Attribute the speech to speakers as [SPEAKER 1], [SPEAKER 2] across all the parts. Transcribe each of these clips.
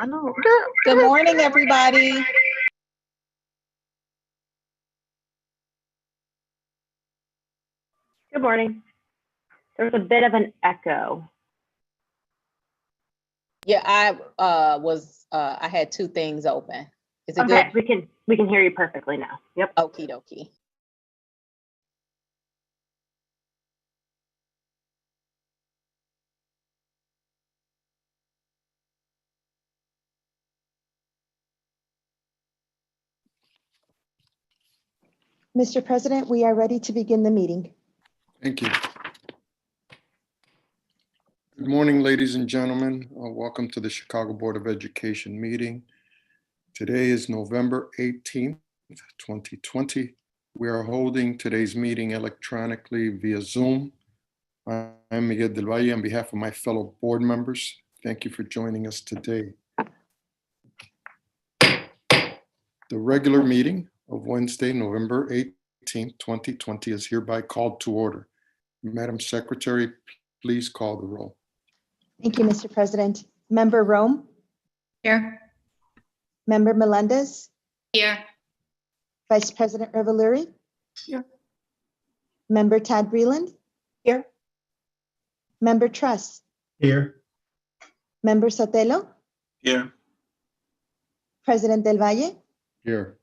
[SPEAKER 1] know.
[SPEAKER 2] Good morning, everybody.
[SPEAKER 1] Good morning. There's a bit of an echo.
[SPEAKER 2] Yeah, I had two things open. Is it
[SPEAKER 1] Okay,
[SPEAKER 2] good?
[SPEAKER 1] we can hear you perfectly now. Yep.
[SPEAKER 2] Okie dokie.
[SPEAKER 3] Mr. President, we are ready to begin the meeting.
[SPEAKER 4] Thank you. Good morning, ladies and gentlemen. Welcome to the Chicago Board of Education meeting. Today is November 18th, 2020. We are holding today's meeting electronically via Zoom. I'm Miguel del Valle on behalf of my fellow board members. Thank you for joining us today. The regular meeting of Wednesday, November 18th, 2020 is hereby called to order. Madam Secretary, please call the roll.
[SPEAKER 3] Thank you, Mr. President. Member Rome?
[SPEAKER 5] Here.
[SPEAKER 3] Member Melendez?
[SPEAKER 5] Here.
[SPEAKER 3] Vice President Reveluri?
[SPEAKER 5] Here.
[SPEAKER 3] Member Tad Breland?
[SPEAKER 5] Here.
[SPEAKER 3] Member Truss?
[SPEAKER 6] Here.
[SPEAKER 3] Member Sotelo?
[SPEAKER 6] Here.
[SPEAKER 3] President Del Valle?
[SPEAKER 4] Here.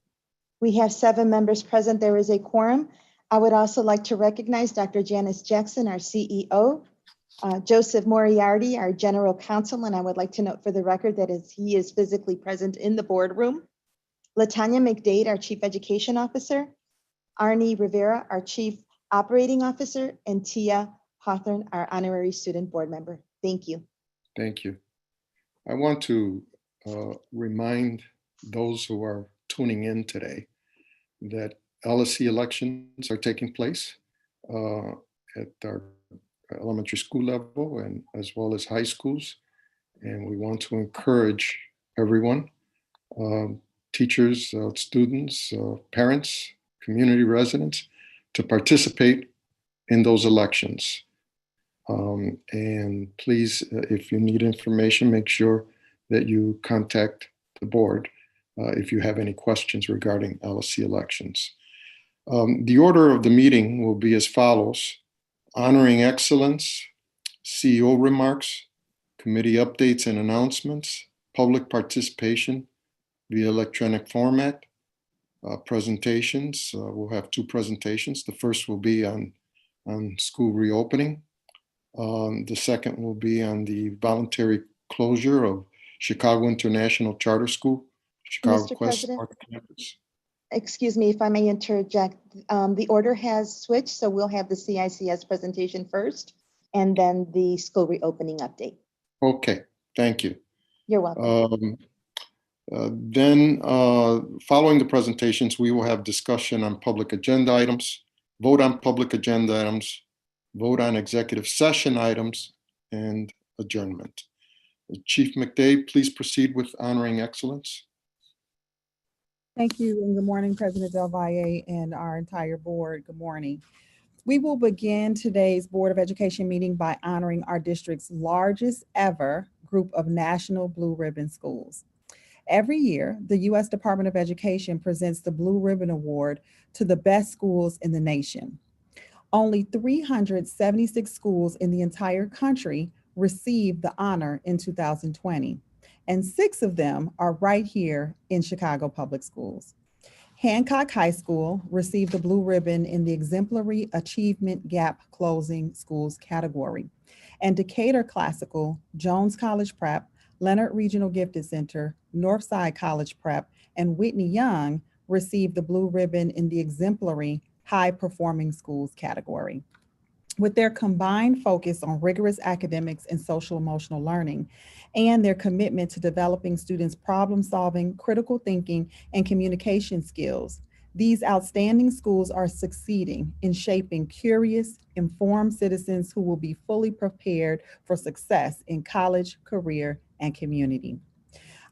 [SPEAKER 3] We have 7 members present. There is a quorum. I would also like to recognize Dr. Janice Jackson, our CEO, Joseph Moriarty, our General Counsel, and I would like to note for the record that he is physically present in the boardroom. Latanya McDade, our Chief Education Officer, Arnie Rivera, our Chief Operating Officer, and Tia Hawthorne, our Honorary Student Board Member. Thank you.
[SPEAKER 4] Thank you. I want to remind those who are tuning in today that LSC elections are taking place at our elementary school level and as well as high schools. And we want to encourage everyone, teachers, students, parents, community residents, to participate in those elections. And please, if you need information, make sure that you contact the board if you have any questions regarding LSC elections. The order of the meeting will be as follows: honoring excellence, CEO remarks, committee updates and announcements, public participation via electronic format, presentations. We'll have 2 presentations. The first will be on school reopening. The second will be on the voluntary closure of Chicago International Charter School, Chicago
[SPEAKER 3] Mr.
[SPEAKER 4] Quest
[SPEAKER 3] President?
[SPEAKER 4] Park Campus.
[SPEAKER 3] Excuse me if I may interject. The order has switched, so we'll have the CICS presentation first and then the school reopening update.
[SPEAKER 4] Okay, thank you.
[SPEAKER 3] You're welcome.
[SPEAKER 4] Then following the presentations, we will have discussion on public agenda items, vote on public agenda items, vote on executive session items, and adjournment. Chief McDade, please proceed with honoring excellence.
[SPEAKER 7] Thank you, and good morning, President Del Valle and our entire board. Good morning. We will begin today's Board of Education meeting by honoring our district's largest ever group of National Blue Ribbon schools. Every year, the U.S. Department of Education presents the Blue Ribbon Award to the best schools in the nation. Only 376 schools in the entire country received the honor in 2020. And 6 of them are right here in Chicago Public Schools. Hancock High School received the blue ribbon in the Exemplary Achievement Gap Closing Schools category. And Decatur Classical, Jones College Prep, Leonard Regional Gifted Center, Northside College Prep, and Whitney Young received the blue ribbon in the Exemplary High Performing Schools category. With their combined focus on rigorous academics and social emotional learning, and their commitment to developing students' problem-solving, critical thinking, and communication skills, these outstanding schools are succeeding in shaping curious, informed citizens who will be fully prepared for success in college, career, and community.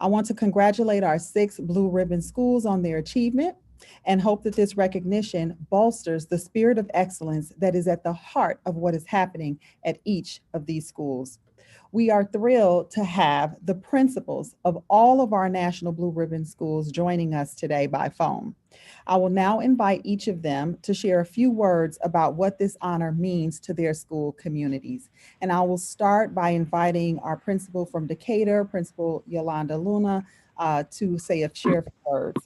[SPEAKER 7] I want to congratulate our 6 Blue Ribbon schools on their achievement and hope that this recognition bolsters the spirit of excellence that is at the heart of what is happening at each of these schools. We are thrilled to have the principals of all of our National Blue Ribbon schools joining us today by phone. I will now invite each of them to share a few words about what this honor means to their school communities. And I will start by inviting our principal from Decatur, Principal Yolanda Luna, to share a few words.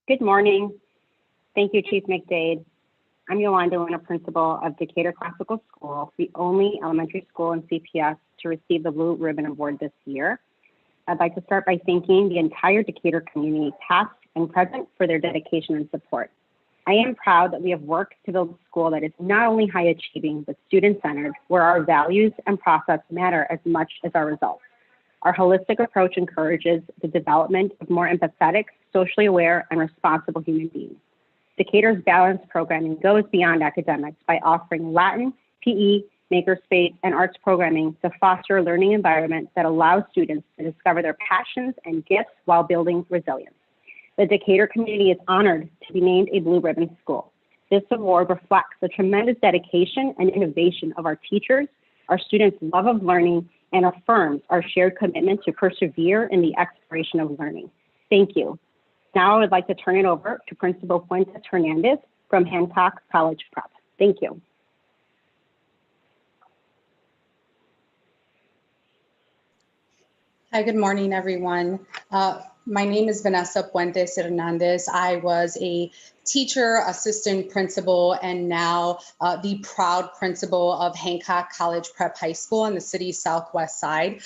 [SPEAKER 1] Good morning. Thank you, Chief McDade. I'm Yolanda Luna, principal of Decatur Classical School, the only elementary school in CPS to receive the Blue Ribbon Award this year. I'd like to start by thanking the entire Decatur community, past and present, for their dedication and support. I am proud that we have worked to build a school that is not only high achieving, but student-centered, where our values and process matter as much as our results. Our holistic approach encourages the development of more empathetic, socially aware, and responsible human beings. Decatur's balanced programming goes beyond academics by offering Latin, PE, makerspace, and arts programming to foster a learning environment that allows students to discover their passions and gifts while building resilience. The Decatur community is honored to be named a Blue Ribbon School. This award reflects the tremendous dedication and innovation of our teachers, our students' love of learning, and affirms our shared commitment to persevere in the exploration of learning. Thank you. Now I would like to turn it over to Principal Fuentes Hernandez from Hancock College Prep. Thank you.
[SPEAKER 5] Hi, good morning, everyone. My name is Vanessa Fuentes Hernandez. I was a teacher, assistant principal, and now the proud principal of Hancock College Prep High School in the city's southwest side.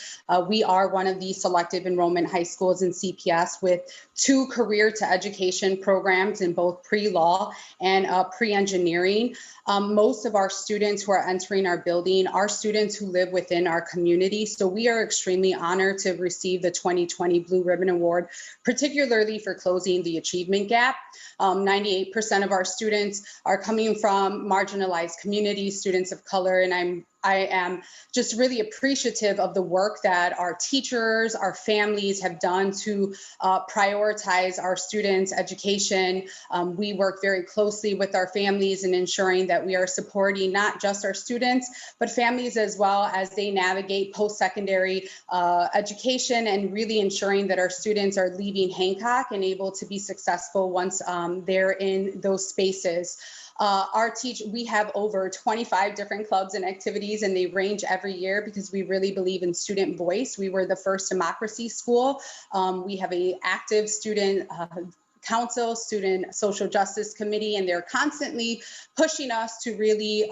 [SPEAKER 5] We are one of the selective enrollment high schools in CPS with 2 career to education programs in both pre-law and pre-engineering. Most of our students who are entering our building are students who live within our community. So we are extremely honored to receive the 2020 Blue Ribbon Award, particularly for closing the achievement gap. 98% of our students are coming from marginalized communities, students of color, and I am just really appreciative of the work that our teachers, our families have done to prioritize our students' education. We work very closely with our families in ensuring that we are supporting not just our students, but families as well as they navigate post-secondary education, and really ensuring that our students are leaving Hancock and able to be successful once they're in those spaces. We have over 25 different clubs and activities, and they range every year because we really believe in student voice. We were the first democracy school. We have an active student council, student social justice committee, and they're constantly pushing us to really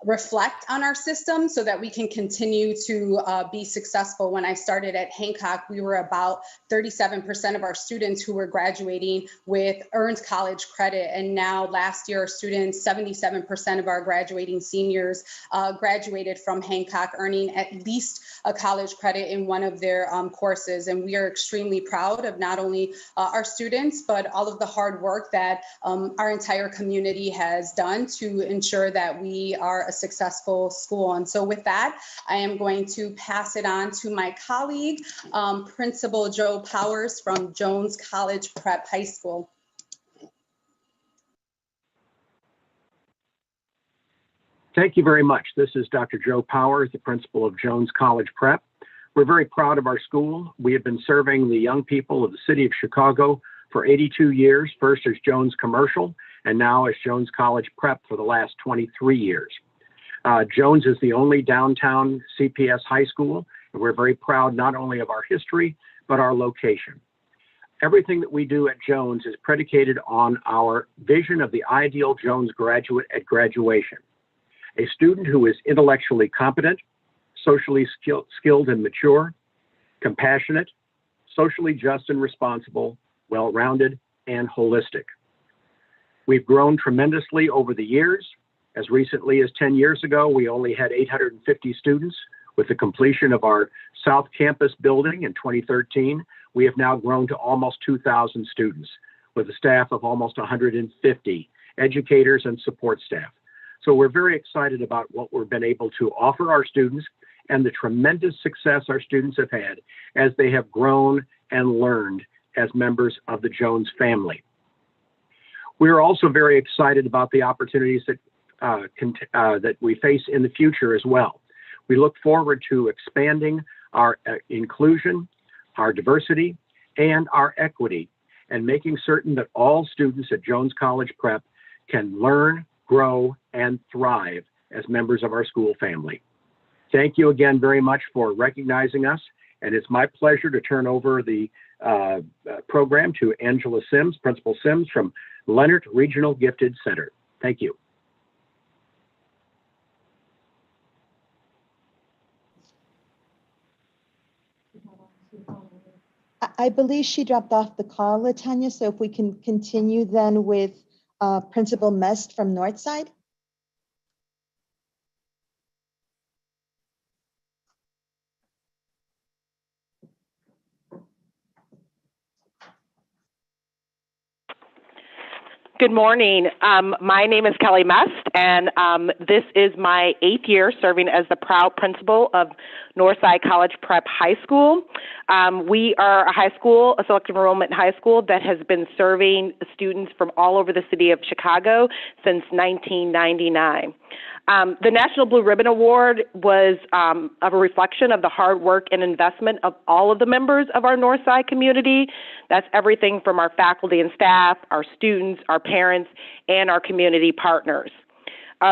[SPEAKER 5] reflect on our system so that we can continue to be successful. When I started at Hancock, we were about 37% of our students who were graduating with earned college credit. And now last year, our students, 77% of our graduating seniors graduated from Hancock earning at least a college credit in one of their courses. And we are extremely proud of not only our students, but all of the hard work that our entire community has done to ensure that we are a successful school. And so with that, I am going to pass it on to my colleague, Principal Joe Powers from Jones College Prep High School.
[SPEAKER 6] Thank you very much. This is Dr. Joe Powers, the principal of Jones College Prep. We're very proud of our school. We have been serving the young people of the city of Chicago for 82 years, first as Jones Commercial, and now as Jones College Prep for the last 23 years. Jones is the only downtown CPS high school, and we're very proud not only of our history, but our location. Everything that we do at Jones is predicated on our vision of the ideal Jones graduate at graduation. A student who is intellectually competent, socially skilled and mature, compassionate, socially just and responsible, well-rounded, and holistic. We've grown tremendously over the years. As recently as 10 years ago, we only had 850 students. With the completion of our South Campus building in 2013, we have now grown to almost 2,000 students with a staff of almost 150 educators and support staff. So we're very excited about what we've been able to offer our students and the tremendous success our students have had as they have grown and learned as members of the Jones family. We are also very excited about the opportunities that we face in the future as well. We look forward to expanding our inclusion, our diversity, and our equity, and making certain that all students at Jones College Prep can learn, grow, and thrive as members of our school family. Thank you again very much for recognizing us, and it's my pleasure to turn over the program to Angela Sims, Principal Sims from Leonard Regional Gifted Center. Thank you.
[SPEAKER 3] I believe she dropped off the call, Latanya, so if we can continue then with Principal Mest from Northside.
[SPEAKER 8] Good morning. My name is Kelly Mest, and this is my 8th year serving as the proud principal of Northside College Prep High School. We are a high school, a selective enrollment high school that has been serving students from all over the city of Chicago since 1999. The National Blue Ribbon Award was a reflection of the hard work and investment of all of the members of our Northside community. That's everything from our faculty and staff, our students, our parents, and our community partners.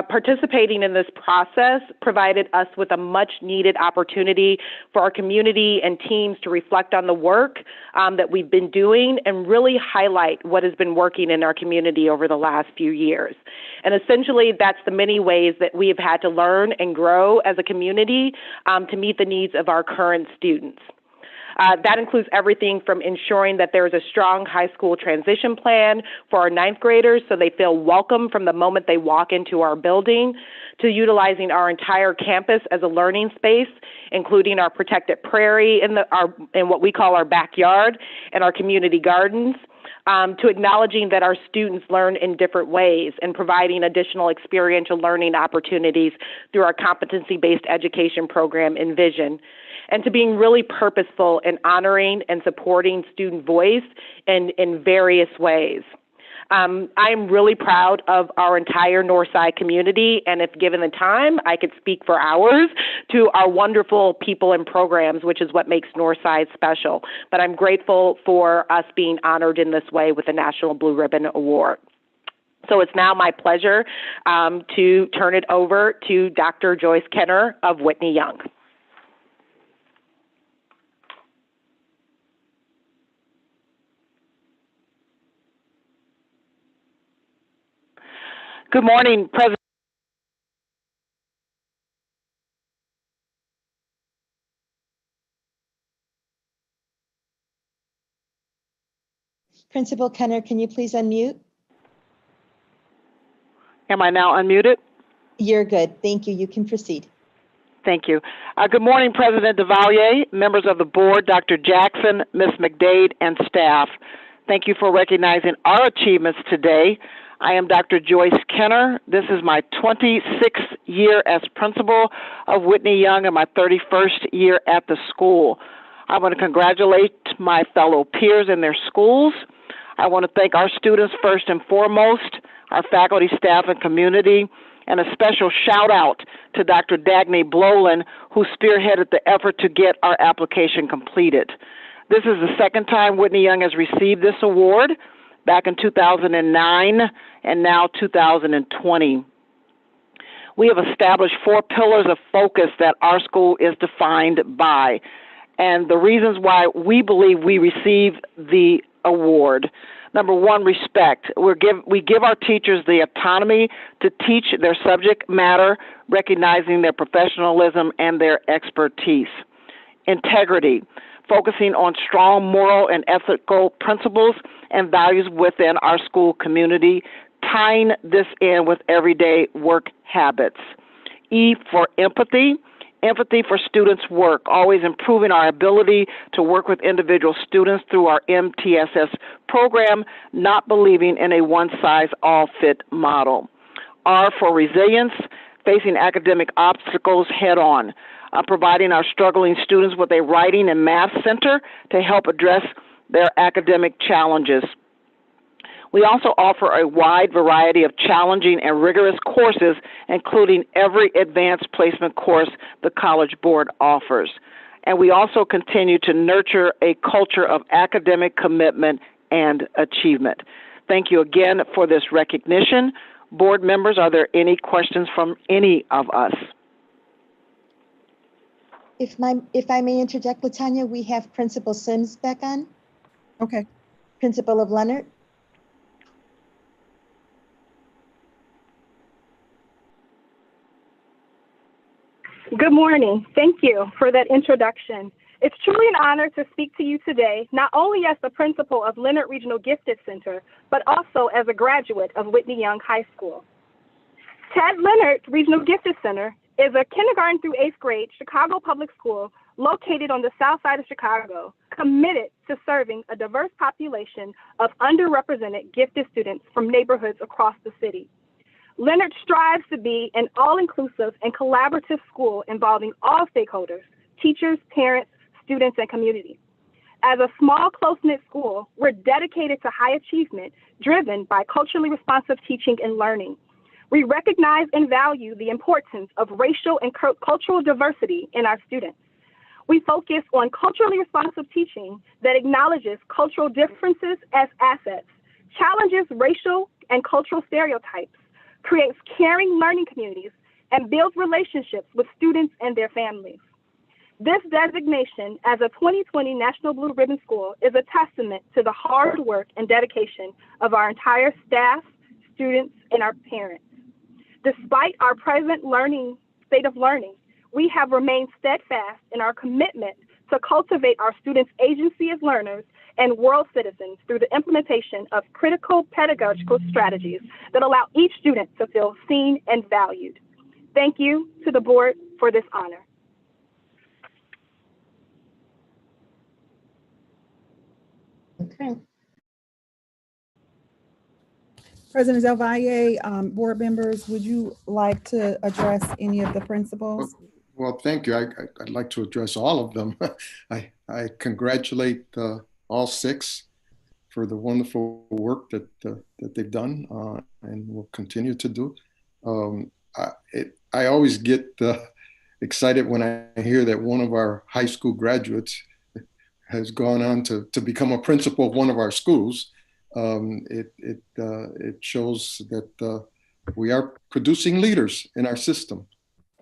[SPEAKER 8] Participating in this process provided us with a much needed opportunity for our community and teams to reflect on the work that we've been doing and really highlight what has been working in our community over the last few years. And essentially, that's the many ways that we have had to learn and grow as a community to meet the needs of our current students. That includes everything from ensuring that there is a strong high school transition plan for our 9th graders so they feel welcome from the moment they walk into our building, to utilizing our entire campus as a learning space, including our protected prairie in what we call our backyard and our community gardens, to acknowledging that our students learn in different ways and providing additional experiential learning opportunities through our competency-based education program, Envision, and to being really purposeful in honoring and supporting student voice in various ways. I am really proud of our entire Northside community, and if given the time, I could speak for hours to our wonderful people and programs, which is what makes Northside special. But I'm grateful for us being honored in this way with the National Blue Ribbon Award. So it's now my pleasure to turn it over to Dr. Joyce Kenner of Whitney Young. Good morning, President.
[SPEAKER 3] Principal Kenner, can you please unmute?
[SPEAKER 8] Am I now unmuted?
[SPEAKER 3] You're good. Thank you. You can proceed.
[SPEAKER 8] Thank you. Good morning, President DeValier, members of the board, Dr. Jackson, Ms. McDade, and staff. Thank you for recognizing our achievements today. I am Dr. Joyce Kenner. This is my 26th year as principal of Whitney Young and my 31st year at the school. I want to congratulate my fellow peers in their schools. I want to thank our students first and foremost, our faculty, staff, and community, and a special shout out to Dr. Dagny Blowlin, who spearheaded the effort to get our application completed. This is the second time Whitney Young has received this award, back in 2009 and now 2020. We have established 4 pillars of focus that our school is defined by, and the reasons why we believe we receive the award. Number 1, respect. We give our teachers the autonomy to teach their subject matter, recognizing their professionalism and their expertise. Integrity, focusing on strong moral and ethical principles and values within our school community, tying this in with everyday work habits. E for empathy, empathy for students' work, always improving our ability to work with individual students through our MTSS program, not believing in a one-size-all-fit model. R for resilience, facing academic obstacles head-on, providing our struggling students with a writing and math center to help address
[SPEAKER 9] their academic challenges. We also offer a wide variety of challenging and rigorous courses, including every advanced placement course the College Board offers. And we also continue to nurture a culture of academic commitment and achievement. Thank you again for this recognition. Board members, are there any questions from any of us?
[SPEAKER 3] If I may interject, Latanya, we have Principal Sims back on.
[SPEAKER 7] Okay.
[SPEAKER 3] Principal of Leonard.
[SPEAKER 10] Good morning. Thank you for that introduction. It's truly an honor to speak to you today, not only as the principal of Leonard Regional Gifted Center, but also as a graduate of Whitney Young High School. Ted Leonard Regional Gifted Center is a kindergarten through 8th grade Chicago public school located on the south side of Chicago, committed to serving a diverse population of underrepresented gifted students from neighborhoods across the city. Leonard strives to be an all-inclusive and collaborative school involving all stakeholders, teachers, parents, students, and community. As a small, close-knit school, we're dedicated to high achievement driven by culturally responsive teaching and learning. We recognize and value the importance of racial and cultural diversity in our students. We focus on culturally responsive teaching that acknowledges cultural differences as assets, challenges racial and cultural stereotypes, creates caring learning communities, and builds relationships with students and their families. This designation as a 2020 National Blue Ribbon School is a testament to the hard work and dedication of our entire staff, students, and our parents. Despite our present state of learning, we have remained steadfast in our commitment to cultivate our students' agency as learners and world citizens through the implementation of critical pedagogical strategies that allow each student to feel seen and valued. Thank you to the board for this honor.
[SPEAKER 3] Okay.
[SPEAKER 7] President Del Valle, board members, would you like to address any of the principals?
[SPEAKER 4] Well, thank you. I'd like to address all of them. I congratulate all 6 for the wonderful work that they've done and will continue to do. I always get excited when I hear that one of our high school graduates has gone on to become a principal of one of our schools. It shows that we are producing leaders in our system,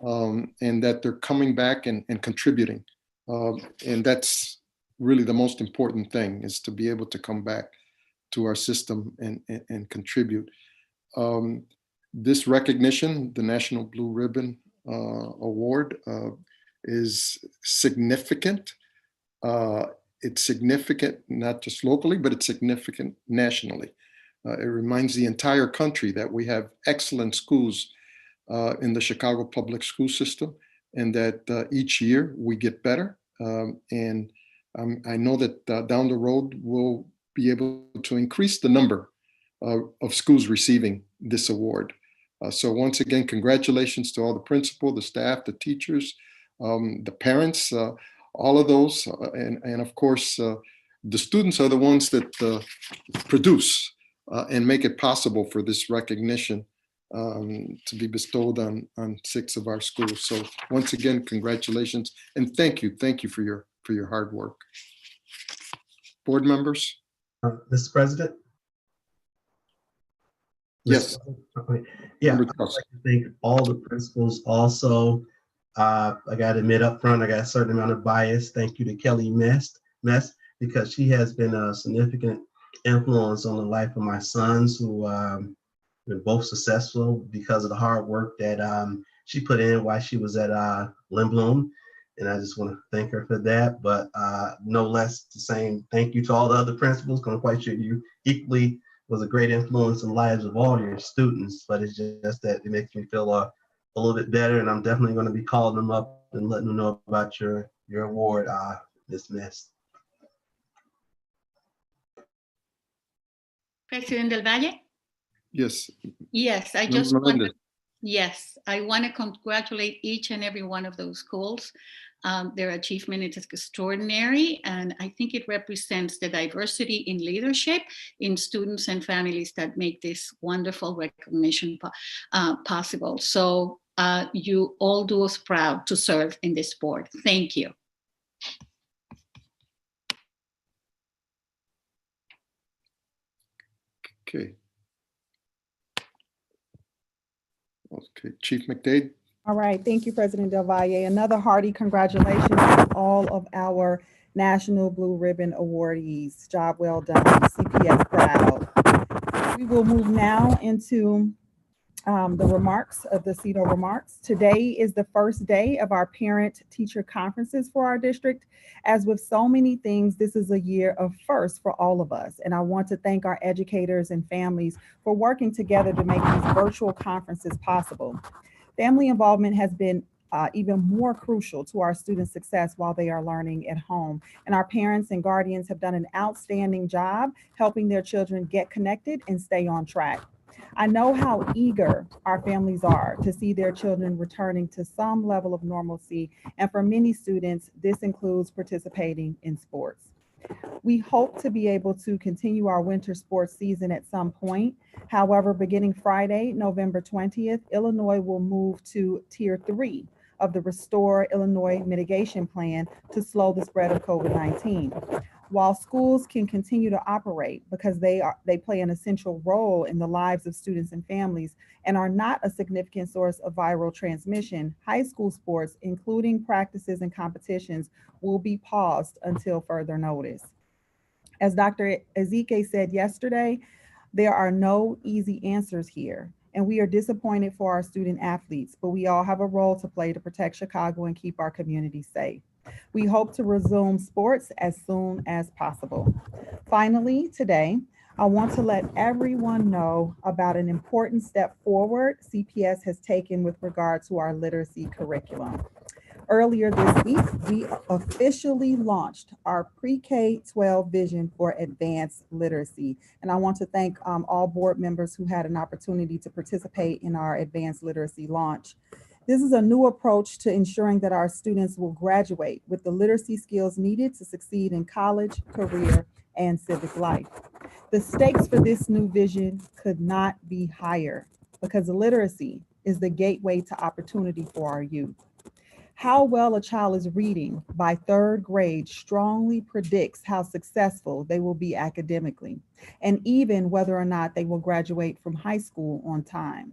[SPEAKER 4] and that they're coming back and contributing. And that's really the most important thing, is to be able to come back to our system and contribute. This recognition, the National Blue Ribbon Award, is significant. It's significant not just locally, but it's significant nationally. It reminds the entire country that we have excellent schools in the Chicago public school system, and that each year we get better. And I know that down the road we'll be able to increase the number of schools receiving this award. So once again, congratulations to all the principal, the staff, the teachers, the parents, all of those, and of course, the students are the ones that produce and make it possible for this recognition to be bestowed on 6 of our schools. So once again, congratulations, and thank you for your hard work. Board members?
[SPEAKER 11] Mr. President?
[SPEAKER 4] Yes.
[SPEAKER 11] Yeah, I'd like to thank all the principals also. I got to admit up front, I got a certain amount of bias. Thank you to Kelly Mess, because she has been a significant influence on the life of my sons, who been both successful because of the hard work that she put in while she was at Lindblom. And I just want to thank her for that. But no less the same thank you to all the other principals, because I'm quite sure you equally was a great influence in the lives of all your students. But it's just that it makes me feel a little bit better, and I'm definitely going to be calling them up and letting them know about your award, Ms. Mess.
[SPEAKER 12] President Del Valle?
[SPEAKER 4] Yes.
[SPEAKER 12] Yes, I just want to, yes, I want to congratulate each and every one of those schools. Their achievement is extraordinary, and I think it represents the diversity in leadership in students and families that make this wonderful recognition possible. So you all do us proud to serve in this board. Thank you.
[SPEAKER 4] Okay. Okay, Chief McDade.
[SPEAKER 7] All right, thank you, President Del Valle. Another hearty congratulations to all of our National Blue Ribbon awardees. Job well done, CPS proud. We will move now into the remarks of the CEDO remarks. Today is the first day of our parent-teacher conferences for our district. As with so many things, this is a year of firsts for all of us. And I want to thank our educators and families for working together to make these virtual conferences possible. Family involvement has been even more crucial to our students' success while they are learning at home. And our parents and guardians have done an outstanding job helping their children get connected and stay on track. I know how eager our families are to see their children returning to some level of normalcy. And for many students, this includes participating in sports. We hope to be able to continue our winter sports season at some point. However, beginning Friday, November 20th, Illinois will move to Tier 3 of the Restore Illinois Mitigation Plan to slow the spread of COVID-19. While schools can continue to operate because they play an essential role in the lives of students and families and are not a significant source of viral transmission, high school sports, including practices and competitions, will be paused until further notice. As Dr. Ezike said yesterday, there are no easy answers here, and we are disappointed for our student athletes, but we all have a role to play to protect Chicago and keep our community safe. We hope to resume sports as soon as possible. Finally, today, I want to let everyone know about an important step forward CPS has taken with regard to our literacy curriculum. Earlier this week, we officially launched our pre-K-12 vision for advanced literacy. And I want to thank all board members who had an opportunity to participate in our advanced literacy launch. This is a new approach to ensuring that our students will graduate with the literacy skills needed to succeed in college, career, and civic life. The stakes for this new vision could not be higher because literacy is the gateway to opportunity for our youth. How well a child is reading by third grade strongly predicts how successful they will be academically, and even whether or not they will graduate from high school on time.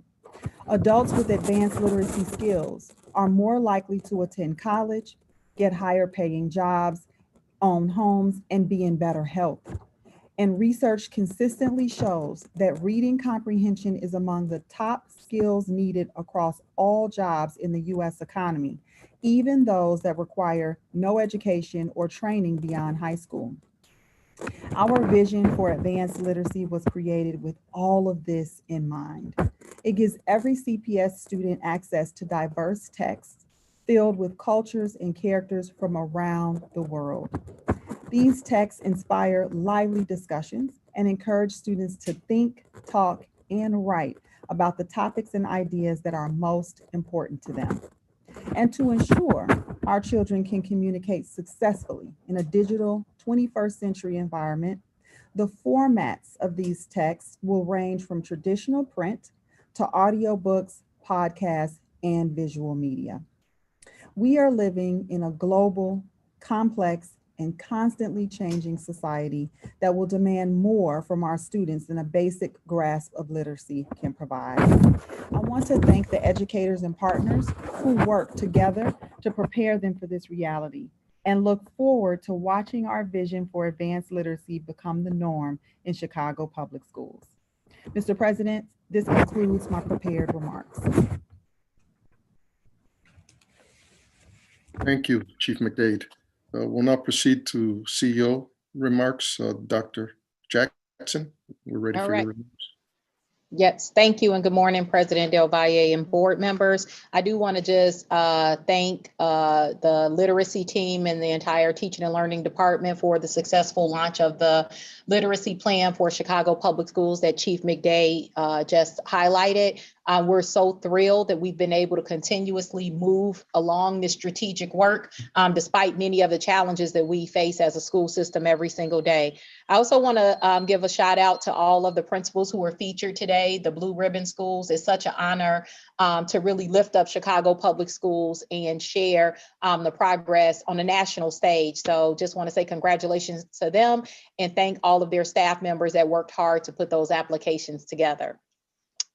[SPEAKER 7] Adults with advanced literacy skills are more likely to attend college, get higher paying jobs, own homes, and be in better health. And research consistently shows that reading comprehension is among the top skills needed across all jobs in the U.S. economy, even those that require no education or training beyond high school. Our vision for advanced literacy was created with all of this in mind. It gives every CPS student access to diverse texts filled with cultures and characters from around the world. These texts inspire lively discussions and encourage students to think, talk, and write about the topics and ideas that are most important to them. And to ensure our children can communicate successfully in a digital 21st century environment, the formats of these texts will range from traditional print to audiobooks, podcasts, and visual media. We are living in a global, complex, and constantly changing society that will demand more from our students than a basic grasp of literacy can provide. I want to thank the educators and partners who work together to prepare them for this reality and look forward to watching our vision for advanced literacy become the norm in Chicago public schools. Mr. President, this concludes my prepared remarks.
[SPEAKER 4] Thank you, Chief McDade. We'll now proceed to CEO remarks. Dr. Jackson, we're ready for your remarks.
[SPEAKER 2] Yes, thank you and good morning, President Del Valle and board members. I do want to just thank the literacy team and the entire teaching and learning department for the successful launch of the literacy plan for Chicago Public Schools that Chief McDade just highlighted. We're so thrilled that we've been able to continuously move along this strategic work, despite many of the challenges that we face as a school system every single day. I also want to give a shout out to all of the principals who were featured today, the Blue Ribbon Schools. It's such an honor to really lift up Chicago Public Schools and share the progress on the national stage. So just want to say congratulations to them and thank all of their staff members that worked hard to put those applications together.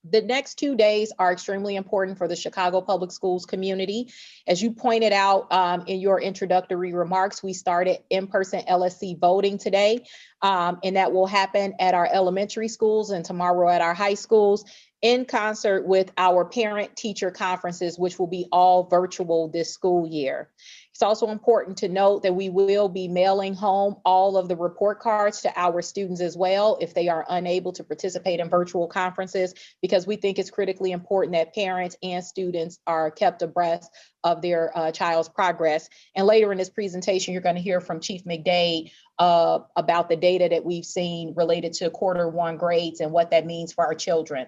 [SPEAKER 2] The next 2 days are extremely important for the Chicago Public Schools community. As you pointed out in your introductory remarks, we started in-person LSC voting today, and that will happen at our elementary schools and tomorrow at our high schools, in concert with our parent-teacher conferences, which will be all virtual this school year. It's also important to note that we will be mailing home all of the report cards to our students as well if they are unable to participate in virtual conferences, because we think it's critically important that parents and students are kept abreast of their child's progress. And later in this presentation, you're going to hear from Chief McDade about the data that we've seen related to Q1 grades and what that means for our children.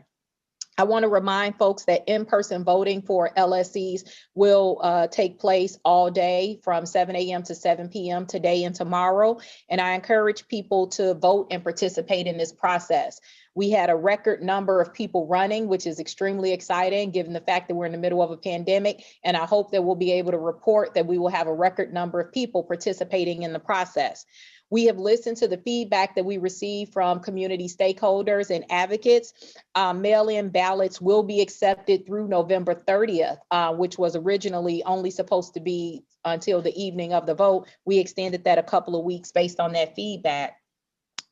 [SPEAKER 2] I want to remind folks that in-person voting for LSCs will take place all day from 7 a.m. to 7 p.m. today and tomorrow. And I encourage people to vote and participate in this process. We had a record number of people running, which is extremely exciting given the fact that we're in the middle of a pandemic. And I hope that we'll be able to report that we will have a record number of people participating in the process. We have listened to the feedback that we received from community stakeholders and advocates. Mail-in ballots will be accepted through November 30th, which was originally only supposed to be until the evening of the vote. We extended that a couple of weeks based on that feedback.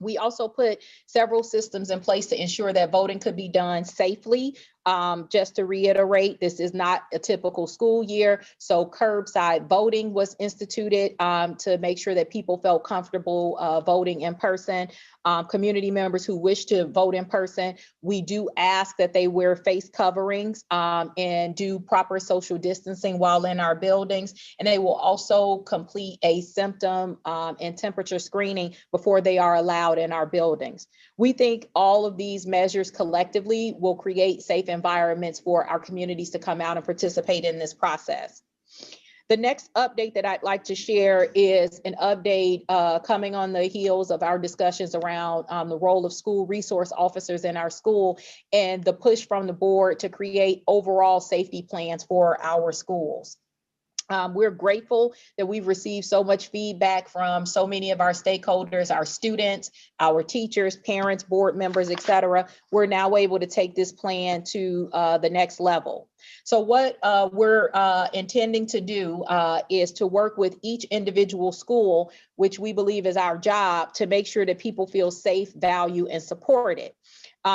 [SPEAKER 2] We also put several systems in place to ensure that voting could be done safely. Just to reiterate, this is not a typical school year. So curbside voting was instituted to make sure that people felt comfortable voting in person. Community members who wish to vote in person, we do ask that they wear face coverings and do proper social distancing while in our buildings. And they will also complete a symptom and temperature screening before they are allowed in our buildings. We think all of these measures collectively will create safe environments for our communities to come out and participate in this process. The next update that I'd like to share is an update coming on the heels of our discussions around the role of school resource officers in our school and the push from the board to create overall safety plans for our schools. We're grateful that we've received so much feedback from so many of our stakeholders, our students, our teachers, parents, board members, et cetera. We're now able to take this plan to the next level. So what we're intending to do is to work with each individual school, which we believe is our job, to make sure that people feel safe, valued, and supported.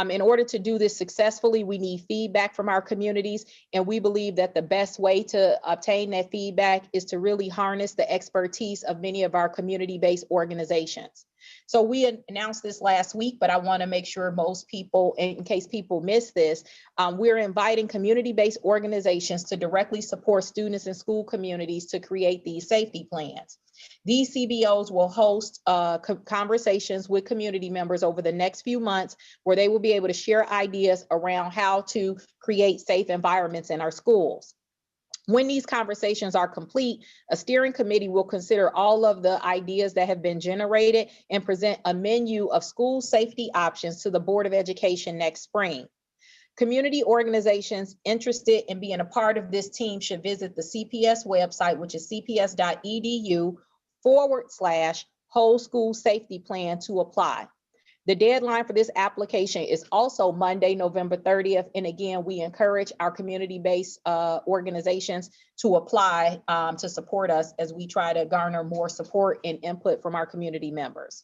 [SPEAKER 2] In order to do this successfully, we need feedback from our communities, and we believe that the best way to obtain that feedback is to really harness the expertise of many of our community-based organizations. So we announced this last week, but I want to make sure most people, in case people miss this, we're inviting community-based organizations to directly support students and school communities to create these safety plans. These CBOs will host conversations with community members over the next few months where they will be able to share ideas around how to create safe environments in our schools. When these conversations are complete, a steering committee will consider all of the ideas that have been generated and present a menu of school safety options to the Board of Education next spring. Community organizations interested in being a part of this team should visit the CPS website, which is cps.edu/whole school safety plan to apply. The deadline for this application is also Monday, November 30th. And again, we encourage our community-based organizations to apply to support us as we try to garner more support and input from our community members.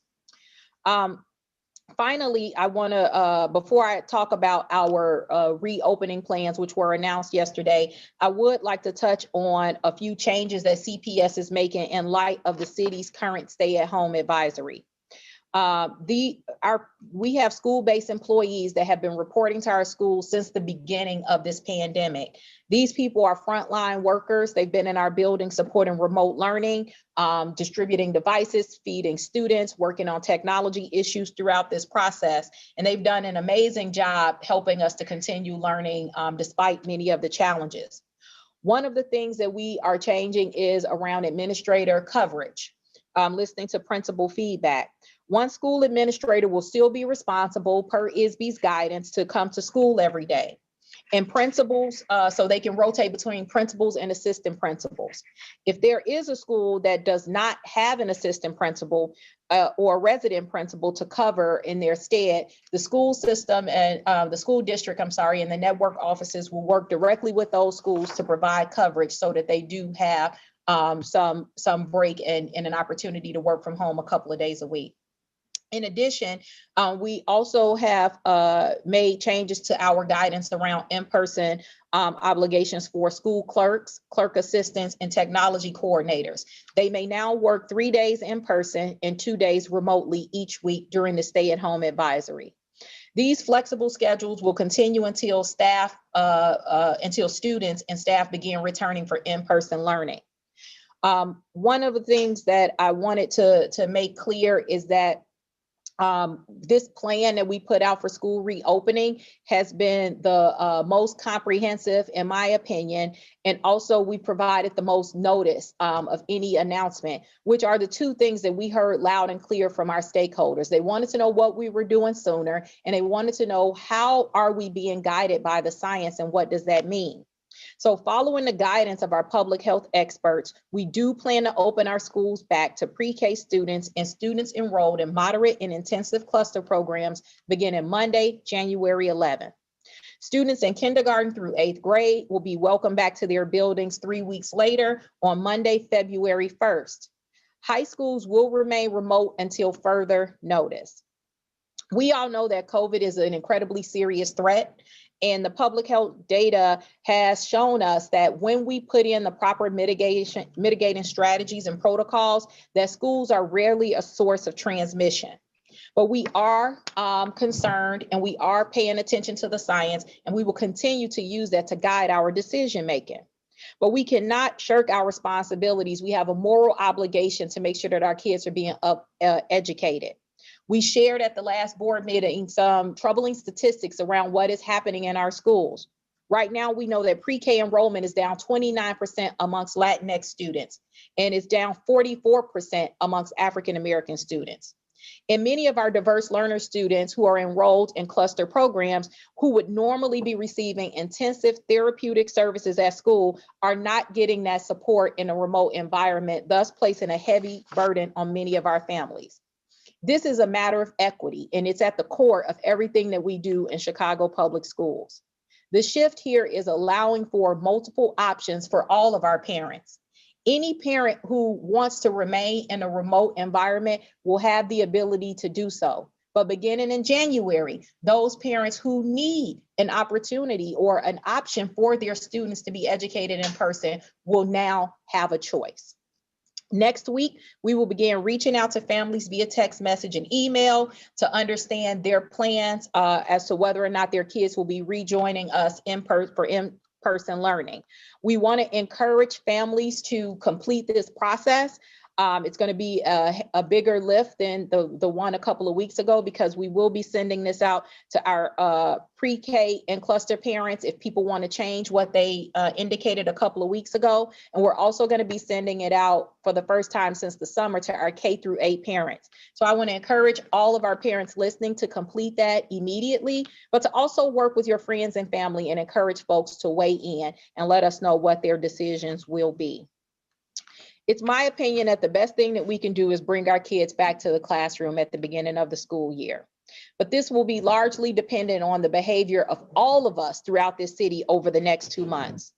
[SPEAKER 2] Finally, I want to, before I talk about our reopening plans, which were announced yesterday, I would like to touch on a few changes that CPS is making in light of the city's current stay-at-home advisory. We have school-based employees that have been reporting to our schools since the beginning of this pandemic. These people are frontline workers. They've been in our building supporting remote learning, distributing devices, feeding students, working on technology issues throughout this process. And they've done an amazing job helping us to continue learning despite many of the challenges. One of the things that we are changing is around administrator coverage, listening to principal feedback. One school administrator will still be responsible per ISB's guidance to come to school every day. And principals, so they can rotate between principals and assistant principals. If there is a school that does not have an assistant principal or a resident principal to cover in their stead, the school system and the school district, and the network offices will work directly with those schools to provide coverage so that they do have some break and an opportunity to work from home a couple of days a week. In addition, we also have made changes to our guidance around in-person obligations for school clerks, clerk assistants, and technology coordinators. They may now work 3 days in person and 2 days remotely each week during the stay-at-home advisory. These flexible schedules will continue until students and staff begin returning for in-person learning. One of the things that I wanted to make clear is that this plan that we put out for school reopening has been the most comprehensive, in my opinion, and also we provided the most notice of any announcement, which are the two things that we heard loud and clear from our stakeholders. They wanted to know what we were doing sooner, and they wanted to know how are we being guided by the science and what does that mean? So following the guidance of our public health experts, we do plan to open our schools back to pre-K students and students enrolled in moderate and intensive cluster programs beginning Monday, January 11th. Students in kindergarten through 8th grade will be welcomed back to their buildings 3 weeks later on Monday, February 1st. High schools will remain remote until further notice. We all know that COVID is an incredibly serious threat. And the public health data has shown us that when we put in the proper mitigating strategies and protocols, that schools are rarely a source of transmission. But we are concerned and we are paying attention to the science, and we will continue to use that to guide our decision making. But we cannot shirk our responsibilities. We have a moral obligation to make sure that our kids are being educated. We shared at the last board meeting some troubling statistics around what is happening in our schools. Right now, we know that pre-K enrollment is down 29% amongst Latinx students, and it's down 44% amongst African-American students. And many of our diverse learner students who are enrolled in cluster programs who would normally be receiving intensive therapeutic services at school are not getting that support in a remote environment, thus placing a heavy burden on many of our families. This is a matter of equity, and it's at the core of everything that we do in Chicago Public Schools. The shift here is allowing for multiple options for all of our parents. Any parent who wants to remain in a remote environment will have the ability to do so. But beginning in January, those parents who need an opportunity or an option for their students to be educated in person will now have a choice. Next week, we will begin reaching out to families via text message and email to understand their plans as to whether or not their kids will be rejoining us for in-person learning. We want to encourage families to complete this process. It's going to be a bigger lift than the one a couple of weeks ago, because we will be sending this out to our pre-K and cluster parents if people want to change what they indicated a couple of weeks ago. And we're also going to be sending it out for the first time since the summer to our K through 8 parents. So I want to encourage all of our parents listening to complete that immediately, but to also work with your friends and family and encourage folks to weigh in and let us know what their decisions will be. It's my opinion that the best thing that we can do is bring our kids back to the classroom at the beginning of the school year. But this will be largely dependent on the behavior of all of us throughout this city over the next 2 months.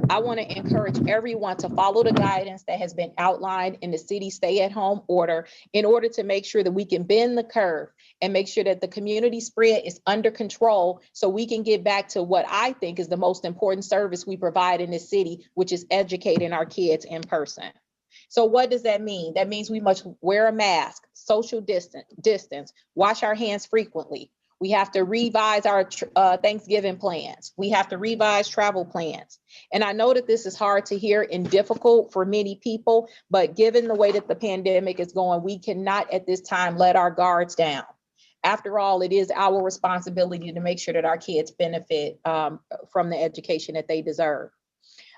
[SPEAKER 2] I want to encourage everyone to follow the guidance that has been outlined in the city stay-at-home order in order to make sure that we can bend the curve and make sure that the community spread is under control so we can get back to what I think is the most important service we provide in this city, which is educating our kids in person. So what does that mean? That means we must wear a mask, social distance, wash our hands frequently. We have to revise our Thanksgiving plans. We have to revise travel plans. And I know that this is hard to hear and difficult for many people, but given the way that the pandemic is going, we cannot at this time let our guards down. After all, it is our responsibility to make sure that our kids benefit from the education that they deserve.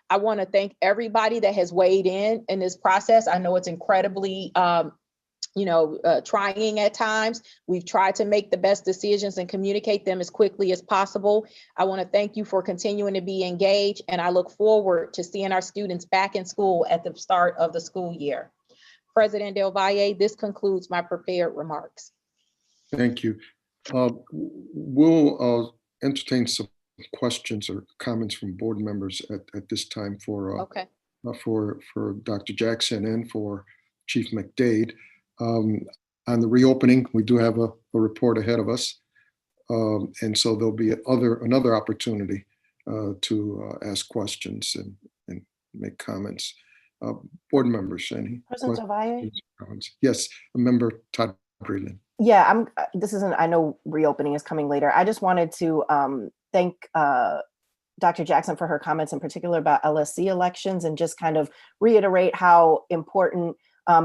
[SPEAKER 2] I want to thank everybody that has weighed in this process. I know it's incredibly trying at times. We've tried to make the best decisions and communicate them as quickly as possible. I want to thank you for continuing to be engaged, and I look forward to seeing our students back in school at the start of the school year. President Del Valle, this concludes my prepared remarks.
[SPEAKER 4] Thank you. We'll entertain some questions or comments from board members at this time for Dr. Jackson and for Chief McDade. On the reopening, we do have a report ahead of us, and so there'll be another opportunity to ask questions and make comments. Board members, any
[SPEAKER 13] President Del Valle?
[SPEAKER 4] Yes, Member Todd Breland.
[SPEAKER 13] Yeah, I know reopening is coming later. I just wanted to thank Dr. Jackson for her comments in particular about LSC elections, and just kind of reiterate how important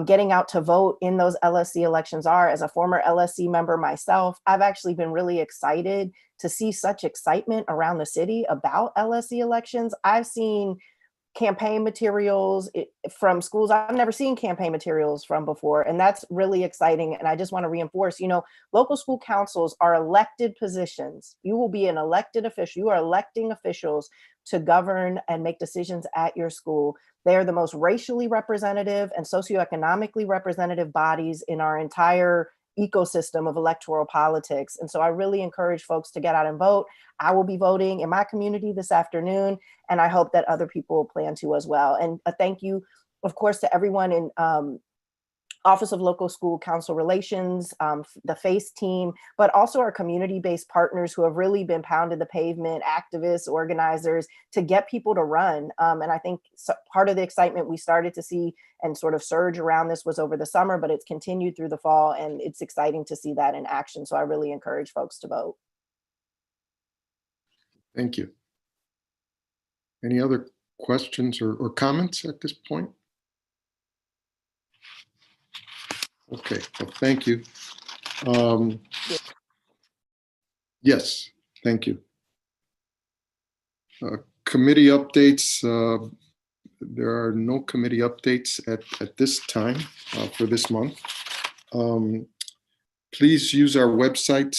[SPEAKER 13] getting out to vote in those LSC elections are. As a former LSC member myself, I've actually been really excited to see such excitement around the city about LSC elections. I've seen campaign materials from schools I've never seen campaign materials from before, and that's really exciting. And I just want to reinforce, local school councils are elected positions. You will be an elected official. You are electing officials to govern and make decisions at your school. They are the most racially representative and socioeconomically representative bodies in our entire ecosystem of electoral politics. And so I really encourage folks to get out and vote. I will be voting in my community this afternoon, and I hope that other people plan to as well. And a thank you, of course, to everyone in Office of Local School Council Relations, the FACE team, but also our community-based partners who have really been pounding the pavement, activists, organizers, to get people to run. And I think part of the excitement we started to see and sort of surge around this was over the summer, but it's continued through the fall, and it's exciting to see that in action. So I really encourage folks to vote.
[SPEAKER 4] Thank you. Any other questions or comments at this point? Okay, well, thank you. Yes, thank you. Committee updates. There are no committee updates at this time for this month. Please use our website,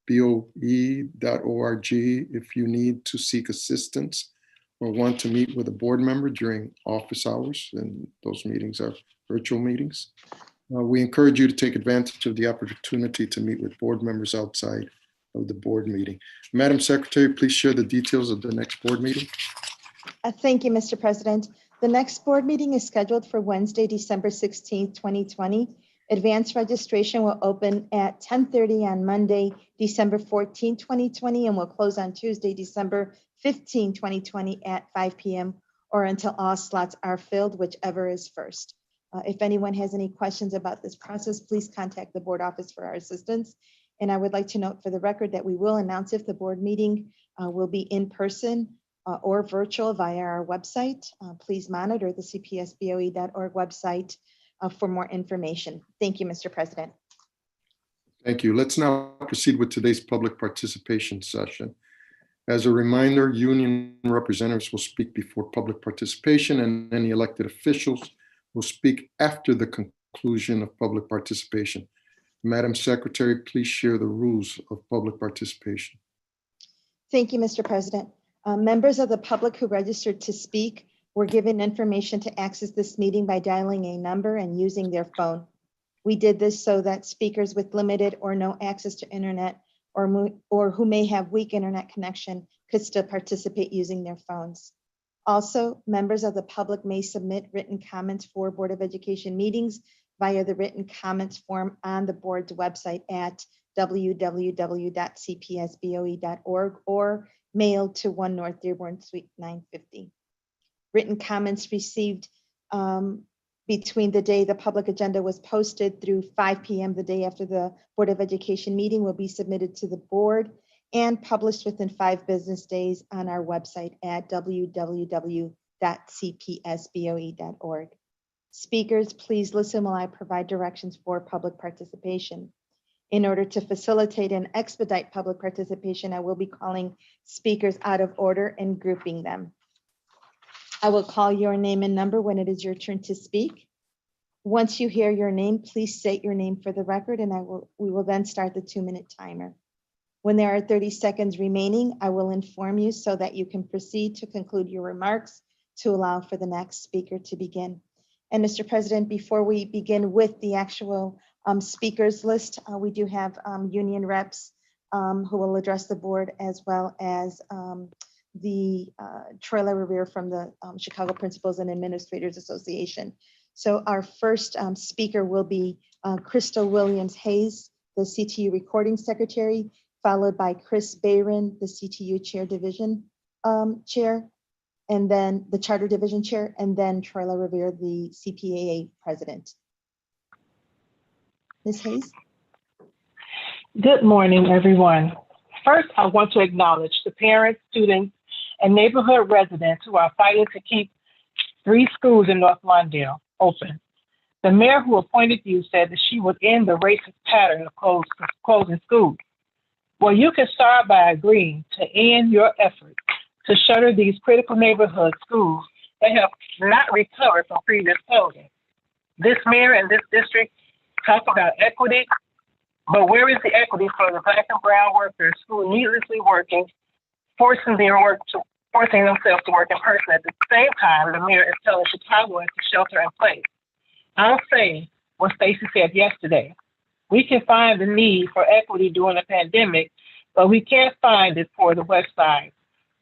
[SPEAKER 4] cpsboe.org, if you need to seek assistance or want to meet with a board member during office hours, and those meetings are virtual meetings. We encourage you to take advantage of the opportunity to meet with board members outside of the board meeting. Madam Secretary, please share the details of the next board meeting.
[SPEAKER 3] Thank you, Mr. President. The next board meeting is scheduled for Wednesday, December 16th, 2020. Advanced registration will open at 10:30 on Monday, December 14th, 2020, and will close on Tuesday, December 15th, 2020 at 5 p.m. or until all slots are filled, whichever is first. If anyone has any questions about this process, please contact the board office for our assistance. And I would like to note for the record that we will announce if the board meeting will be in person or virtual via our website. Please monitor the cpsboe.org website for more information. Thank you, Mr. President.
[SPEAKER 4] Thank you. Let's now proceed with today's public participation session. As a reminder, union representatives will speak before public participation, and any elected officials will speak after the conclusion of public participation. Madam Secretary, please share the rules of public participation.
[SPEAKER 3] Thank you, Mr. President. Members of the public who registered to speak were given information to access this meeting by dialing a number and using their phone. We did this so that speakers with limited or no access to internet or who may have weak internet connection could still participate using their phones. Also, members of the public may submit written comments for Board of Education meetings via the written comments form on the board's website at www.cpsboe.org or mailed to 1 North Dearborn Suite 950. Written comments received between the day the public agenda was posted through 5 p.m. the day after the Board of Education meeting will be submitted to the board and published within 5 business days on our website at www.cpsboe.org. Speakers, please listen while I provide directions for public participation. In order to facilitate and expedite public participation, I will be calling speakers out of order and grouping them. I will call your name and number when it is your turn to speak. Once you hear your name, please state your name for the record, and we will then start the 2-minute timer. When there are 30 seconds remaining, I will inform you so that you can proceed to conclude your remarks to allow for the next speaker to begin. And Mr. President, before we begin with the actual speakers list, we do have union reps who will address the board, as well as Troy Revere from the Chicago Principals and Administrators Association. So our first speaker will be Crystal Williams-Hayes, the CTU Recording Secretary, followed by Chris Bayron, the CTU Chair Division Chair, and then the Charter Division Chair, and then Troy Revere, the CPAA President. Ms. Hayes?
[SPEAKER 14] Good morning, everyone. First, I want to acknowledge the parents, students, and neighborhood residents who are fighting to keep 3 schools in North Lawndale open. The mayor who appointed you said that she would end the racist pattern of closing schools. Well, you can start by agreeing to end your efforts to shutter these critical neighborhood schools that have not recovered from previous closing. This mayor and this district talk about equity, but where is the equity for the Black and brown workers who are needlessly working, forcing themselves to work in person? At the same time, the mayor is telling Chicagoans to shelter in place. I'll say what Stacy said yesterday. We can find the need for equity during a pandemic, but we can't find it for the West Side,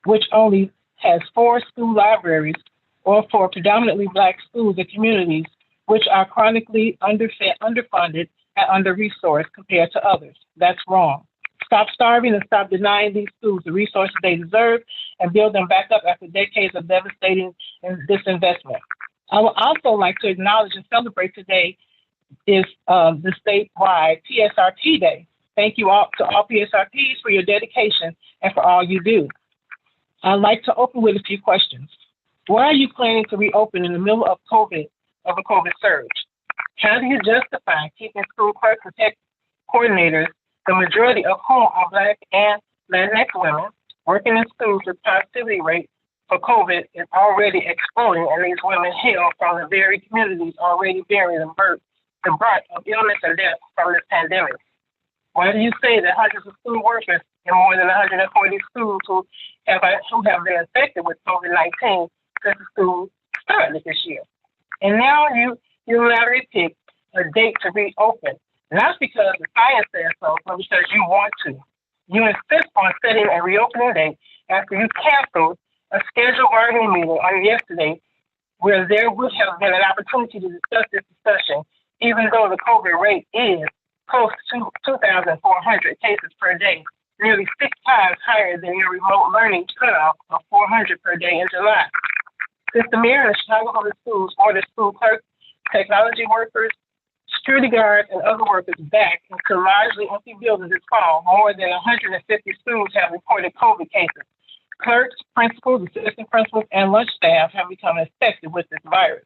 [SPEAKER 14] which only has 4 school libraries, or for predominantly Black schools and communities, which are chronically underfunded and under-resourced compared to others. That's wrong. Stop starving and stop denying these schools the resources they deserve and build them back up after decades of devastating disinvestment. I would also like to acknowledge and celebrate today is the statewide PSRP Day. Thank you all to all PSRPs for your dedication and for all you do. I'd like to open with a few questions. Why are you planning to reopen in the middle of a COVID surge? How do you justify keeping school clerks and tech coordinators, the majority of whom are Black and Latinx women, working in schools with positivity rate for COVID is already exploding, and these women hail from the very communities already bearing the brunt of illness and death from this pandemic? Why do you say that hundreds of school workers in more than 140 schools who have been infected with COVID-19 since the school started this year? And now you unilaterally pick a date to reopen, not because the science says so, but because you want to. You insist on setting a reopening date after you canceled a scheduled bargaining meeting on yesterday, where there would have been an opportunity to discuss this discussion, even though the COVID rate is close to 2,400 cases per day, nearly 6 times higher than your remote learning cutoff of 400 per day in July. Since the mayor of Chicago Public Schools ordered school clerks, technology workers, security guards, and other workers back into largely empty buildings this fall, more than 150 schools have reported COVID cases. Clerks, principals, assistant principals, and lunch staff have become infected with this virus.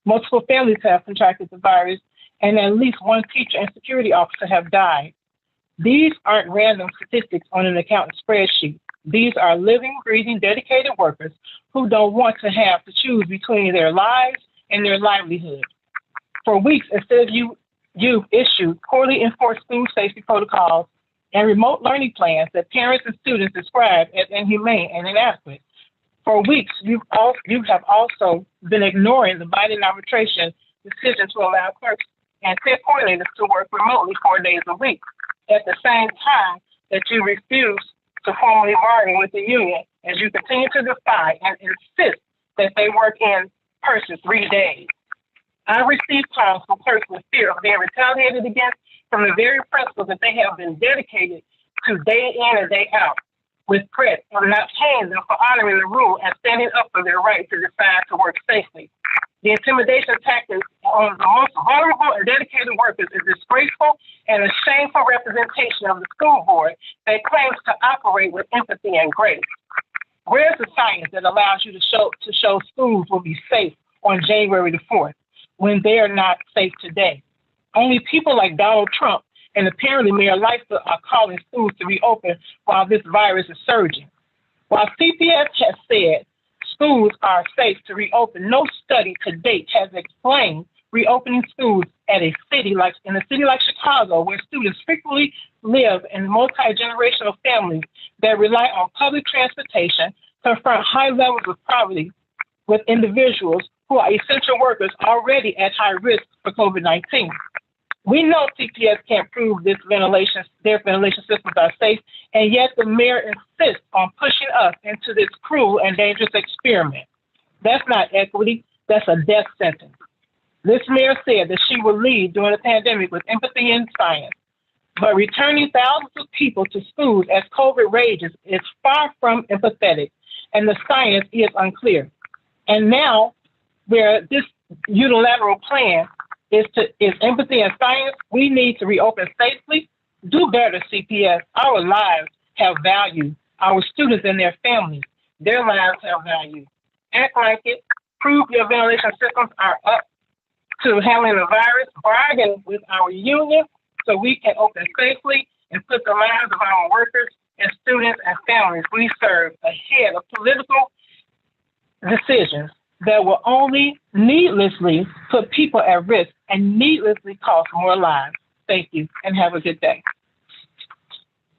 [SPEAKER 14] Multiple families have contracted the virus, and at least 1 teacher and security officer have died. These aren't random statistics on an accountant spreadsheet. These are living, breathing, dedicated workers who don't want to have to choose between their lives and their livelihood. For weeks, instead of you've issued poorly enforced school safety protocols and remote learning plans that parents and students describe as inhumane and inadequate. For weeks, you have also been ignoring the Biden arbitration decision to allow clerks and tech coordinators to work remotely 4 days a week, at the same time that you refuse to formally bargain with the union as you continue to defy and insist that they work in person 3 days. I received calls from clerks with fear of being retaliated against from the very principles that they have been dedicated to day in and day out, with threats of not paying them for honoring the rule and standing up for their right to decide to work safely. The intimidation tactics on the most vulnerable and dedicated workers is disgraceful and a shameful representation of the school board that claims to operate with empathy and grace. Where's the science that allows you to show schools will be safe on January the 4th when they are not safe today? Only people like Donald Trump and apparently Mayor Lightfoot are calling schools to reopen while this virus is surging. While CPS has said schools are safe to reopen, no study to date has explained reopening schools in a city like Chicago, where students frequently live in multi-generational families that rely on public transportation, confront high levels of poverty with individuals who are essential workers already at high risk for COVID-19. We know CPS can't prove their ventilation systems are safe, and yet the mayor insists on pushing us into this cruel and dangerous experiment. That's not equity, that's a death sentence. This mayor said that she will lead during the pandemic with empathy and science, but returning thousands of people to schools as COVID rages is far from empathetic, and the science is unclear. And now, where this unilateral plan is empathy and science, we need to reopen safely. Do better, CPS. Our lives have value. Our students and their families, their lives have value. Act like it. Prove your ventilation systems are up to handling the virus. Bargain with our union so we can open safely and put the lives of our workers and students and families we serve ahead of political decisions that will only needlessly put people at risk and needlessly cost more lives. Thank you, and have a good day.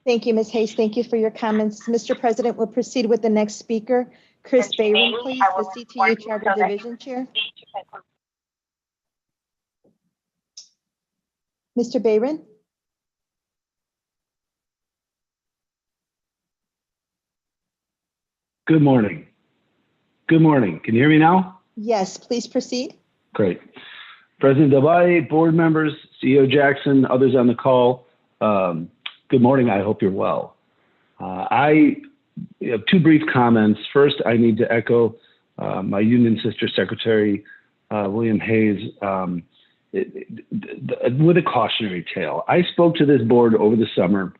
[SPEAKER 3] Thank you, Ms. Hayes. Thank you for your comments. Mr. President, we'll proceed with the next speaker. Chris Bayron, please, the CTU Charter Division Chair. Mr. Bayron?
[SPEAKER 15] Good morning. Good morning. Can you hear me now?
[SPEAKER 3] Yes, please proceed.
[SPEAKER 15] Great. President Del Valle, board members, CEO Jackson, others on the call, good morning. I hope you're well. I have two brief comments. First, I need to echo my union sister secretary, William Hayes, with a cautionary tale. I spoke to this board over the summer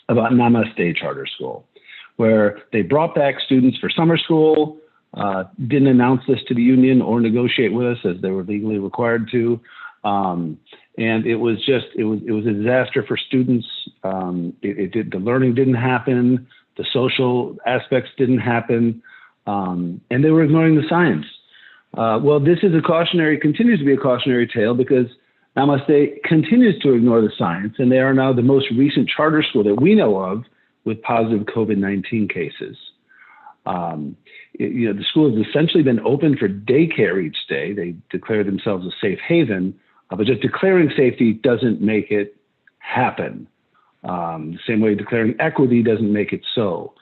[SPEAKER 15] about Namaste Charter School, where they brought back students for summer school, didn't announce this to the union or negotiate with us as they were legally required to. And it was a disaster for students. The learning didn't happen. The social aspects didn't happen. And they were ignoring the science. Well, this is continues to be a cautionary tale because Namaste continues to ignore the science, and they are now the most recent charter school that we know of with positive COVID-19 cases. The school has essentially been open for daycare each day. They declare themselves a safe haven, but just declaring safety doesn't make it happen. The same way declaring equity doesn't make it so.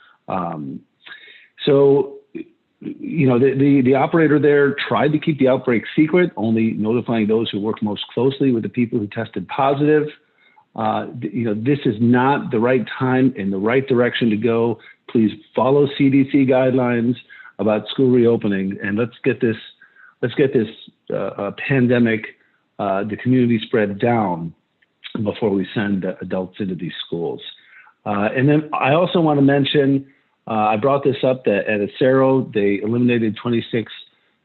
[SPEAKER 15] The operator there tried to keep the outbreak secret, only notifying those who work most closely with the people who tested positive. This is not the right time and the right direction to go. Please follow CDC guidelines about school reopening, and let's get this pandemic, the community spread down before we send adults into these schools. And then I also want to mention, I brought this up that at Acero, they eliminated 26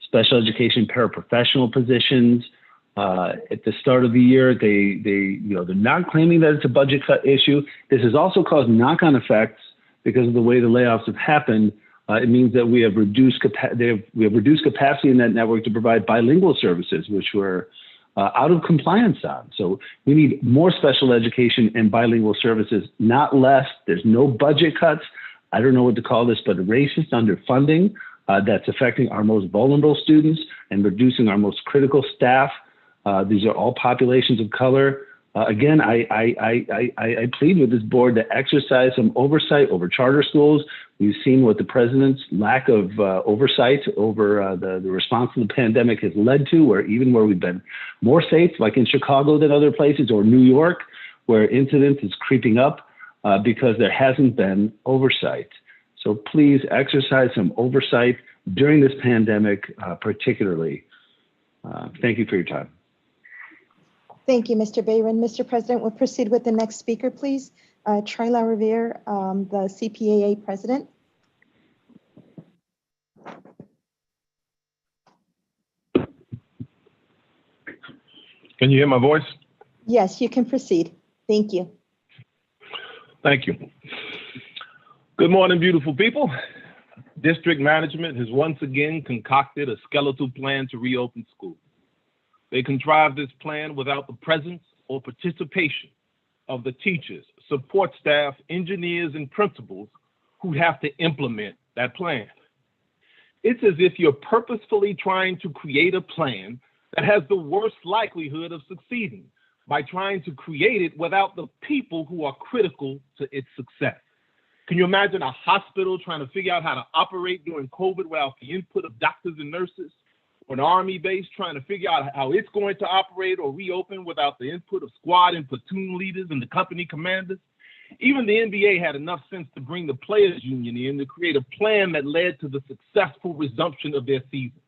[SPEAKER 15] special education paraprofessional positions. At the start of the year, they're not claiming that it's a budget cut issue. This has also caused knock-on effects because of the way the layoffs have happened. It means that we have reduced capacity in that network to provide bilingual services, which we're out of compliance on. So we need more special education and bilingual services, not less. There's no budget cuts. I don't know what to call this, but racist underfunding that's affecting our most vulnerable students and reducing our most critical staff. These are all populations of color. Again, I plead with this board to exercise some oversight over charter schools. We've seen what the president's lack of oversight over the response to the pandemic has led to, where we've been more safe, like in Chicago than other places, or New York, where incidence is creeping up because there hasn't been oversight. So please exercise some oversight during this pandemic, particularly. Thank you for your time.
[SPEAKER 3] Thank you, Mr. Bayron. Mr. President, we'll proceed with the next speaker, please. Trila Revere, the CPAA president.
[SPEAKER 16] Can you hear my voice?
[SPEAKER 3] Yes, you can proceed. Thank you.
[SPEAKER 16] Thank you. Good morning, beautiful people. District management has once again concocted a skeletal plan to reopen schools. They contrived this plan without the presence or participation of the teachers, support staff, engineers, and principals who have to implement that plan. It's as if you're purposefully trying to create a plan that has the worst likelihood of succeeding by trying to create it without the people who are critical to its success. Can you imagine a hospital trying to figure out how to operate during COVID without the input of doctors and nurses? Or an army base trying to figure out how it's going to operate or reopen without the input of squad and platoon leaders and the company commanders? Even the NBA had enough sense to bring the players union in to create a plan that led to the successful resumption of their season.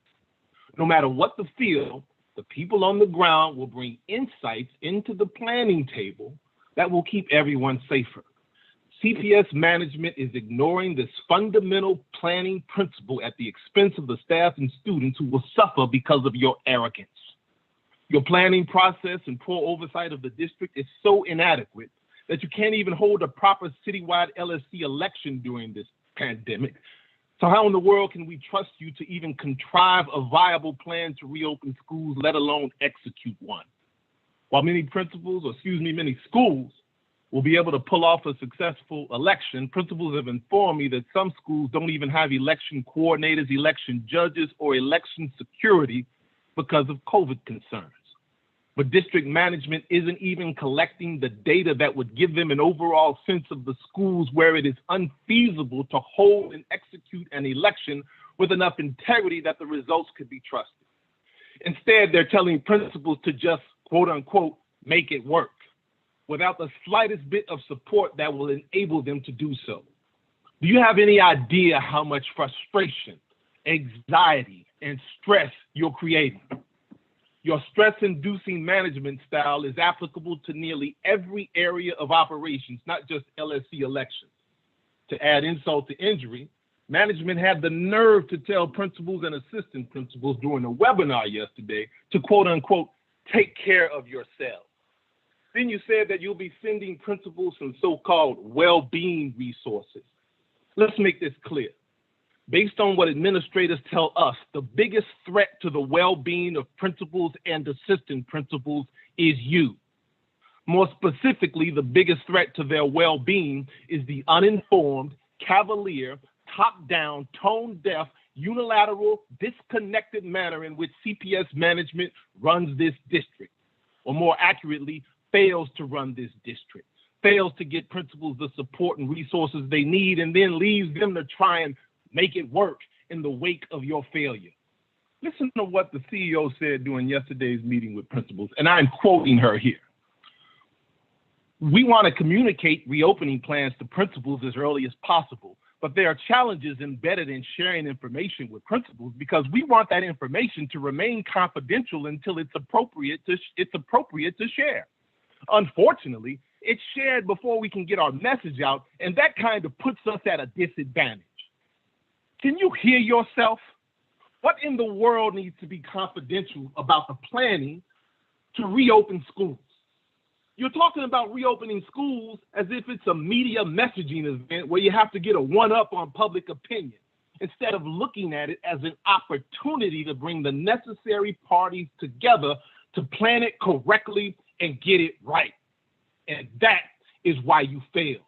[SPEAKER 16] No matter what the field, the people on the ground will bring insights into the planning table that will keep everyone safer. CPS management is ignoring this fundamental planning principle at the expense of the staff and students who will suffer because of your arrogance. Your planning process and poor oversight of the district is so inadequate that you can't even hold a proper citywide LSC election during this pandemic. So how in the world can we trust you to even contrive a viable plan to reopen schools, let alone execute one? While many schools will be able to pull off a successful election, principals have informed me that some schools don't even have election coordinators, election judges, or election security because of COVID concerns. But district management isn't even collecting the data that would give them an overall sense of the schools where it is unfeasible to hold and execute an election with enough integrity that the results could be trusted. Instead, they're telling principals to just, quote unquote, make it work, without the slightest bit of support that will enable them to do so. Do you have any idea how much frustration, anxiety, and stress you're creating? Your stress-inducing management style is applicable to nearly every area of operations, not just LSC elections. To add insult to injury, management had the nerve to tell principals and assistant principals during a webinar yesterday to, quote unquote, take care of yourselves. Then you said that you'll be sending principals some so-called well-being resources. Let's make this clear. Based on what administrators tell us, the biggest threat to the well-being of principals and assistant principals is you. More specifically, the biggest threat to their well-being is the uninformed, cavalier, top-down, tone-deaf, unilateral, disconnected manner in which CPS management runs this district, or more accurately, fails to run this district, fails to get principals the support and resources they need, and then leaves them to try and make it work in the wake of your failure. Listen to what the CEO said during yesterday's meeting with principals, and I'm quoting her here. We want to communicate reopening plans to principals as early as possible, but there are challenges embedded in sharing information with principals because we want that information to remain confidential until it's appropriate to share. Unfortunately, it's shared before we can get our message out, and that kind of puts us at a disadvantage. Can you hear yourself? What in the world needs to be confidential about the planning to reopen schools? You're talking about reopening schools as if it's a media messaging event where you have to get a one-up on public opinion, instead of looking at it as an opportunity to bring the necessary parties together to plan it correctly and get it right. And that is why you fail.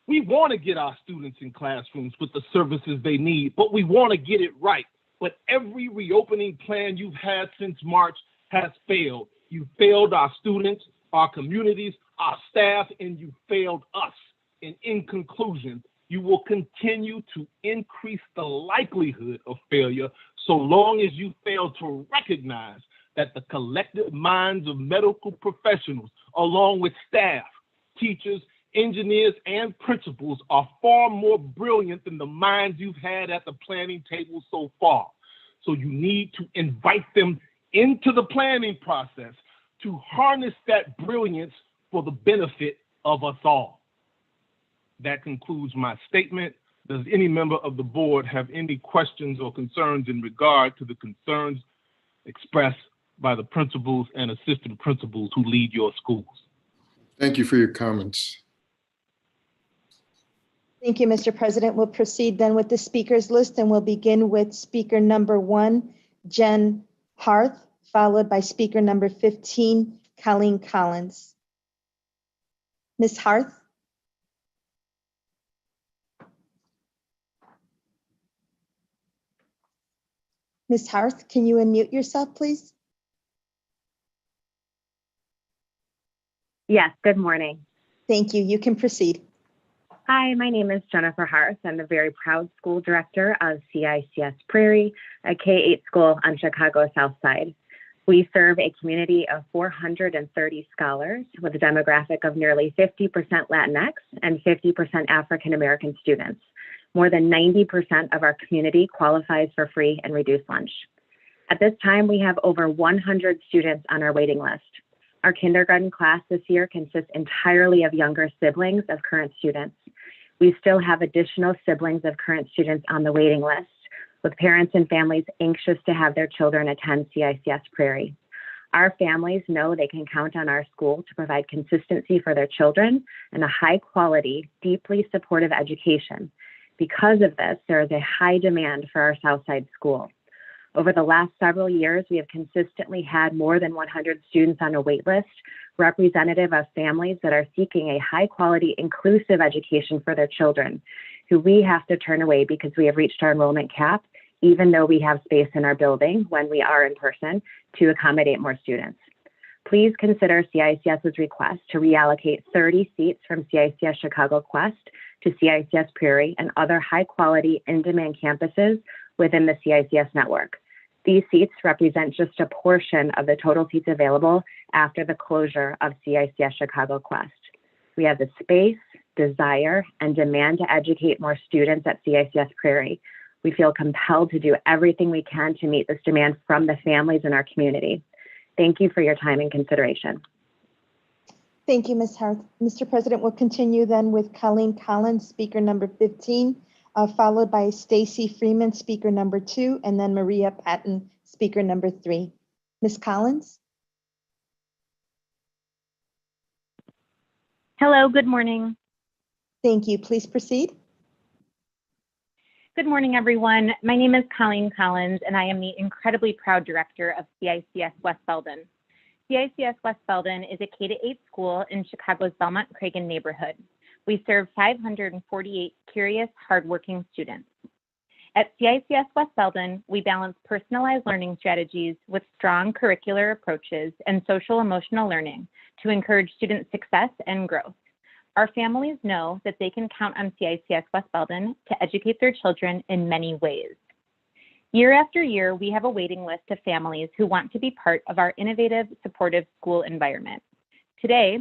[SPEAKER 16] We want to get our students in classrooms with the services they need, but we want to get it right. But every reopening plan you've had since March has failed. You failed our students, our communities, our staff, and you failed us. And in conclusion, you will continue to increase the likelihood of failure so long as you fail to recognize that the collective minds of medical professionals, along with staff, teachers, engineers, and principals are far more brilliant than the minds you've had at the planning table so far. So you need to invite them into the planning process to harness that brilliance for the benefit of us all. That concludes my statement. Does any member of the board have any questions or concerns in regard to the concerns expressed by the principals and assistant principals who lead your schools?
[SPEAKER 4] Thank you for your comments.
[SPEAKER 3] Thank you, Mr. President. We'll proceed then with the speakers list, and we'll begin with speaker number 1, Jen Harth, followed by speaker number 15, Colleen Collins. Ms. Harth? Ms. Harth, can you unmute yourself, please?
[SPEAKER 17] Yes, good morning.
[SPEAKER 3] Thank you. You can proceed.
[SPEAKER 17] Hi, my name is Jennifer Harth. I'm the very proud school director of CICS Prairie, a K-8 school on Chicago's South Side. We serve a community of 430 scholars with a demographic of nearly 50% Latinx and 50% African American students. More than 90% of our community qualifies for free and reduced lunch. At this time, we have over 100 students on our waiting list. Our kindergarten class this year consists entirely of younger siblings of current students. We still have additional siblings of current students on the waiting list, with parents and families anxious to have their children attend CICS Prairie. Our families know they can count on our school to provide consistency for their children and a high quality, deeply supportive education. Because of this, there is a high demand for our Southside school. Over the last several years, we have consistently had more than 100 students on a wait list, representative of families that are seeking a high quality, inclusive education for their children, who we have to turn away because we have reached our enrollment cap, even though we have space in our building when we are in person to accommodate more students. Please consider CICS's request to reallocate 30 seats from CICS Chicago Quest to CICS Prairie and other high quality in-demand campuses within the CICS network. These seats represent just a portion of the total seats available after the closure of CICS Chicago Quest. We have the space, desire, and demand to educate more students at CICS Prairie. We feel compelled to do everything we can to meet this demand from the families in our community. Thank you for your time and consideration.
[SPEAKER 3] Thank you, Ms. Harth. Mr. President, we'll continue then with Colleen Collins, speaker number 15, followed by Stacy Freeman, speaker number 2, and then Maria Patton, speaker number 3. Ms. Collins?
[SPEAKER 18] Hello, good morning.
[SPEAKER 3] Thank you. Please proceed.
[SPEAKER 18] Good morning, everyone. My name is Colleen Collins, and I am the incredibly proud director of CICS West Belden. CICS West Belden is a K-8 school in Chicago's Belmont-Cragen neighborhood. We serve 548 curious, hardworking students. At CICS West Belden, we balance personalized learning strategies with strong curricular approaches and social-emotional learning to encourage student success and growth. Our families know that they can count on CICS West Belden to educate their children in many ways. Year after year, we have a waiting list of families who want to be part of our innovative, supportive school environment. Today,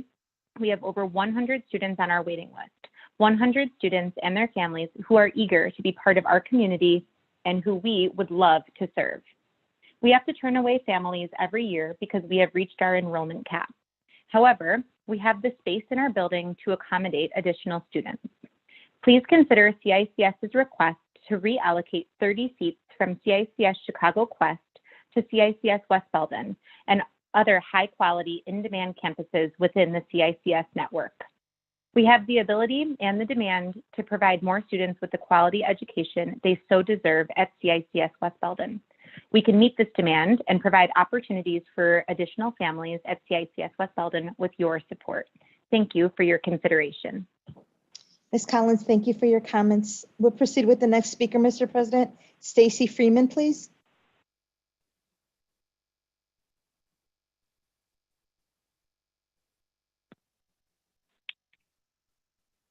[SPEAKER 18] we have over 100 students on our waiting list, 100 students and their families who are eager to be part of our community and who we would love to serve. We have to turn away families every year because we have reached our enrollment cap. However, we have the space in our building to accommodate additional students. Please consider CICS's request to reallocate 30 seats from CICS Chicago Quest to CICS West Belden and other high-quality in-demand campuses within the CICS network. We have the ability and the demand to provide more students with the quality education they so deserve at CICS West Belden. We can meet this demand and provide opportunities for additional families at CICS West Belden with your support. Thank you for your consideration.
[SPEAKER 3] Ms. Collins, thank you for your comments. We'll proceed with the next speaker, Mr. President. Stacy Freeman, please.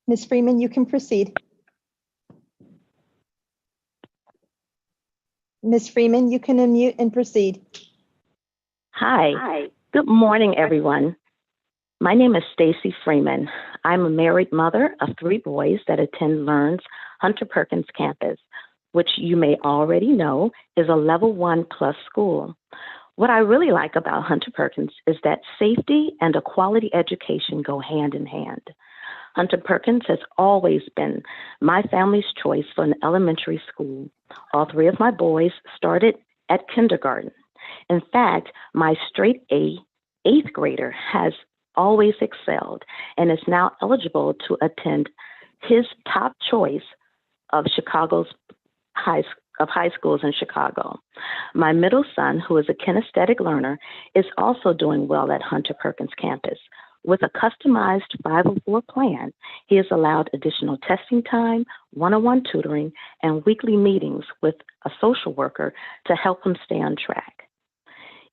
[SPEAKER 3] Ms. Freeman, you can proceed. Ms. Freeman, you can unmute and proceed.
[SPEAKER 19] Hi. Good morning, everyone. My name is Stacy Freeman. I'm a married mother of 3 boys that attend LEARN's Hunter Perkins campus, which you may already know is a level 1+ school. What I really like about Hunter Perkins is that safety and a quality education go hand in hand. Hunter Perkins has always been my family's choice for an elementary school. All three of my boys started at kindergarten. In fact, my straight A 8th grader has always excelled and is now eligible to attend his top choice of high schools in Chicago. My middle son, who is a kinesthetic learner, is also doing well at Hunter Perkins campus. With a customized 504 plan, he is allowed additional testing time, one-on-one tutoring, and weekly meetings with a social worker to help him stay on track.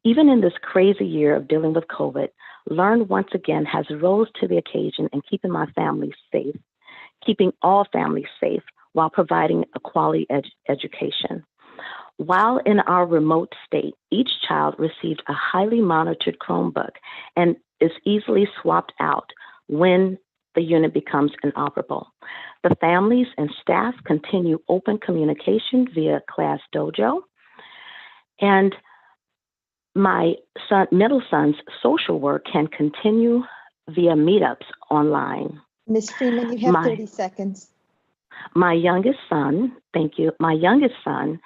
[SPEAKER 19] Even in this crazy year of dealing with COVID, Learn once again has rose to the occasion in keeping my family safe, keeping all families safe while providing a quality education. While in our remote state, each child received a highly monitored Chromebook and is easily swapped out when the unit becomes inoperable. The families and staff continue open communication via Class Dojo, and my middle son's social work can continue via meetups online.
[SPEAKER 3] Ms. Freeman, you have 30 seconds.
[SPEAKER 19] My youngest son, thank you, my youngest son,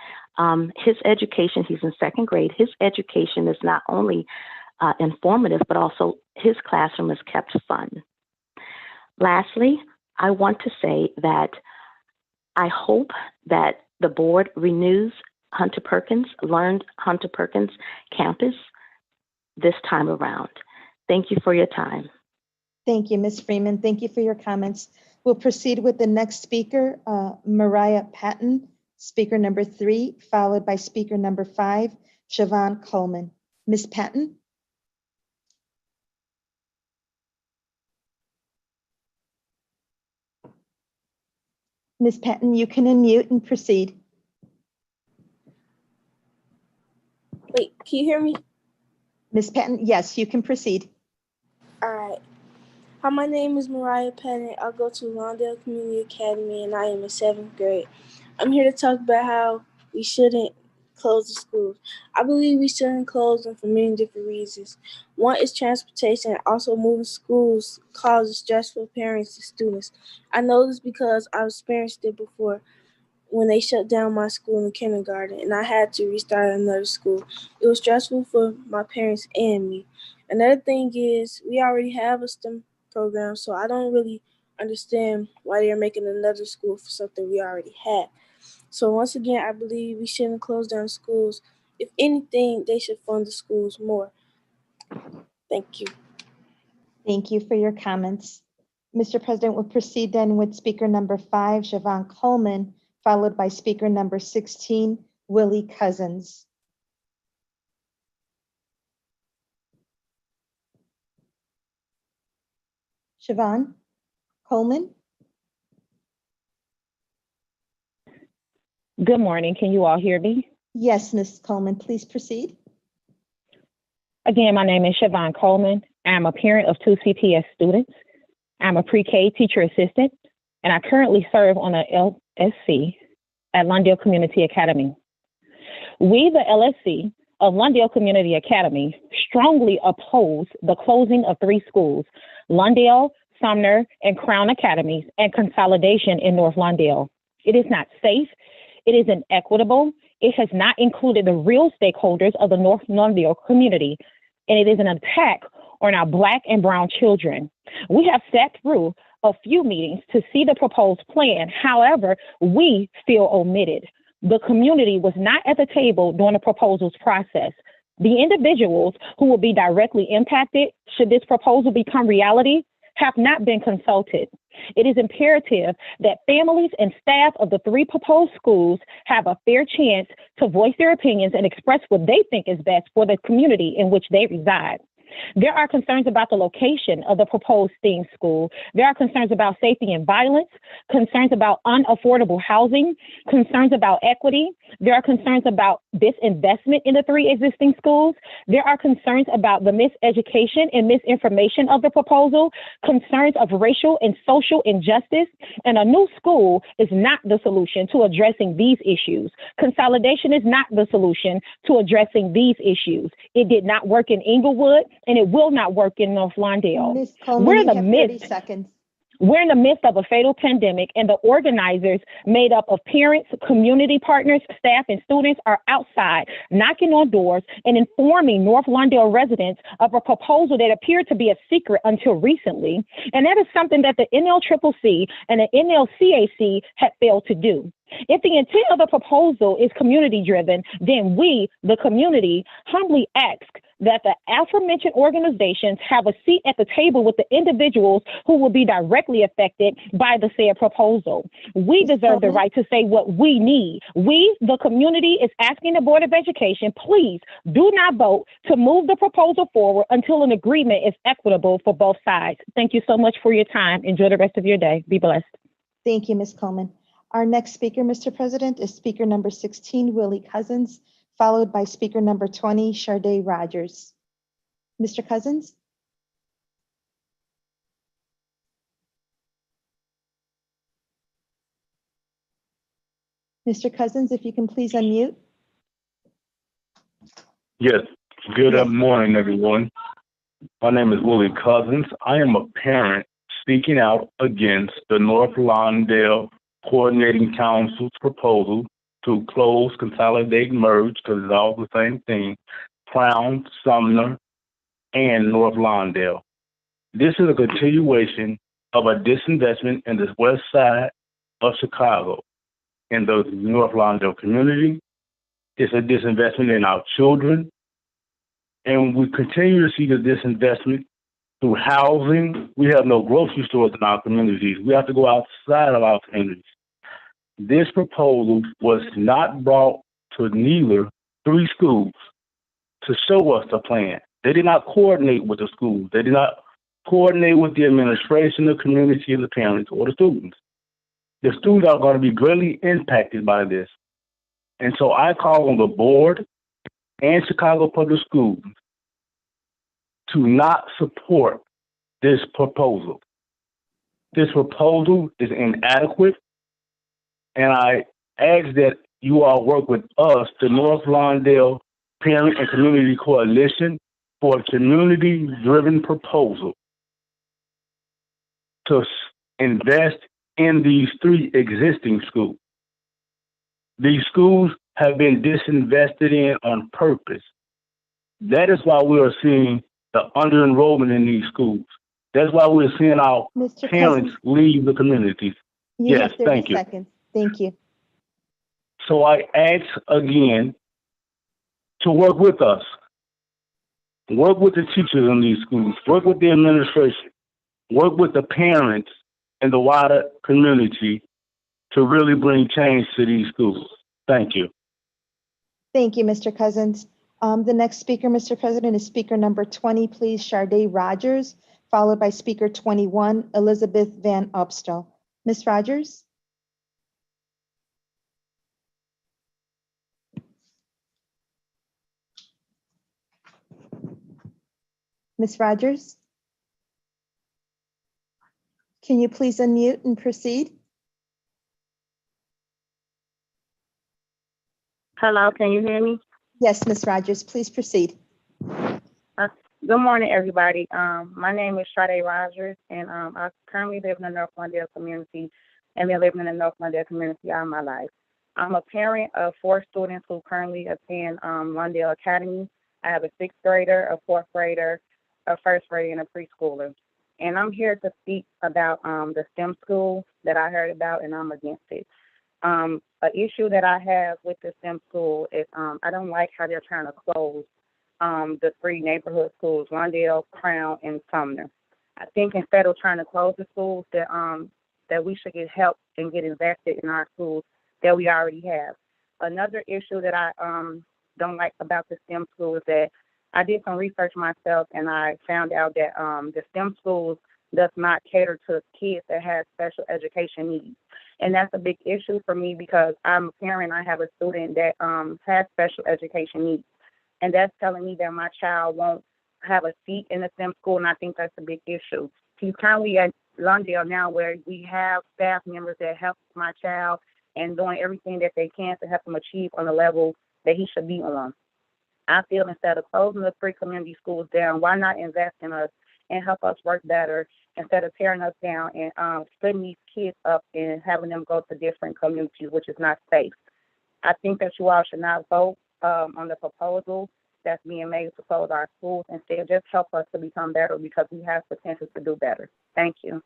[SPEAKER 19] his education, he's in 2nd grade, his education is not only informative, but also his classroom is kept fun. Lastly, I want to say that I hope that the board renews Hunter Perkins campus this time around. Thank you for your time.
[SPEAKER 3] Thank you, Ms. Freeman. Thank you for your comments. We'll proceed with the next speaker, Mariah Patton, speaker number 3, followed by speaker number 5, Siobhan Coleman. Ms. Patton? Ms. Patton, you can unmute and proceed.
[SPEAKER 20] Wait, can you hear me?
[SPEAKER 3] Ms. Patton, yes, you can proceed.
[SPEAKER 20] All right. Hi, my name is Mariah Patton. I go to Lawndale Community Academy and I am in 7th grade. I'm here to talk about how we shouldn't close the schools. I believe we shouldn't close them for many different reasons. One is transportation. Also, moving schools causes stress for parents and students. I know this because I've experienced it before when they shut down my school in kindergarten and I had to restart another school. It was stressful for my parents and me. Another thing is we already have a STEM program, so I don't really understand why they're making another school for something we already had. So once again, I believe we shouldn't close down schools. If anything, they should fund the schools more. Thank you.
[SPEAKER 3] Thank you for your comments. Mr. President, we'll proceed then with speaker number 5, Siobhan Coleman, followed by speaker number 16, Willie Cousins. Siobhan Coleman?
[SPEAKER 21] Good morning. Can you all hear me?
[SPEAKER 3] Yes, Ms. Coleman, please proceed.
[SPEAKER 21] Again, my name is Siobhan Coleman. I'm a parent of 2 CPS students. I'm a pre-K teacher assistant, and I currently serve on a LSC at Lawndale Community Academy. We, the LSC of Lawndale Community Academy, strongly oppose the closing of 3 schools, Lawndale, Sumner, and Crown Academies, and consolidation in North Lawndale. It is not safe. It is inequitable. It has not included the real stakeholders of the North Lawndale community, and it is an attack on our Black and Brown children. We have sat through a few meetings to see the proposed plan. However, we feel omitted. The community was not at the table during the proposals process. The individuals who will be directly impacted should this proposal become reality have not been consulted. It is imperative that families and staff of the 3 proposed schools have a fair chance to voice their opinions and express what they think is best for the community in which they reside. There are concerns about the location of the proposed STEAM school. There are concerns about safety and violence, concerns about unaffordable housing, concerns about equity. There are concerns about disinvestment in the 3 existing schools. There are concerns about the miseducation and misinformation of the proposal, concerns of racial and social injustice, and a new school is not the solution to addressing these issues. Consolidation is not the solution to addressing these issues. It did not work in Inglewood, and it will not work in North Lawndale.
[SPEAKER 3] Ms. Coleman, you have 30 seconds.
[SPEAKER 21] We're in the midst of a fatal pandemic, and the organizers, made up of parents, community partners, staff, and students, are outside knocking on doors and informing North Lawndale residents of a proposal that appeared to be a secret until recently. And that is something that the NLCCC and the NLCAC had failed to do. If the intent of the proposal is community driven, then we, the community, humbly ask that the aforementioned organizations have a seat at the table with the individuals who will be directly affected by the said proposal. We deserve the right to say what we need. We, the community, is asking the Board of Education, please do not vote to move the proposal forward until an agreement is equitable for both sides. Thank you so much for your time. Enjoy the rest of your day. Be blessed.
[SPEAKER 3] Thank you, Ms. Coleman. Our next speaker, Mr. President, is speaker number 16, Willie Cousins, followed by speaker number 20, Sharday Rogers. Mr. Cousins? Mr. Cousins, if you can please unmute.
[SPEAKER 1] Yes. Good morning, everyone. My name is Willie Cousins. I am a parent speaking out against the North Lawndale Coordinating Council's proposal to close, consolidate, merge, because it's all the same thing, Crown, Sumner, and North Lawndale. This is a continuation of a disinvestment in the west side of Chicago, in the North Lawndale community. It's a disinvestment in our children. And we continue to see the disinvestment through housing. We have no grocery stores in our communities. We have to go outside of our communities. This proposal was not brought to neither 3 schools to show us the plan. They did not coordinate with the schools. They did not coordinate with the administration, the community, the parents, or the students. The students are going to be greatly impacted by this. And so I call on the board and Chicago Public Schools to not support this proposal. This proposal is inadequate, and I ask that you all work with us, the North Lawndale Parent and Community Coalition, for a community-driven proposal to invest in these 3 existing schools. These schools have been disinvested in on purpose. That is why we are seeing the under-enrollment in these schools. That's why we're seeing our parents leave the communities. Yes, thank you.
[SPEAKER 3] Seconds. Thank you.
[SPEAKER 1] So I ask again to work with us. Work with the teachers in these schools. Work with the administration. Work with the parents and the wider community to really bring change to these schools. Thank you.
[SPEAKER 3] Thank you, Mr. Cousins. The next speaker, Mr. President, is speaker number 20, please, Sharday Rogers, followed by speaker 21, Elizabeth Van Opstal. Ms. Rogers? Ms. Rogers? Can you please unmute and proceed?
[SPEAKER 22] Hello, can you hear me?
[SPEAKER 3] Yes, Ms. Rogers, please proceed.
[SPEAKER 22] Good morning, everybody. My name is Sharday Rogers, and I currently live in the North Lawndale community, and been living in the North Lawndale community all my life. I'm a parent of 4 students who currently attend Lawndale Academy. I have a 6th grader, a 4th grader, a 1st grader, and a preschooler. And I'm here to speak about the STEM school that I heard about, and I'm against it. An issue that I have with the STEM school is I don't like how they're trying to close the 3 neighborhood schools, Lawndale, Crown, and Sumner. I think instead of trying to close the schools, that we should get help and get invested in our schools that we already have. Another issue that I don't like about the STEM school is that I did some research myself, and I found out that the STEM schools does not cater to kids that have special education needs. And that's a big issue for me because I'm a parent. I have a student that has special education needs. And that's telling me that my child won't have a seat in the STEM school, and I think that's a big issue. He's currently at Lawndale now, where we have staff members that help my child and doing everything that they can to help him achieve on the level that he should be on. I feel instead of closing the 3 community schools down, why not invest in us and help us work better instead of tearing us down and splitting these kids up and having them go to different communities, which is not safe. I think that you all should not vote on the proposal that's being made to close our schools. Instead, just help us to become better because we have potential to do better. Thank you.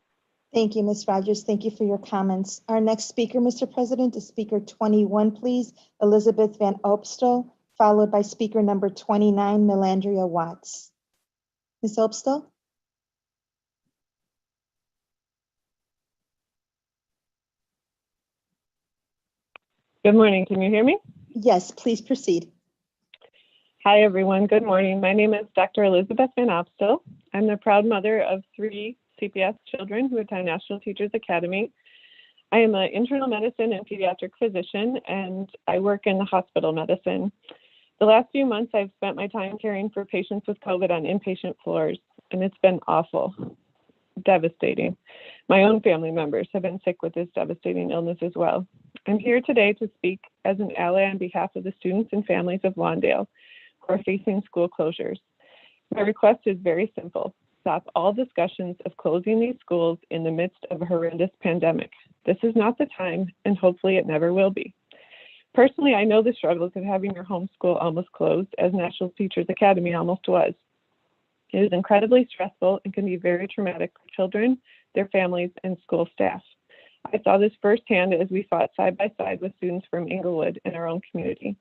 [SPEAKER 3] Thank you, Ms. Rogers. Thank you for your comments. Our next speaker, Mr. President, is speaker 21, please, Elizabeth Van Opstel, followed by speaker number 29, Melandria Watts. Ms. Opstel?
[SPEAKER 5] Good morning. Can you hear me?
[SPEAKER 3] Yes, please proceed.
[SPEAKER 5] Hi, everyone. Good morning. My name is Dr. Elizabeth Van Opstel. I'm the proud mother of 3 CPS children who attend National Teachers Academy. I am an internal medicine and pediatric physician, and I work in the hospital medicine. The last few months, I've spent my time caring for patients with COVID on inpatient floors, and it's been awful, devastating. My own family members have been sick with this devastating illness as well. I'm here today to speak as an ally on behalf of the students and families of Lawndale who are facing school closures. My request is very simple. Stop all discussions of closing these schools in the midst of a horrendous pandemic. This is not the time, and hopefully it never will be. Personally, I know the struggles of having your home school almost closed, as National Teachers Academy almost was. It is incredibly stressful and can be very traumatic for children, their families, and school staff. I saw this firsthand as we fought side by side with students from Inglewood in our own community.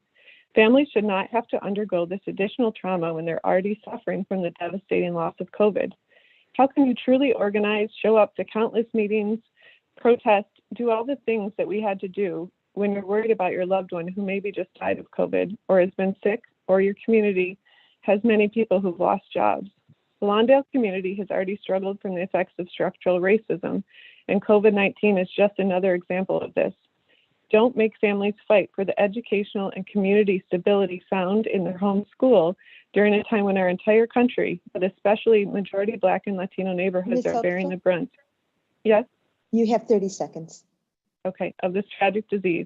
[SPEAKER 5] Families should not have to undergo this additional trauma when they're already suffering from the devastating loss of COVID. How can you truly organize, show up to countless meetings, protest, do all the things that we had to do when you're worried about your loved one who maybe just died of COVID or has been sick, or your community has many people who've lost jobs? The Lawndale community has already struggled from the effects of structural racism, and COVID-19 is just another example of this. Don't make families fight for the educational and community stability found in their home school during a time when our entire country, but especially majority Black and Latino neighborhoods,
[SPEAKER 3] Ms.
[SPEAKER 5] are bearing
[SPEAKER 3] Opstel?
[SPEAKER 5] the brunt. Yes?
[SPEAKER 3] You have 30 seconds.
[SPEAKER 5] Okay, of this tragic disease.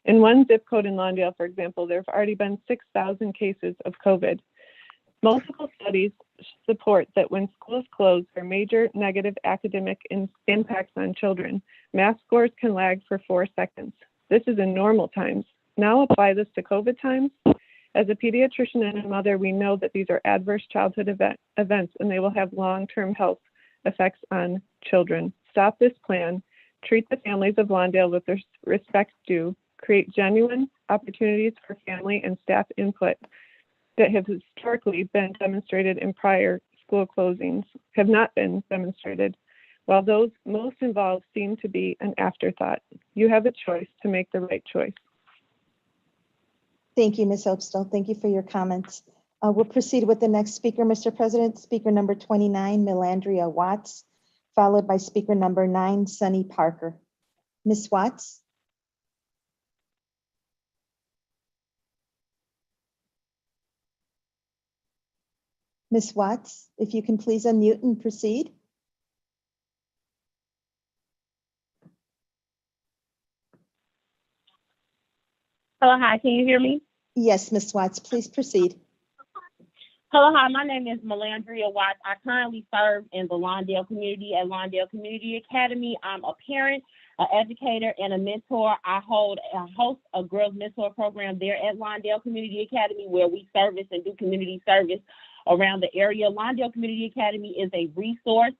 [SPEAKER 5] In one zip code in Lawndale, for example, there have already been 6,000 cases of COVID. Multiple studies support that when schools close, there are major negative academic impacts on children. Math scores can lag for 4 seconds. This is in normal times. Now apply this to COVID times. As a pediatrician and a mother, we know that these are adverse childhood events, and they will have long-term health effects on children. Stop this plan. Treat the families of Lawndale with the respect due. Create genuine opportunities for family and staff input that have historically been demonstrated in prior school closings, have not been demonstrated, while those most involved seem to be an afterthought. You have a choice to make the right choice.
[SPEAKER 3] Thank you, Ms. Opstel. Thank you for your comments. We'll proceed with the next speaker, Mr. President. Speaker number 29, Melandria Watts, followed by speaker number 9, Sunny Parker. Ms. Watts? Ms. Watts, if you can please unmute and proceed.
[SPEAKER 22] Hello, hi, can you hear me?
[SPEAKER 3] Yes, Ms. Watts, please proceed.
[SPEAKER 22] Hello, hi, my name is Melandria Watts. I currently serve in the Lawndale community at Lawndale Community Academy. I'm a parent, an educator, and a mentor. I host a girls mentor program there at Lawndale Community Academy, where we service and do community service around the area. Lawndale Community Academy is a resource,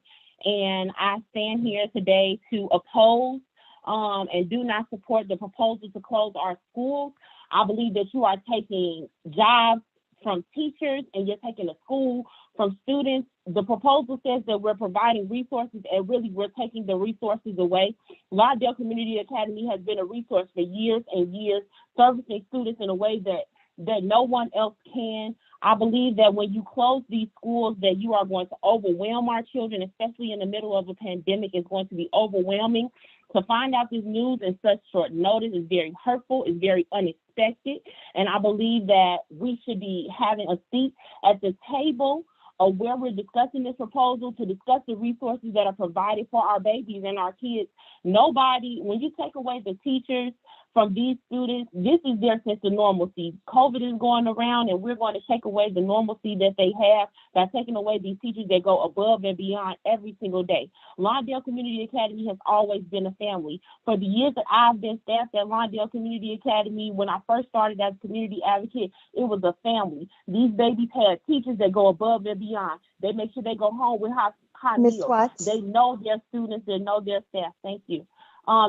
[SPEAKER 22] and I stand here today to oppose and do not support the proposal to close our schools. I believe that you are taking jobs from teachers and you're taking a school from students. The proposal says that we're providing resources, and really we're taking the resources away. Lawndale Community Academy has been a resource for years and years, servicing students in a way that no one else can.
[SPEAKER 21] I believe that when you close these schools, that you are going to overwhelm our children, especially in the middle of a pandemic. It's going to be overwhelming. To find out this news in such short notice is very hurtful, is very unexpected, and I believe that we should be having a seat at the table of where we're discussing this proposal to discuss the resources that are provided for our babies and our kids. Nobody, when you take away the teachers from these students, this is their sense of normalcy. COVID is going around, and we're going to take away the normalcy that they have by taking away these teachers that go above and beyond every single day. Lawndale Community Academy has always been a family. For the years that I've been staffed at Lawndale Community Academy, when I first started as a community advocate, it was a family. These babies had teachers that go above and beyond. They make sure they go home with hot meals.
[SPEAKER 3] Watts.
[SPEAKER 21] They know their students, they know their staff. Thank you.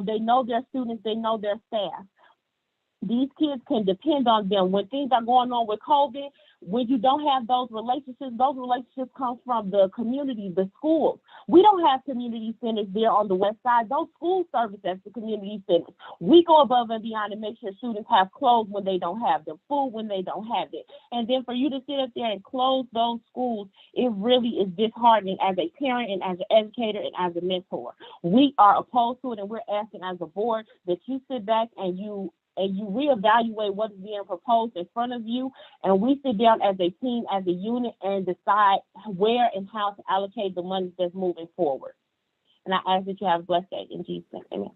[SPEAKER 21] They know their students, they know their staff. These kids can depend on them. When things are going on with COVID, when you don't have those relationships come from the community, the schools. We don't have community centers there on the west side. Those schools service as the community centers. We go above and beyond and make sure students have clothes when they don't have them, food when they don't have it. And then for you to sit up there and close those schools, it really is disheartening as a parent and as an educator and as a mentor. We are opposed to it, and we're asking as a board that you sit back and you reevaluate what is being proposed in front of you, and we sit down as a team, as a unit, and decide where and how to allocate the money that's moving forward. And I ask that you have a blessed day in Jesus' name. Amen.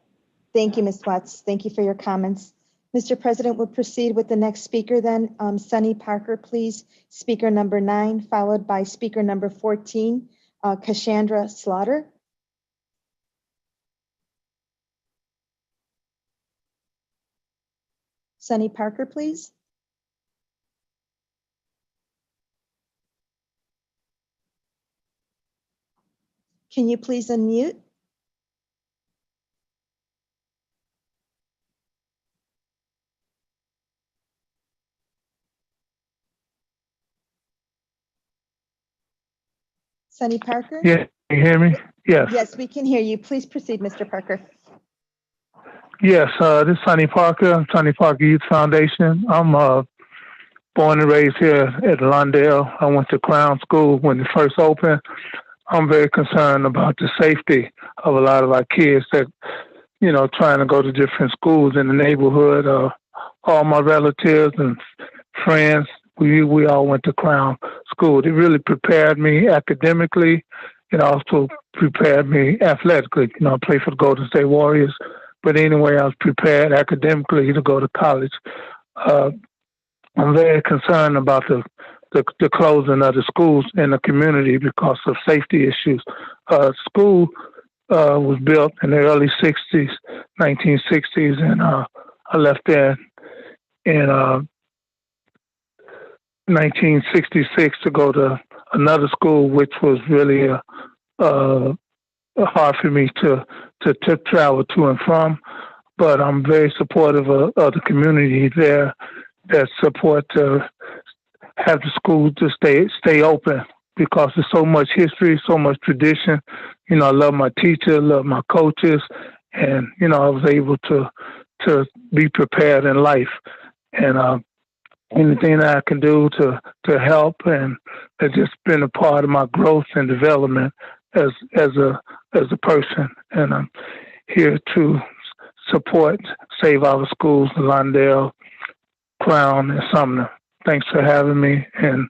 [SPEAKER 3] Thank you, Ms. Watts. Thank you for your comments. Mr. President, we'll proceed with the next speaker then. Sunny Parker, please. Speaker number 9, followed by speaker number 14, Cassandra Slaughter. Sunny Parker, please. Can you please unmute? Sunny Parker?
[SPEAKER 6] Yeah, can you hear me? Yes.
[SPEAKER 3] Yes, we can hear you. Please proceed, Mr. Parker.
[SPEAKER 6] Yes, this is Sonny Parker, Sonny Parker Youth Foundation. I'm born and raised here at Lawndale. I went to Crown School when it first opened. I'm very concerned about the safety of a lot of our kids that, trying to go to different schools in the neighborhood. All my relatives and friends, we all went to Crown School. It really prepared me academically. It also prepared me athletically. I played for the Golden State Warriors. But anyway, I was prepared academically to go to college. I'm very concerned about the closing of the schools in the community because of safety issues. School was built in the early 60s, 1960s, and I left there in 1966 to go to another school, which was really hard for me to travel to and from, but I'm very supportive of the community there that support to have the school to stay open because there's so much history, so much tradition. I love my teacher, love my coaches, and I was able to be prepared in life. And anything that I can do to help, and it's just been a part of my growth and development as a person, and I'm here to support Save Our Schools, Lawndale, Crown, and Sumner. Thanks for having me, and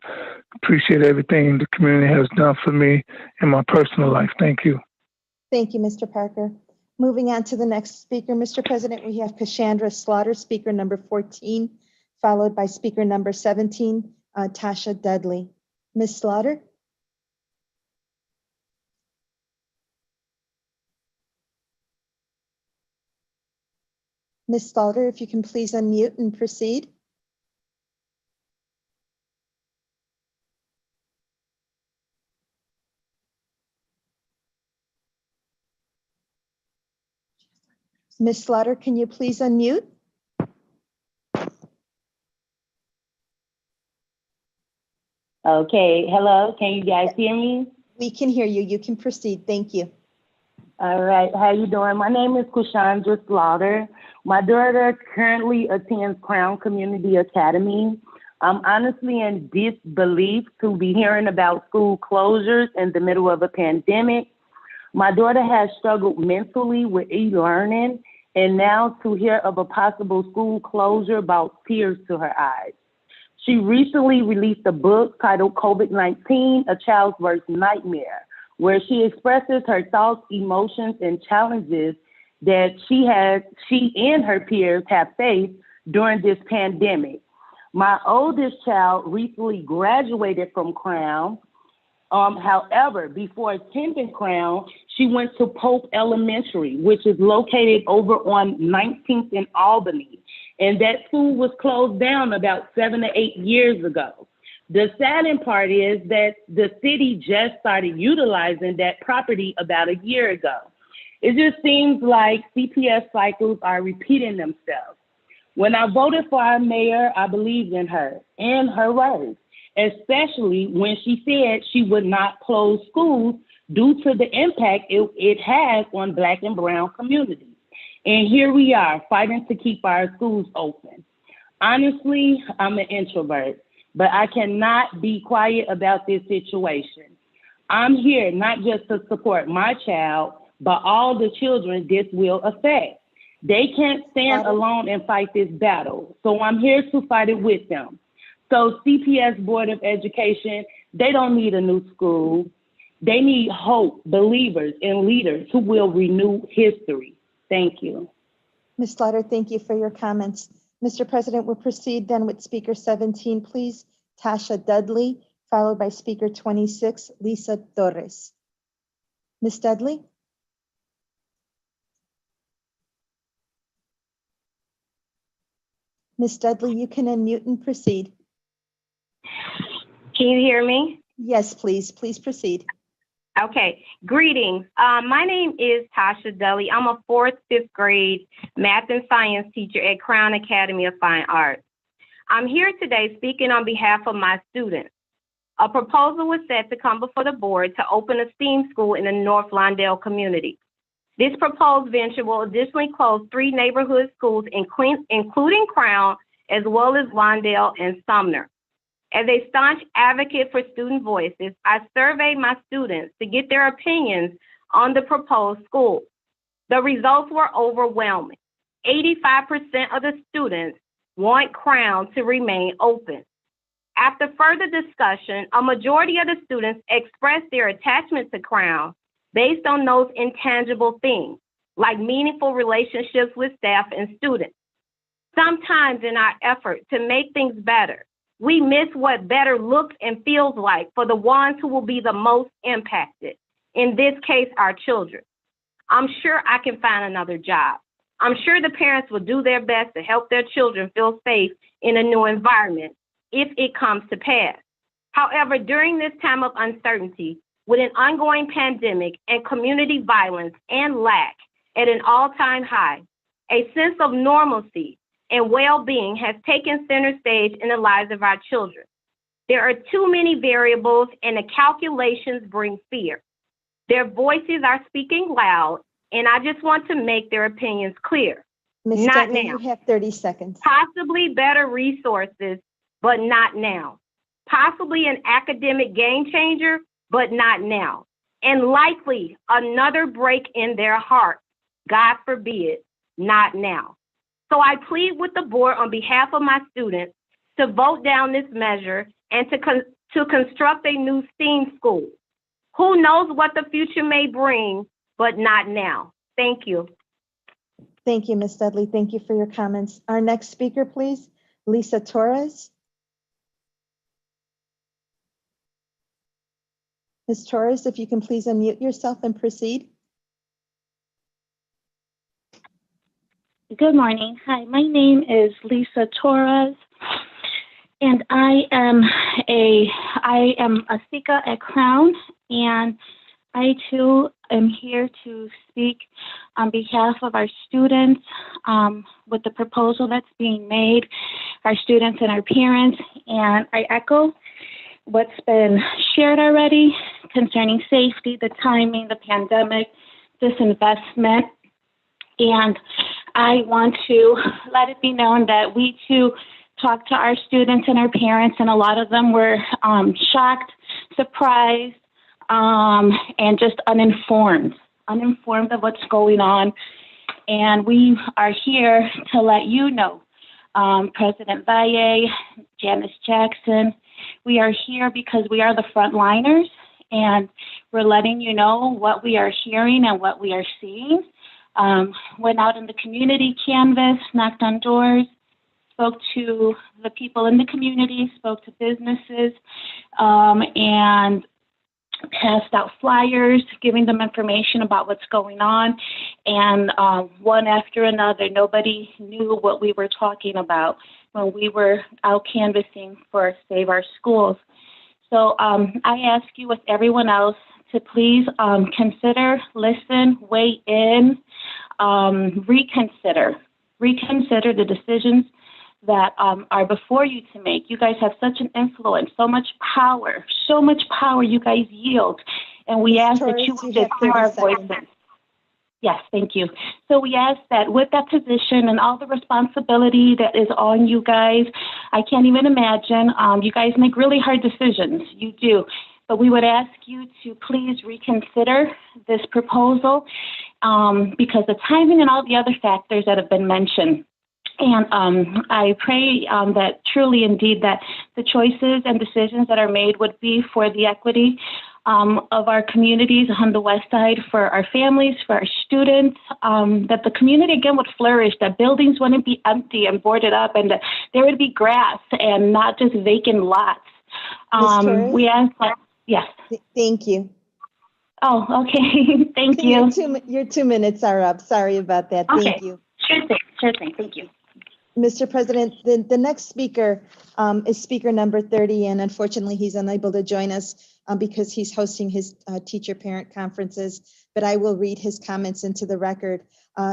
[SPEAKER 6] appreciate everything the community has done for me in my personal life. Thank you.
[SPEAKER 3] Thank you, Mr. Parker. Moving on to the next speaker, Mr. President, we have Cassandra Slaughter, speaker number 14, followed by speaker number 17, Tasha Dudley. Ms. Slaughter? Ms. Slaughter, if you can please unmute and proceed. Ms. Slaughter, can you please unmute?
[SPEAKER 8] Okay, hello, can you guys hear me?
[SPEAKER 3] We can hear you. You can proceed. Thank you.
[SPEAKER 8] All right, how you doing? My name is Cassandra Slaughter. My daughter currently attends Crown Community Academy. I'm honestly in disbelief to be hearing about school closures in the middle of a pandemic. My daughter has struggled mentally with e-learning, and now to hear of a possible school closure brought tears to her eyes. She recently released a book titled COVID-19, A Child's Worst Nightmare, where she expresses her thoughts, emotions, and challenges that she and her peers have faced during this pandemic. My oldest child recently graduated from Crown. However, before attending Crown, she went to Pope Elementary, which is located over on 19th in Albany. And that school was closed down about 7 to 8 years ago. The saddening part is that the city just started utilizing that property about a year ago. It just seems like CPS cycles are repeating themselves. When I voted for our mayor, I believed in her and her words, especially when she said she would not close schools due to the impact it has on Black and brown communities. And here we are fighting to keep our schools open. Honestly, I'm an introvert, but I cannot be quiet about this situation. I'm here not just to support my child, but all the children this will affect. They can't stand alone and fight this battle, so I'm here to fight it with them. So CPS Board of Education, they don't need a new school. They need hope, believers, and leaders who will renew history. Thank you.
[SPEAKER 3] Ms. Slaughter, thank you for your comments. Mr. President, we'll proceed then with Speaker 17, please. Tasha Dudley, followed by Speaker 26, Lisa Torres. Ms. Dudley? Ms. Dudley, you can unmute and proceed.
[SPEAKER 9] Can you hear me?
[SPEAKER 3] Yes, please. Please proceed.
[SPEAKER 9] Okay. Greetings. My name is Tasha Dudley. I'm a 4th, 5th grade math and science teacher at Crown Academy of Fine Arts. I'm here today speaking on behalf of my students. A proposal was set to come before the board to open a STEAM school in the North Lawndale community. This proposed venture will additionally close 3 neighborhood schools, including Crown, as well as Lawndale and Sumner. As a staunch advocate for student voices, I surveyed my students to get their opinions on the proposed school. The results were overwhelming. 85% of the students want Crown to remain open. After further discussion, a majority of the students expressed their attachment to Crown based on those intangible things, like meaningful relationships with staff and students. Sometimes in our effort to make things better, we miss what better looks and feels like for the ones who will be the most impacted, in this case, our children. I'm sure I can find another job. I'm sure the parents will do their best to help their children feel safe in a new environment if it comes to pass. However, during this time of uncertainty, with an ongoing pandemic and community violence and lack at an all-time high, a sense of normalcy and well-being has taken center stage in the lives of our children. There are too many variables and the calculations bring fear. Their voices are speaking loud, and I just want to make their opinions clear.
[SPEAKER 3] Ms.
[SPEAKER 9] Not
[SPEAKER 3] Dudley,
[SPEAKER 9] now.
[SPEAKER 3] you have 30 seconds.
[SPEAKER 9] Possibly better resources, but not now. Possibly an academic game changer, but not now. And likely another break in their heart, God forbid, not now. So I plead with the board on behalf of my students to vote down this measure and to construct a new STEAM school. Who knows what the future may bring, but not now. Thank you.
[SPEAKER 3] Thank you, Ms. Dudley. Thank you for your comments. Our next speaker, please, Lisa Torres. Ms. Torres, if you can please unmute yourself and proceed.
[SPEAKER 10] Good morning. Hi, my name is Lisa Torres, and I am a speaker at Crown, and I too am here to speak on behalf of our students with the proposal that's being made, our students and our parents, and I echo what's been shared already concerning safety, the timing, the pandemic, disinvestment. And I want to let it be known that we too talked to our students and our parents, and a lot of them were shocked, surprised, and just uninformed of what's going on. And we are here to let you know, President Valle, Janice Jackson, we are here because we are the frontliners, and we're letting you know what we are hearing and what we are seeing. Went out in the community canvas, knocked on doors, spoke to the people in the community, spoke to businesses, and passed out flyers, giving them information about what's going on. And one after another, nobody knew what we were talking about when we were out canvassing for Save Our Schools. So I ask you with everyone else to please consider, listen, weigh in, reconsider the decisions that are before you to make. You guys have such an influence, so much power you guys yield. And we ask that you would hear our voices. Yes, thank you. So we ask that with that position and all the responsibility that is on you guys, I can't even imagine. You guys make really hard decisions. You do. But we would ask you to please reconsider this proposal because the timing and all the other factors that have been mentioned. And I pray that truly, indeed, that the choices and decisions that are made would be for the equity of our communities on the West Side, for our families, for our students, that the community, again, would flourish, that buildings wouldn't be empty and boarded up, and that there would be grass and not just vacant lots. We ask that, yes.
[SPEAKER 3] Thank you.
[SPEAKER 10] Oh, okay. Thank you.
[SPEAKER 3] Your 2 minutes are up. Sorry about that.
[SPEAKER 10] Okay.
[SPEAKER 3] Thank you.
[SPEAKER 10] Sure thing. Thank you.
[SPEAKER 3] Mr. President, the next speaker is speaker number 30, and unfortunately he's unable to join us because he's hosting his teacher-parent conferences, but I will read his comments into the record.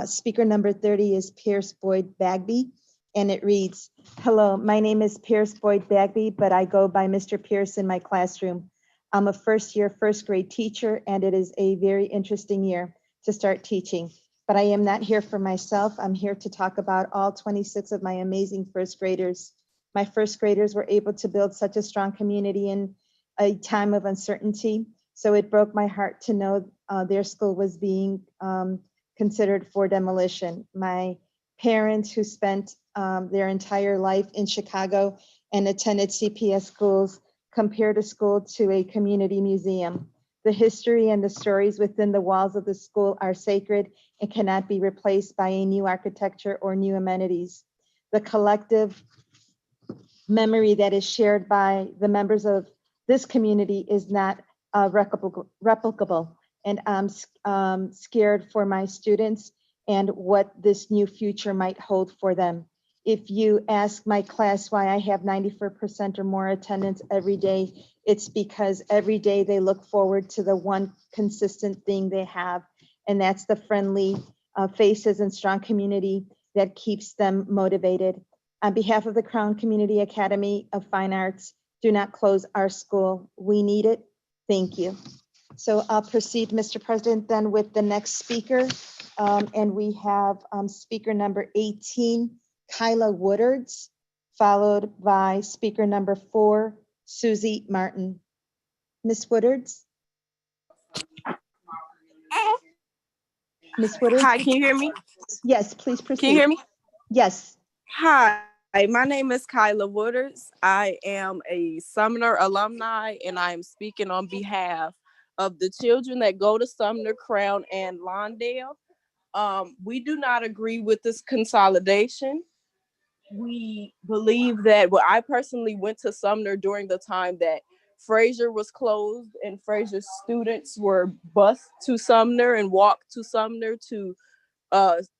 [SPEAKER 3] Speaker number 30 is Pierce Boyd Bagby, and it reads, "Hello, my name is Pierce Boyd Bagby, but I go by Mr. Pierce in my classroom. I'm a first-year, first-grade teacher, and it is a very interesting year to start teaching. But I am not here for myself. I'm here to talk about all 26 of my amazing first graders. My first graders were able to build such a strong community in a time of uncertainty. So it broke my heart to know their school was being considered for demolition. My parents who spent their entire life in Chicago and attended CPS schools compared a school to a community museum. The history and the stories within the walls of the school are sacred and cannot be replaced by a new architecture or new amenities. The collective memory that is shared by the members of this community is not replicable. And I'm scared for my students and what this new future might hold for them. If you ask my class why I have 94% or more attendance every day, it's because every day they look forward to the one consistent thing they have, and that's the friendly faces and strong community that keeps them motivated. On behalf of the Crown Community Academy of Fine Arts, do not close our school. We need it. Thank you. So I'll proceed, Mr. President, then with the next speaker. And we have speaker number 18, Kyla Woodards, followed by speaker number 4, Susie Martin. Ms. Woodards? Ms. Woodards?
[SPEAKER 11] Hi, can you hear me?
[SPEAKER 3] Yes, please proceed.
[SPEAKER 11] Can you hear me?
[SPEAKER 3] Yes.
[SPEAKER 11] Hi, my name is Kyla Woodards. I am a Sumner alumni, and I am speaking on behalf of the children that go to Sumner, Crown, and Lawndale. We do not agree with this consolidation. We believe that, well, I personally went to Sumner during the time that Fraser was closed and Fraser's students were bused to Sumner and walked to Sumner to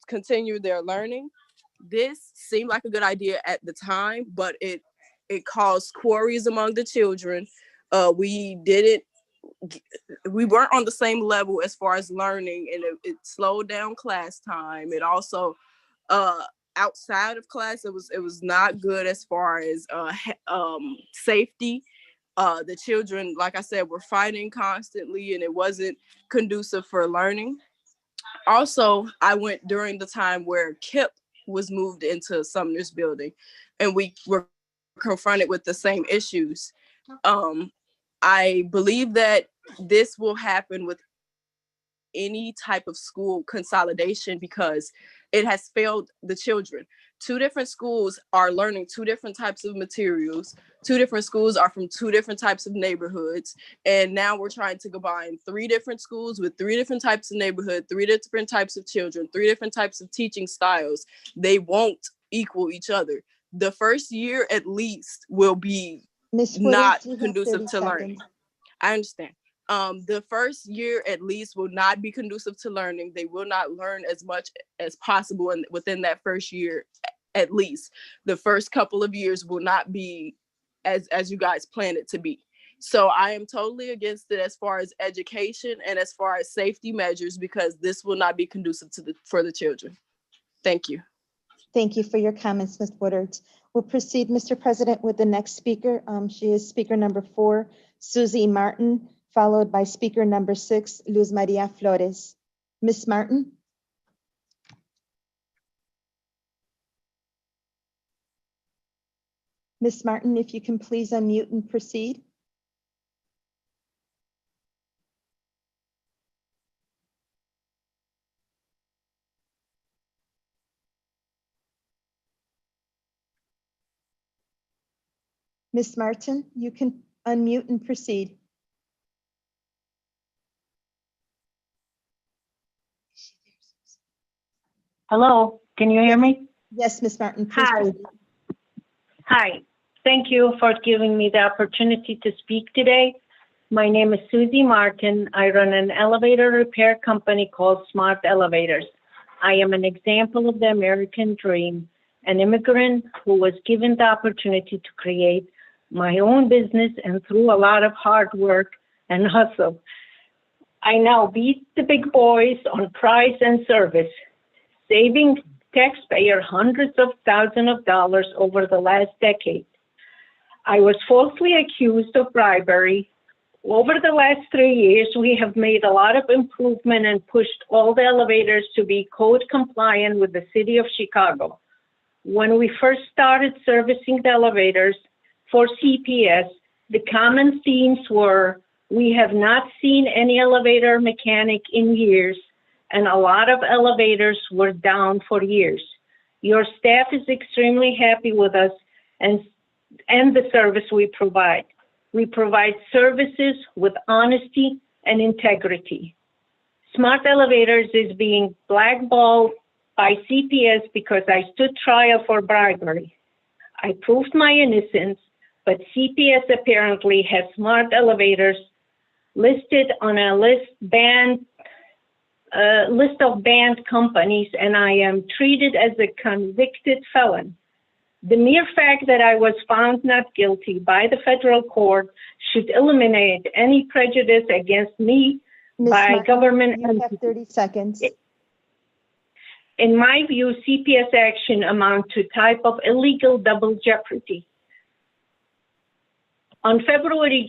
[SPEAKER 11] continue their learning. This seemed like a good idea at the time, but it caused quarrels among the children. We weren't on the same level as far as learning, and it slowed down class time. It also outside of class, it was not good as far as safety. The children, like I said, were fighting constantly, and it wasn't conducive for learning. Also, I went during the time where KIP was moved into Sumner's building, and we were confronted with the same issues. I believe that this will happen with any type of school consolidation because it has failed the children. 2 different schools are learning 2 different types of materials. 2 different schools are from 2 different types of neighborhoods. And now we're trying to combine 3 different schools with 3 different types of neighborhood, 3 different types of children, 3 different types of teaching styles. They won't equal each other. The first year at least will be not conducive to learning. I understand. The first year at least will not be conducive to learning. They will not learn as much as possible within that first year, at least. The first couple of years will not be as you guys plan it to be. So I am totally against it as far as education and as far as safety measures, because this will not be conducive for the children. Thank you.
[SPEAKER 3] Thank you for your comments, Ms. Woodard. We'll proceed, Mr. President, with the next speaker. She is speaker number 4, Susie Martin, followed by speaker number 6, Luz Maria Flores. Ms. Martin? Ms. Martin, if you can please unmute and proceed. Ms. Martin, you can unmute and proceed.
[SPEAKER 7] Hello, can you hear me?
[SPEAKER 3] Yes, Ms. Martin. Please
[SPEAKER 7] Hi.
[SPEAKER 3] proceed.
[SPEAKER 7] Hi, thank you for giving me the opportunity to speak today. My name is Susie Martin. I run an elevator repair company called Smart Elevators. I am an example of the American dream, an immigrant who was given the opportunity to create my own business, and through a lot of hard work and hustle, I now beat the big boys on price and service, saving taxpayer hundreds of thousands of dollars over the last decade. I was falsely accused of bribery. Over the last 3 years, we have made a lot of improvement and pushed all the elevators to be code compliant with the city of Chicago. When we first started servicing the elevators for CPS, the common themes were, we have not seen any elevator mechanic in years, and a lot of elevators were down for years. Your staff is extremely happy with us and the service we provide. We provide services with honesty and integrity. Smart Elevators is being blackballed by CPS because I stood trial for bribery. I proved my innocence, but CPS apparently has Smart Elevators listed on a list of banned companies, and I am treated as a convicted felon. The mere fact that I was found not guilty by the federal court should eliminate any prejudice against me by government.
[SPEAKER 3] You have 30 seconds.
[SPEAKER 7] In my view, CPS action amount to type of illegal double jeopardy. On Friday,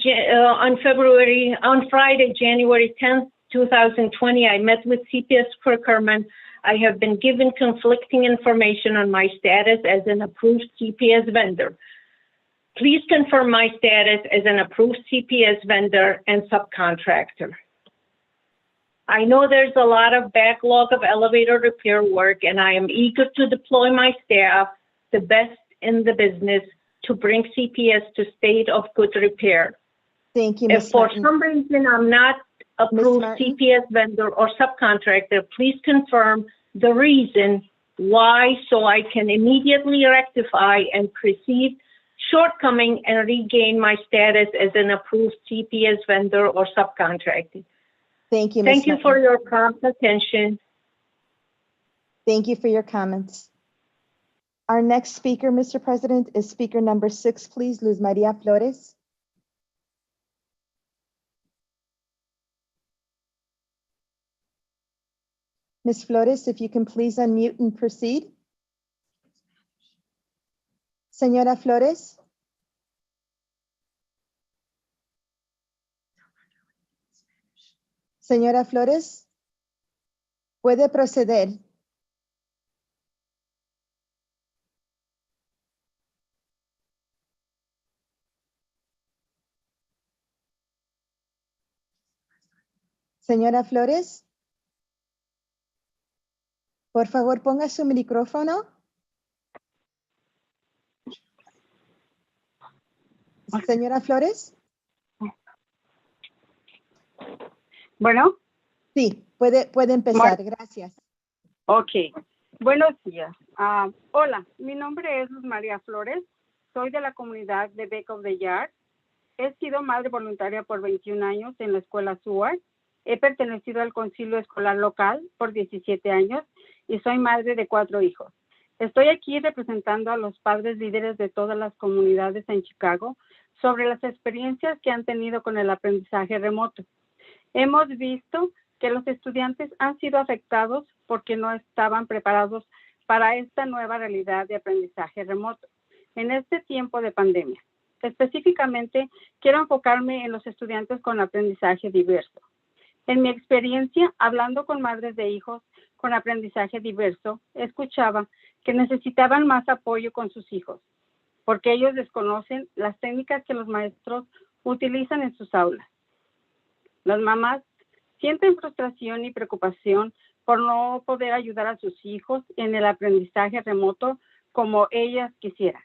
[SPEAKER 7] January 10th, 2020, I met with CPS procurement. I have been given conflicting information on my status as an approved CPS vendor. Please confirm my status as an approved CPS vendor and subcontractor. I know there's a lot of backlog of elevator repair work, and I am eager to deploy my staff, the best in the business, to bring CPS to state of good repair.
[SPEAKER 3] Thank you,
[SPEAKER 7] If for some reason I'm not approved CPS vendor or subcontractor, please confirm the reason why, so I can immediately rectify and perceive shortcoming and regain my status as an approved CPS vendor or subcontractor.
[SPEAKER 3] Thank you, Ms.
[SPEAKER 7] Thank you for your prompt attention.
[SPEAKER 3] Thank you for your comments. Our next speaker, Mr. President, is speaker number 6, please, Luz Maria Flores. Ms. Flores, if you can please unmute and proceed. Señora Flores. Señora Flores, puede proceder. Señora Flores, por favor ponga su micrófono. Señora Flores.
[SPEAKER 2] Bueno.
[SPEAKER 3] Sí, puede empezar. Gracias.
[SPEAKER 2] Ok. Buenos días. Hola, mi nombre es Luz María Flores. Soy de la comunidad de Back of the Yard. He sido madre voluntaria por 21 años en la escuela Seward. He pertenecido al concilio escolar local por 17 años y soy madre de 4 hijos. Estoy aquí representando a los padres líderes de todas las comunidades en Chicago sobre las experiencias que han tenido con el aprendizaje remoto. Hemos visto que los estudiantes han sido afectados porque no estaban preparados para esta nueva realidad de aprendizaje remoto en este tiempo de pandemia. Específicamente, quiero enfocarme en los estudiantes con aprendizaje diverso. En mi experiencia, hablando con madres de hijos con aprendizaje diverso, escuchaba que necesitaban más apoyo con sus hijos, porque ellos desconocen las técnicas que los maestros utilizan en sus aulas. Las mamás sienten frustración y preocupación por no poder ayudar a sus hijos en el aprendizaje remoto como ellas quisieran.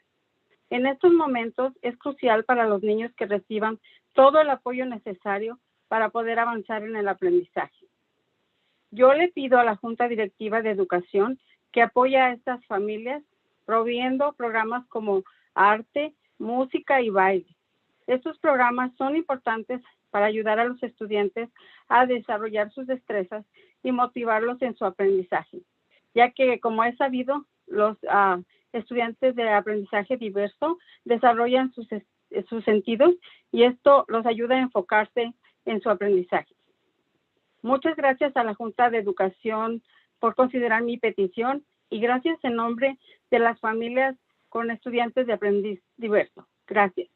[SPEAKER 2] En estos momentos es crucial para los niños que reciban todo el apoyo necesario para poder avanzar en el aprendizaje. Yo le pido a la Junta Directiva de Educación que apoye a estas familias proviendo programas como arte, música y baile. Estos programas son importantes para ayudar a los estudiantes a desarrollar sus destrezas y motivarlos en su aprendizaje, ya que, como es sabido, los estudiantes de aprendizaje diverso desarrollan sus sentidos y esto los ayuda a enfocarse en su aprendizaje. Muchas gracias a la Junta de Educación por considerar mi petición y gracias en nombre de las familias con estudiantes de aprendiz diverso. Gracias.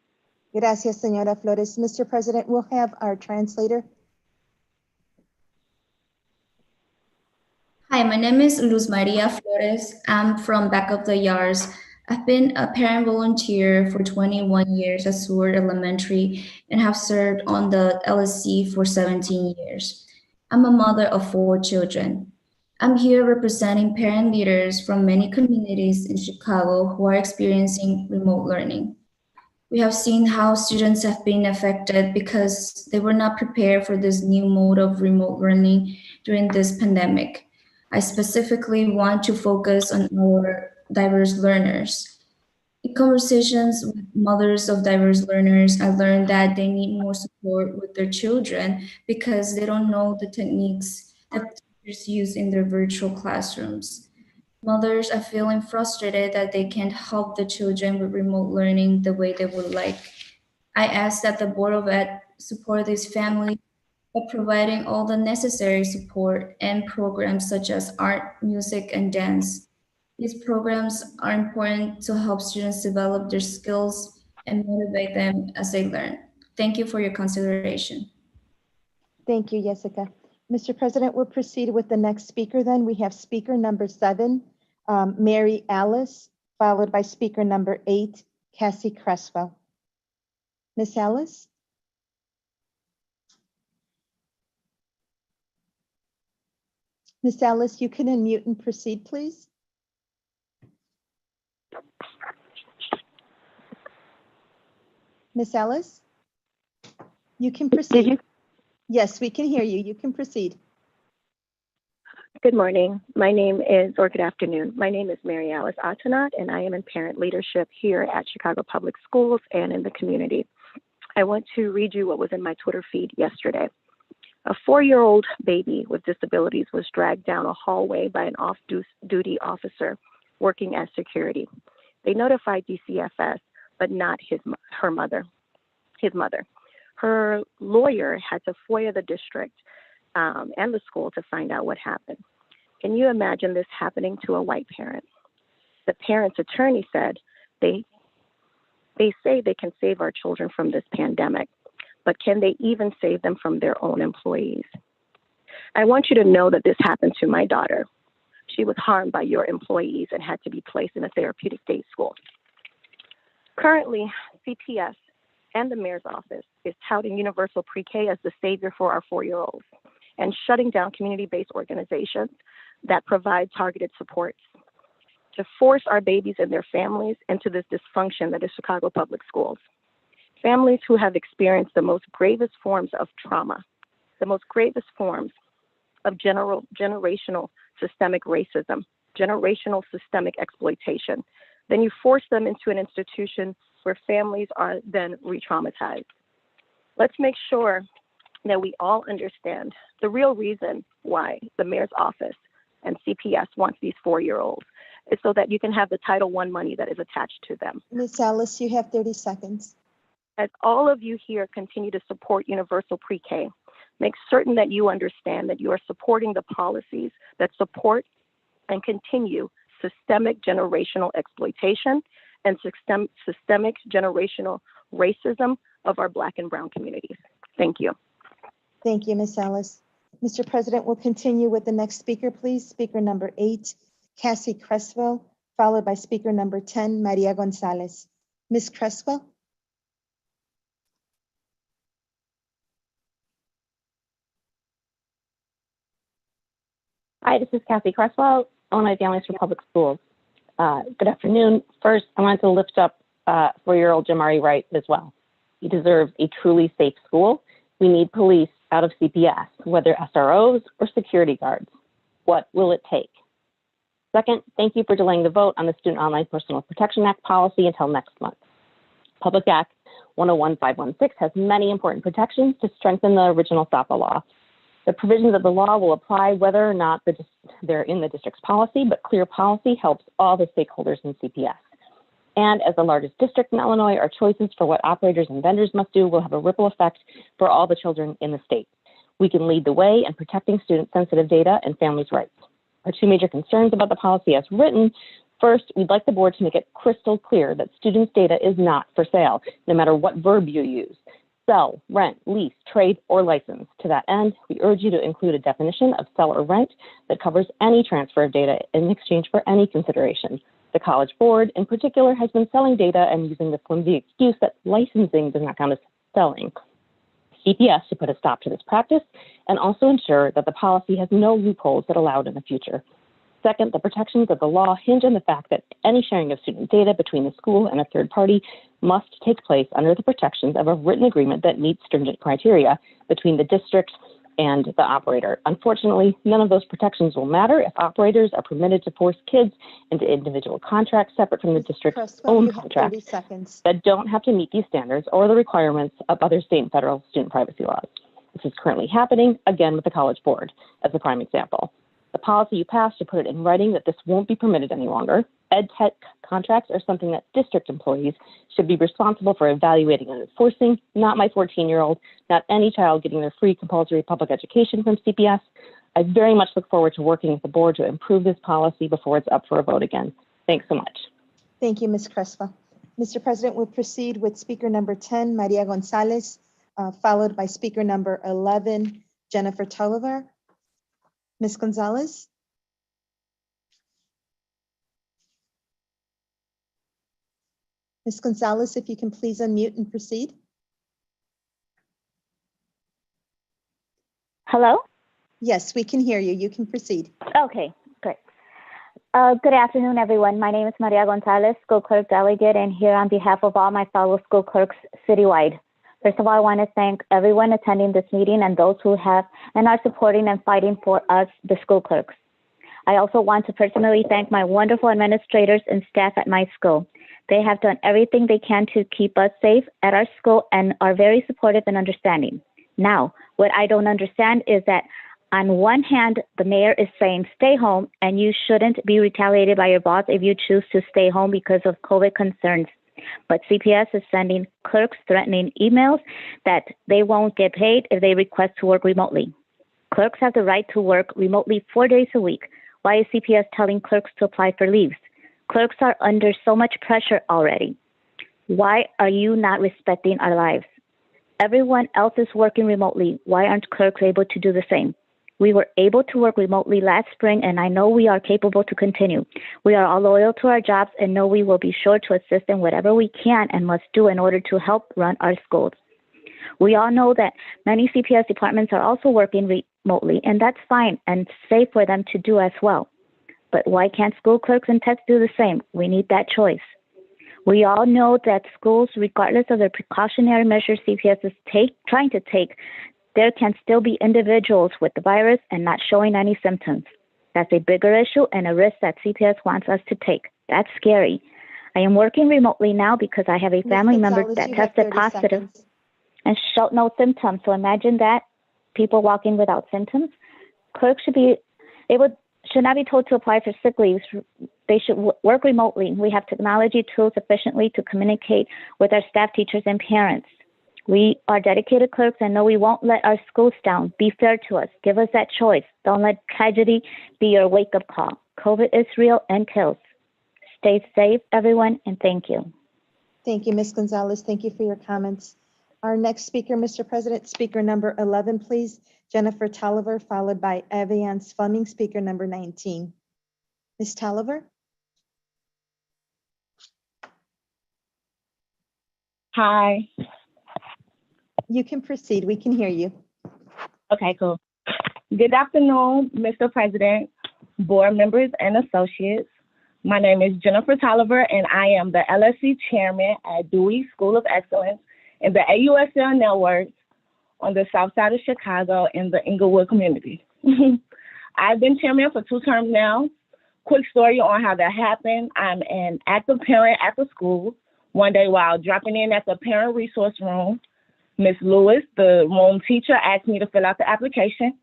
[SPEAKER 3] Gracias, señora Flores. Mr. President, we'll have our translator.
[SPEAKER 12] Hi, my name is Luz Maria Flores. I'm from Back of the Yards. I've been a parent volunteer for 21 years at Seward Elementary and have served on the LSC for 17 years. I'm a mother of 4 children. I'm here representing parent leaders from many communities in Chicago who are experiencing remote learning. We have seen how students have been affected because they were not prepared for this new mode of remote learning during this pandemic. I specifically want to focus on our diverse learners. In conversations with mothers of diverse learners, I learned that they need more support with their children because they don't know the techniques that teachers use in their virtual classrooms. Mothers are feeling frustrated that they can't help the children with remote learning the way they would like. I ask that the Board of Ed support these families by providing all the necessary support and programs such as art, music, and dance. These programs are important to help students develop their skills and motivate them as they learn. Thank you for your consideration.
[SPEAKER 3] Thank you, Jessica. Mr. President, we'll proceed with the next speaker then. We have speaker number 7, Mary Alice, followed by speaker number 8, Cassie Creswell. Miss Alice? Miss Alice, you can unmute and proceed, please. Miss Alice? You can proceed. Yes, we can hear you. You can proceed.
[SPEAKER 23] Good morning. My name is, or good afternoon. My name is Mary Alice Atanat, and I am in parent leadership here at Chicago Public Schools and in the community. I want to read you what was in my Twitter feed yesterday. A 4-year-old baby with disabilities was dragged down a hallway by an off-duty officer working as security. They notified DCFS, but not his mother. Her lawyer had to FOIA the district and the school to find out what happened. Can you imagine this happening to a white parent? The parent's attorney said they say they can save our children from this pandemic, but can they even save them from their own employees? I want you to know that this happened to my daughter. She was harmed by your employees and had to be placed in a therapeutic day school. Currently, CPS and the mayor's office is touting universal pre-K as the savior for our 4-year-olds. and shutting down community-based organizations that provide targeted supports, to force our babies and their families into this dysfunction that is Chicago Public Schools. Families who have experienced the most gravest forms of trauma, the most gravest forms of generational systemic racism, generational systemic exploitation. Then you force them into an institution where families are then re-traumatized. Let's make sure that we all understand the real reason why the mayor's office and CPS wants these 4-year-olds is so that you can have the Title I money that is attached to them.
[SPEAKER 3] Ms. Ellis, you have 30 seconds.
[SPEAKER 23] As all of you here continue to support universal pre-K, make certain that you understand that you are supporting the policies that support and continue systemic generational exploitation and systemic generational racism of our Black and Brown communities. Thank you.
[SPEAKER 3] Thank you, Ms. Ellis. Mr. President, we'll continue with the next speaker, please. Speaker number 8, Cassie Creswell, followed by speaker number 10, Maria Gonzalez. Ms. Creswell?
[SPEAKER 13] Hi, this is Cassie Creswell, Illinois Families for Public Schools. Good afternoon. First, I wanted to lift up 4-year-old Jamari Wright as well. He deserves a truly safe school. We need police out of CPS, whether SROs or security guards. What will it take? Second, thank you for delaying the vote on the Student Online Personal Protection Act policy until next month. Public Act 101-516 has many important protections to strengthen the original SAPA law. The provisions of the law will apply whether or not they're in the district's policy, but clear policy helps all the stakeholders in CPS. And as the largest district in Illinois, our choices for what operators and vendors must do will have a ripple effect for all the children in the state. We can lead the way in protecting student-sensitive data and families' rights. Our 2 major concerns about the policy as written: first, we'd like the board to make it crystal clear that students' data is not for sale, no matter what verb you use. Sell, rent, lease, trade, or license. To that end, we urge you to include a definition of sell or rent that covers any transfer of data in exchange for any consideration. The College Board, in particular, has been selling data and using the flimsy excuse that licensing does not count as selling. CPS should put a stop to this practice and also ensure that the policy has no loopholes that allow it in the future. Second, the protections of the law hinge on the fact that any sharing of student data between the school and a third party must take place under the protections of a written agreement that meets stringent criteria between the district and the operator. Unfortunately, none of those protections will matter if operators are permitted to force kids into individual contracts separate from the district's own contracts that don't have to meet these standards or the requirements of other state and federal student privacy laws. This is currently happening, again, with the College Board as a prime example. The policy you passed should put it in writing that this won't be permitted any longer. Ed tech contracts are something that district employees should be responsible for evaluating and enforcing, not my 14-year-old, not any child getting their free compulsory public education from CPS. I very much look forward to working with the board to improve this policy before it's up for a vote again. Thanks so much.
[SPEAKER 3] Thank you, Ms. Crespa. Mr. President, we'll proceed with speaker number 10, Maria Gonzalez, followed by speaker number 11, Jennifer Tolliver. Ms. Gonzalez? Ms. Gonzalez, if you can please unmute and proceed.
[SPEAKER 14] Hello?
[SPEAKER 3] Yes, we can hear you. You can proceed.
[SPEAKER 14] Okay, great. Good afternoon, everyone. My name is Maria Gonzalez, school clerk delegate, and here on behalf of all my fellow school clerks citywide. First of all, I want to thank everyone attending this meeting and those who have and are supporting and fighting for us, the school clerks. I also want to personally thank my wonderful administrators and staff at my school. They have done everything they can to keep us safe at our school and are very supportive and understanding. Now, what I don't understand is that on one hand, the mayor is saying stay home and you shouldn't be retaliated by your boss if you choose to stay home because of COVID concerns. But CPS is sending clerks threatening emails that they won't get paid if they request to work remotely. Clerks have the right to work remotely 4 days a week. Why is CPS telling clerks to apply for leaves? Clerks are under so much pressure already. Why are you not respecting our lives? Everyone else is working remotely. Why aren't clerks able to do the same? We were able to work remotely last spring, and I know we are capable to continue. We are all loyal to our jobs and know we will be sure to assist in whatever we can and must do in order to help run our schools. We all know that many CPS departments are also working remotely, and that's fine and safe for them to do as well. But why can't school clerks and techs do the same? We need that choice. We all know that schools, regardless of the precautionary measures CPS is trying to take, there can still be individuals with the virus and not showing any symptoms. That's a bigger issue and a risk that CPS wants us to take. That's scary. I am working remotely now because I have a family member that tested positive and showed no symptoms. So imagine that, people walking without symptoms. Clerks should not be told to apply for sick leaves. They should work remotely. We have technology tools sufficiently to communicate with our staff, teachers, and parents. We are dedicated clerks and know we won't let our schools down. Be fair to us. Give us that choice. Don't let tragedy be your wake-up call. COVID is real and kills. Stay safe, everyone, and thank you.
[SPEAKER 3] Thank you, Ms. Gonzalez. Thank you for your comments. Our next speaker, Mr. President, speaker number 11, please. Jennifer Tolliver, followed by Aviance Fleming, speaker number 19. Ms. Tolliver?
[SPEAKER 22] Hi.
[SPEAKER 3] You can proceed. We can hear you.
[SPEAKER 22] Okay, cool. Good afternoon, Mr. President, board members, and associates. My name is Jennifer Tolliver, and I am the LSC chairman at Dewey School of Excellence in the AUSL network on the south side of Chicago in the Inglewood community. I've been chairman for 2 terms now. Quick story on how that happened. I'm an active parent at the school. One day while dropping in at the parent resource room, Ms. Lewis, the room teacher, asked me to fill out the application.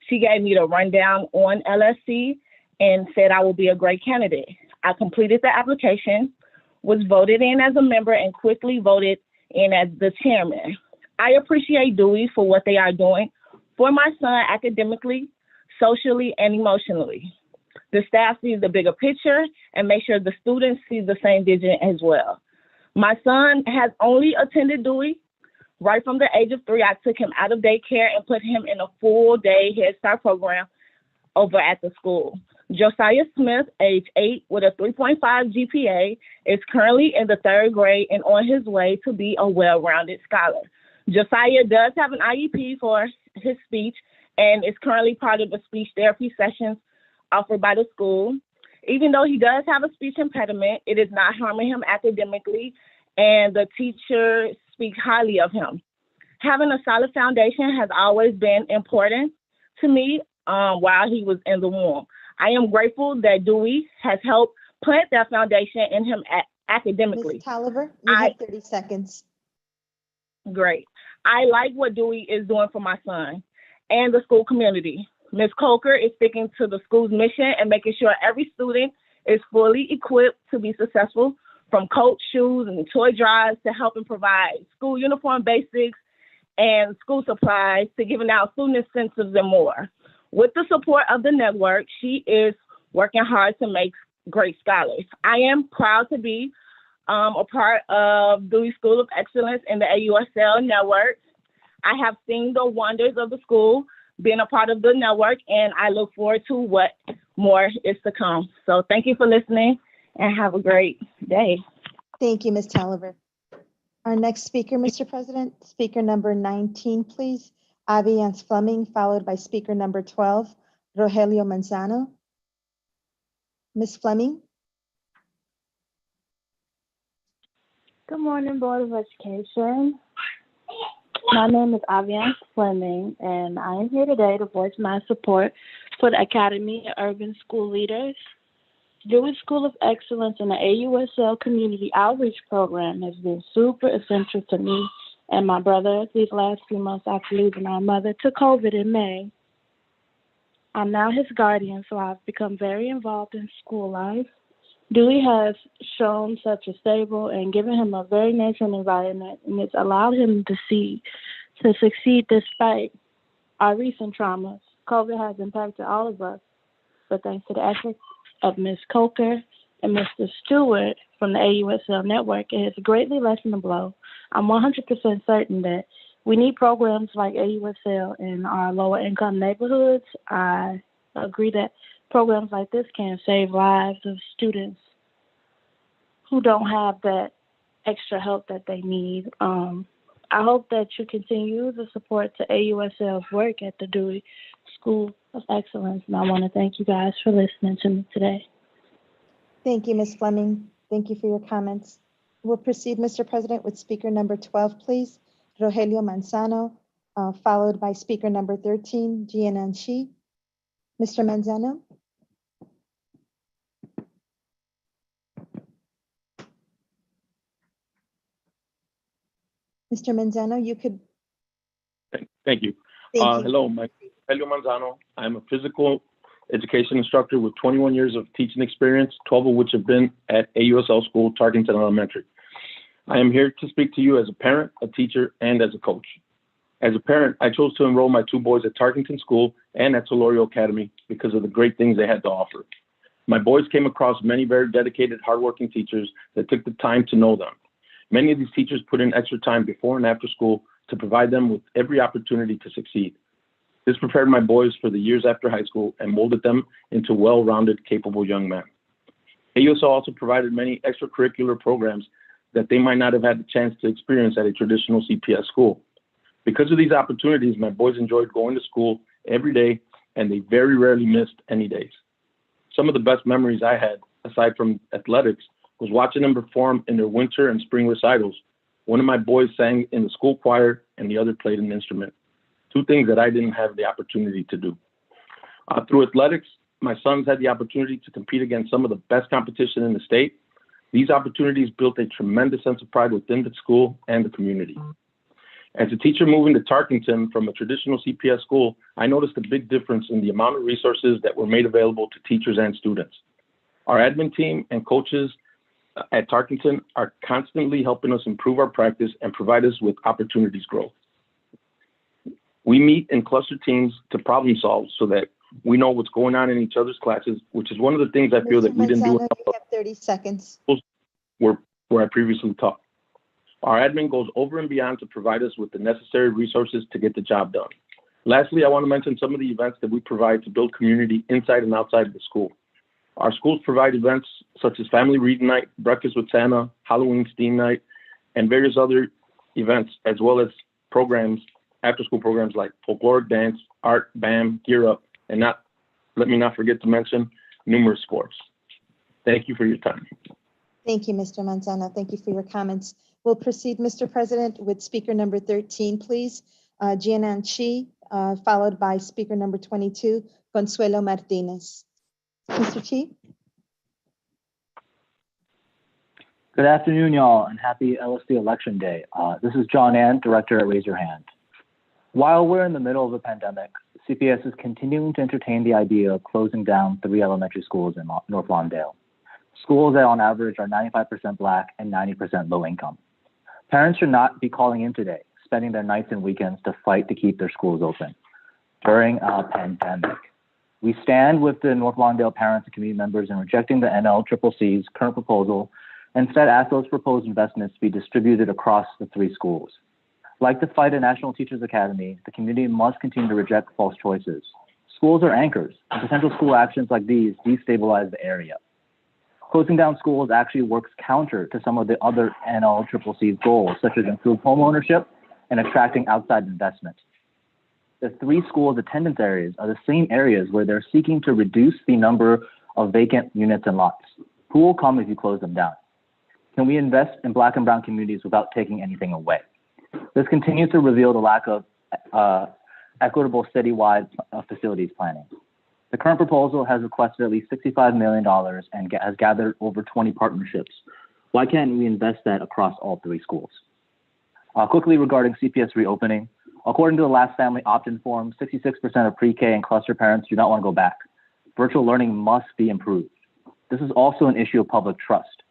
[SPEAKER 22] She gave me the rundown on LSC and said I would be a great candidate. I completed the application, was voted in as a member, and quickly voted in as the chairman. I appreciate Dewey for what they are doing for my son academically, socially, and emotionally. The staff sees the bigger picture and make sure the students see the same vision as well. My son has only attended Dewey. Right from the age of 3, I took him out of daycare and put him in a full-day Head Start program over at the school. Josiah Smith, age 8, with a 3.5 GPA, is currently in the 3rd grade and on his way to be a well-rounded scholar. Josiah does have an IEP for his speech and is currently part of the speech therapy sessions offered by the school. Even though he does have a speech impediment, it is not harming him academically, and the teacher speaks highly of him. Having a solid foundation has always been important to me while he was in the womb. I am grateful that Dewey has helped plant that foundation in him academically.
[SPEAKER 3] Ms. Tolliver, you have 30 seconds.
[SPEAKER 22] Great. I like what Dewey is doing for my son and the school community. Ms. Coker is sticking to the school's mission and making sure every student is fully equipped to be successful, from coat shoes and toy drives to helping provide school uniform basics and school supplies to giving out student incentives and more. With the support of the network, she is working hard to make great scholars. I am proud to be a part of Dewey School of Excellence in the AUSL network. I have seen the wonders of the school, being a part of the network, and I look forward to what more is to come. So thank you for listening and have a great day.
[SPEAKER 3] Thank you, Ms. Tolliver. Our next speaker, Mr. President, speaker number 19, please. Aviance Fleming, followed by speaker number 12, Rogelio Manzano. Ms. Fleming?
[SPEAKER 4] Good morning, Board of Education. My name is Aviance Fleming, and I am here today to voice my support for the Academy of Urban School Leaders. Dewey School of Excellence and the AUSL Community Outreach Program has been super essential to me and my brother these last few months after losing our mother to COVID in May. I'm now his guardian, so I've become very involved in school life. Dewey has shown such a stable and given him a very nurturing environment, and it's allowed him to succeed despite our recent traumas. COVID has impacted all of us, but thanks to the efforts of Ms. Coker and Mr. Stewart from the AUSL network, it has greatly lessened the blow. I'm 100% certain that we need programs like AUSL in our lower income neighborhoods. I agree that programs like this can save lives of students who don't have that extra help that they need.
[SPEAKER 20] I hope that you continue the support to AUSL's work at the Dewey School of Excellence. And I want to thank you guys for listening to me today.
[SPEAKER 3] Thank you, Ms. Fleming. Thank you for your comments. We'll proceed, Mr. President, with speaker number 12, please. Rogelio Manzano, followed by speaker number 13, Jianan Shi. Mr. Manzano? Mr. Manzano, you could.
[SPEAKER 15] Thank you.
[SPEAKER 3] Thank you.
[SPEAKER 15] Hello, my name is Rogelio Manzano. I'm a physical education instructor with 21 years of teaching experience, 12 of which have been at AUSL School, Tarkington Elementary. I am here to speak to you as a parent, a teacher, and as a coach. As a parent, I chose to enroll my two boys at Tarkington School and at Solorio Academy because of the great things they had to offer. My boys came across many very dedicated, hardworking teachers that took the time to know them. Many of these teachers put in extra time before and after school to provide them with every opportunity to succeed. This prepared my boys for the years after high school and molded them into well-rounded, capable young men. AUSL also provided many extracurricular programs that they might not have had the chance to experience at a traditional CPS school. Because of these opportunities, my boys enjoyed going to school every day, and they very rarely missed any days. Some of the best memories I had, aside from athletics, was watching them perform in their winter and spring recitals. One of my boys sang in the school choir, and the other played an instrument. Two things that I didn't have the opportunity to do. Through athletics, my sons had the opportunity to compete against some of the best competition in the state. These opportunities built a tremendous sense of pride within the school and the community. As a teacher moving to Tarkington from a traditional CPS school, I noticed a big difference in the amount of resources that were made available to teachers and students. Our admin team and coaches at Tarkington are constantly helping us improve our practice and provide us with opportunities growth. We meet in cluster teams to problem solve so that we know what's going on in each other's classes, which is one of the things I feel that we didn't do
[SPEAKER 3] Manzano, you have 30 seconds.
[SPEAKER 15] where I previously taught. Our admin goes over and beyond to provide us with the necessary resources to get the job done. Lastly, I want to mention some of the events that we provide to build community inside and outside of the school. Our schools provide events such as Family Reading Night, Breakfast with Santa, Halloween Steam Night, and various other events, as well as programs, after-school programs like folkloric dance, art, BAM, Gear Up, and let me not forget to mention numerous sports. Thank you for your time.
[SPEAKER 3] Thank you, Mr. Manzano. Thank you for your comments. We'll proceed, Mr. President, with speaker number 13, please. Jianan Shi, followed by speaker number 22, Consuelo Martinez. Mr. Chi?
[SPEAKER 16] Good afternoon, y'all, and happy LSD Election Day. This is John Ann, Director at Raise Your Hand. While we're in the middle of a pandemic, CPS is continuing to entertain the idea of closing down 3 elementary schools in North Lawndale. Schools that on average are 95% Black and 90% low income. Parents should not be calling in today, spending their nights and weekends to fight to keep their schools open during a pandemic. We stand with the North Lawndale parents and community members in rejecting the NLCCC's current proposal and instead ask those proposed investments to be distributed across the 3 schools. Like the fight at National Teachers Academy, the community must continue to reject false choices. Schools are anchors, and potential school actions like these destabilize the area. Closing down schools actually works counter to some of the other NLCCC's goals, such as improved home ownership and attracting outside investment. The 3 schools' attendance areas are the same areas where they're seeking to reduce the number of vacant units and lots. Who will come if you close them down? Can we invest in Black and brown communities without taking anything away? This continues to reveal the lack of equitable citywide facilities planning. The current proposal has requested at least $65 million and has gathered over 20 partnerships. Why can't we invest that across all 3 schools? Quickly regarding CPS reopening, according to the last family opt-in form, 66% of pre-K and cluster parents do not want to go back. Virtual learning must be improved. This is also an issue of public trust.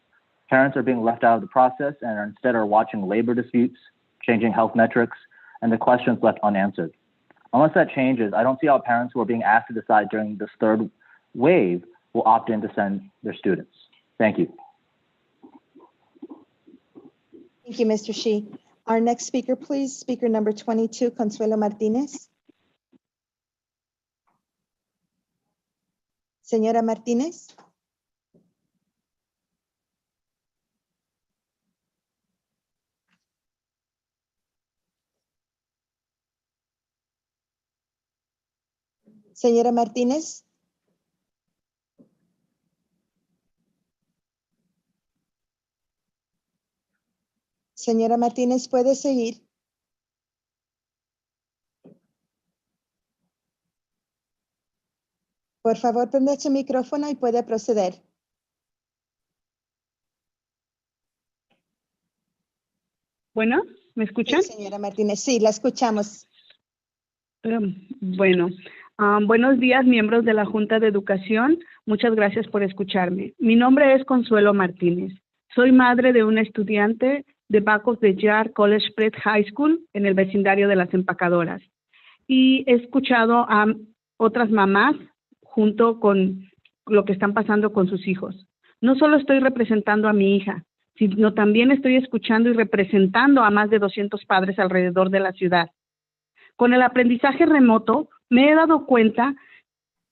[SPEAKER 16] Parents are being left out of the process and instead are watching labor disputes, changing health metrics, and the questions left unanswered. Unless that changes, I don't see how parents who are being asked to decide during this 3rd wave will opt in to send their students. Thank you.
[SPEAKER 3] Thank you, Mr. Shi. Our next speaker, please, speaker number 22, Consuelo Martinez. Señora Martinez. Señora Martínez. Señora Martínez, puede seguir. Por favor, prenda su micrófono y puede proceder.
[SPEAKER 17] Bueno, ¿me escuchan?
[SPEAKER 3] Sí, señora Martínez, sí, la escuchamos.
[SPEAKER 17] Buenos días, miembros de la Junta de Educación. Muchas gracias por escucharme. Mi nombre es Consuelo Martínez. Soy madre de una estudiante de Back of the Yard College Prep High School en el vecindario de Las Empacadoras. Y he escuchado a otras mamás junto con lo que están pasando con sus hijos. No solo estoy representando a mi hija, sino también estoy escuchando y representando a más de 200 padres alrededor de la ciudad. Con el aprendizaje remoto, me he dado cuenta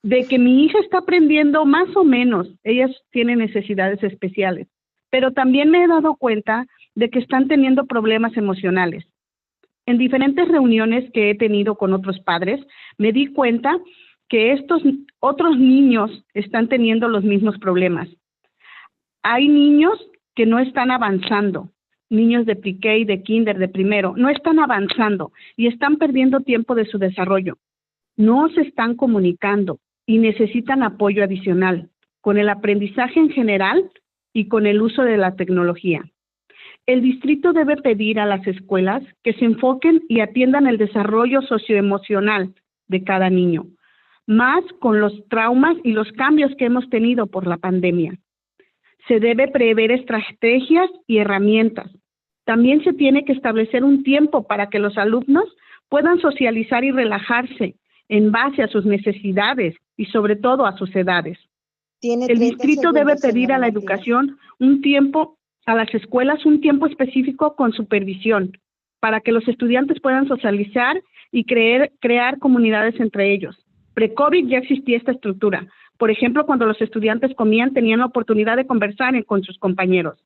[SPEAKER 17] de que mi hija está aprendiendo más o menos. Ellas tienen necesidades especiales, pero también me he dado cuenta de que están teniendo problemas emocionales. En diferentes reuniones que he tenido con otros padres, me di cuenta que estos otros niños están teniendo los mismos problemas. Hay niños que no están avanzando, niños de pre-K, de kinder, de primero, no están avanzando y están perdiendo tiempo de su desarrollo. No se están comunicando y necesitan apoyo adicional con el aprendizaje en general y con el uso de la tecnología. El distrito debe pedir a las escuelas que se enfoquen y atiendan el desarrollo socioemocional de cada niño, más con los traumas y los cambios que hemos tenido por la pandemia. Se debe prever estrategias y herramientas. También se tiene que establecer un tiempo para que los alumnos puedan socializar y relajarse en base a sus necesidades y sobre todo a sus edades. El distrito debe pedir a la educación un tiempo, a las escuelas un tiempo específico con supervisión para que los estudiantes puedan socializar y crear comunidades entre ellos. Pre-COVID ya existía esta estructura. Por ejemplo, cuando los estudiantes comían, tenían la oportunidad de conversar con sus compañeros.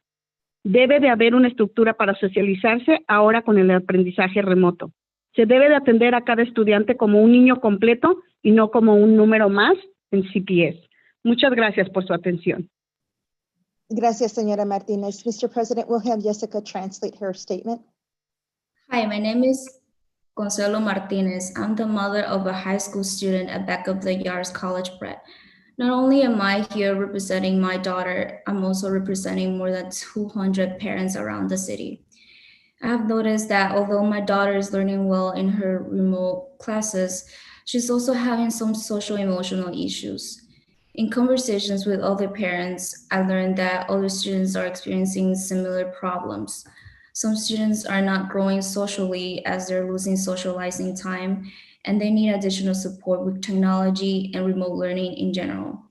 [SPEAKER 17] Debe de haber una estructura para socializarse ahora con el aprendizaje remoto. Se debe de atender a cada estudiante como un niño completo y no como un número más en CPS. Muchas gracias por su atención.
[SPEAKER 3] Gracias, señora Martínez. Mr. President, we'll have Jessica translate her statement.
[SPEAKER 12] Hi, my name is Gonzalo Martinez. I'm the mother of a high school student at Back of the Yards College Prep. Not only am I here representing my daughter, I'm also representing more than 200 parents around the city. I have noticed that although my daughter is learning well in her remote classes, she's also having some social emotional issues. In conversations with other parents, I learned that other students are experiencing similar problems. Some students are not growing socially as they're losing socializing time, and they need additional support with technology and remote learning in general.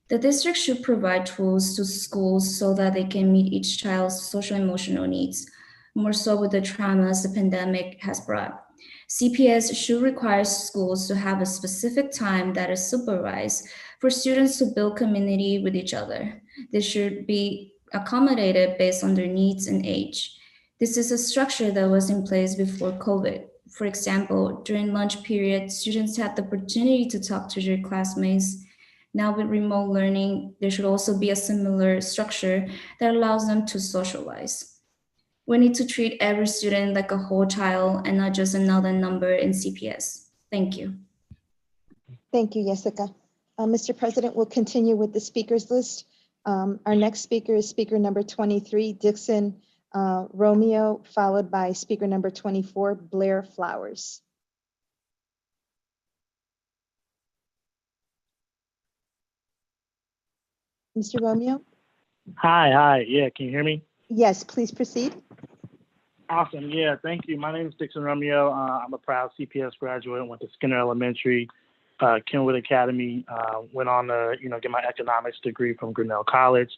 [SPEAKER 12] The district should provide tools to schools so that they can meet each child's social emotional needs, more so with the traumas the pandemic has brought. CPS should require schools to have a specific time that is supervised for students to build community with each other. This should be accommodated based on their needs and age. This is a structure that was in place before COVID. For example, during lunch period, students had the opportunity to talk to their classmates. Now with remote learning, there should also be a similar structure that allows them to socialize. We need to treat every student like a whole child and not just another number in CPS. Thank you.
[SPEAKER 3] Thank you, Jessica. Mr. President, we'll continue with the speakers list. Our next speaker is speaker number 23, Dixon Romeo, followed by speaker number 24, Blair Flowers. Mr. Romeo?
[SPEAKER 18] Hi. Yeah, can you hear me?
[SPEAKER 3] Yes, please proceed.
[SPEAKER 18] Awesome. Yeah, thank you. My name is Dixon Romeo. I'm a proud CPS graduate. Went to Skinner Elementary, Kenwood Academy. Went on to get my economics degree from Grinnell College.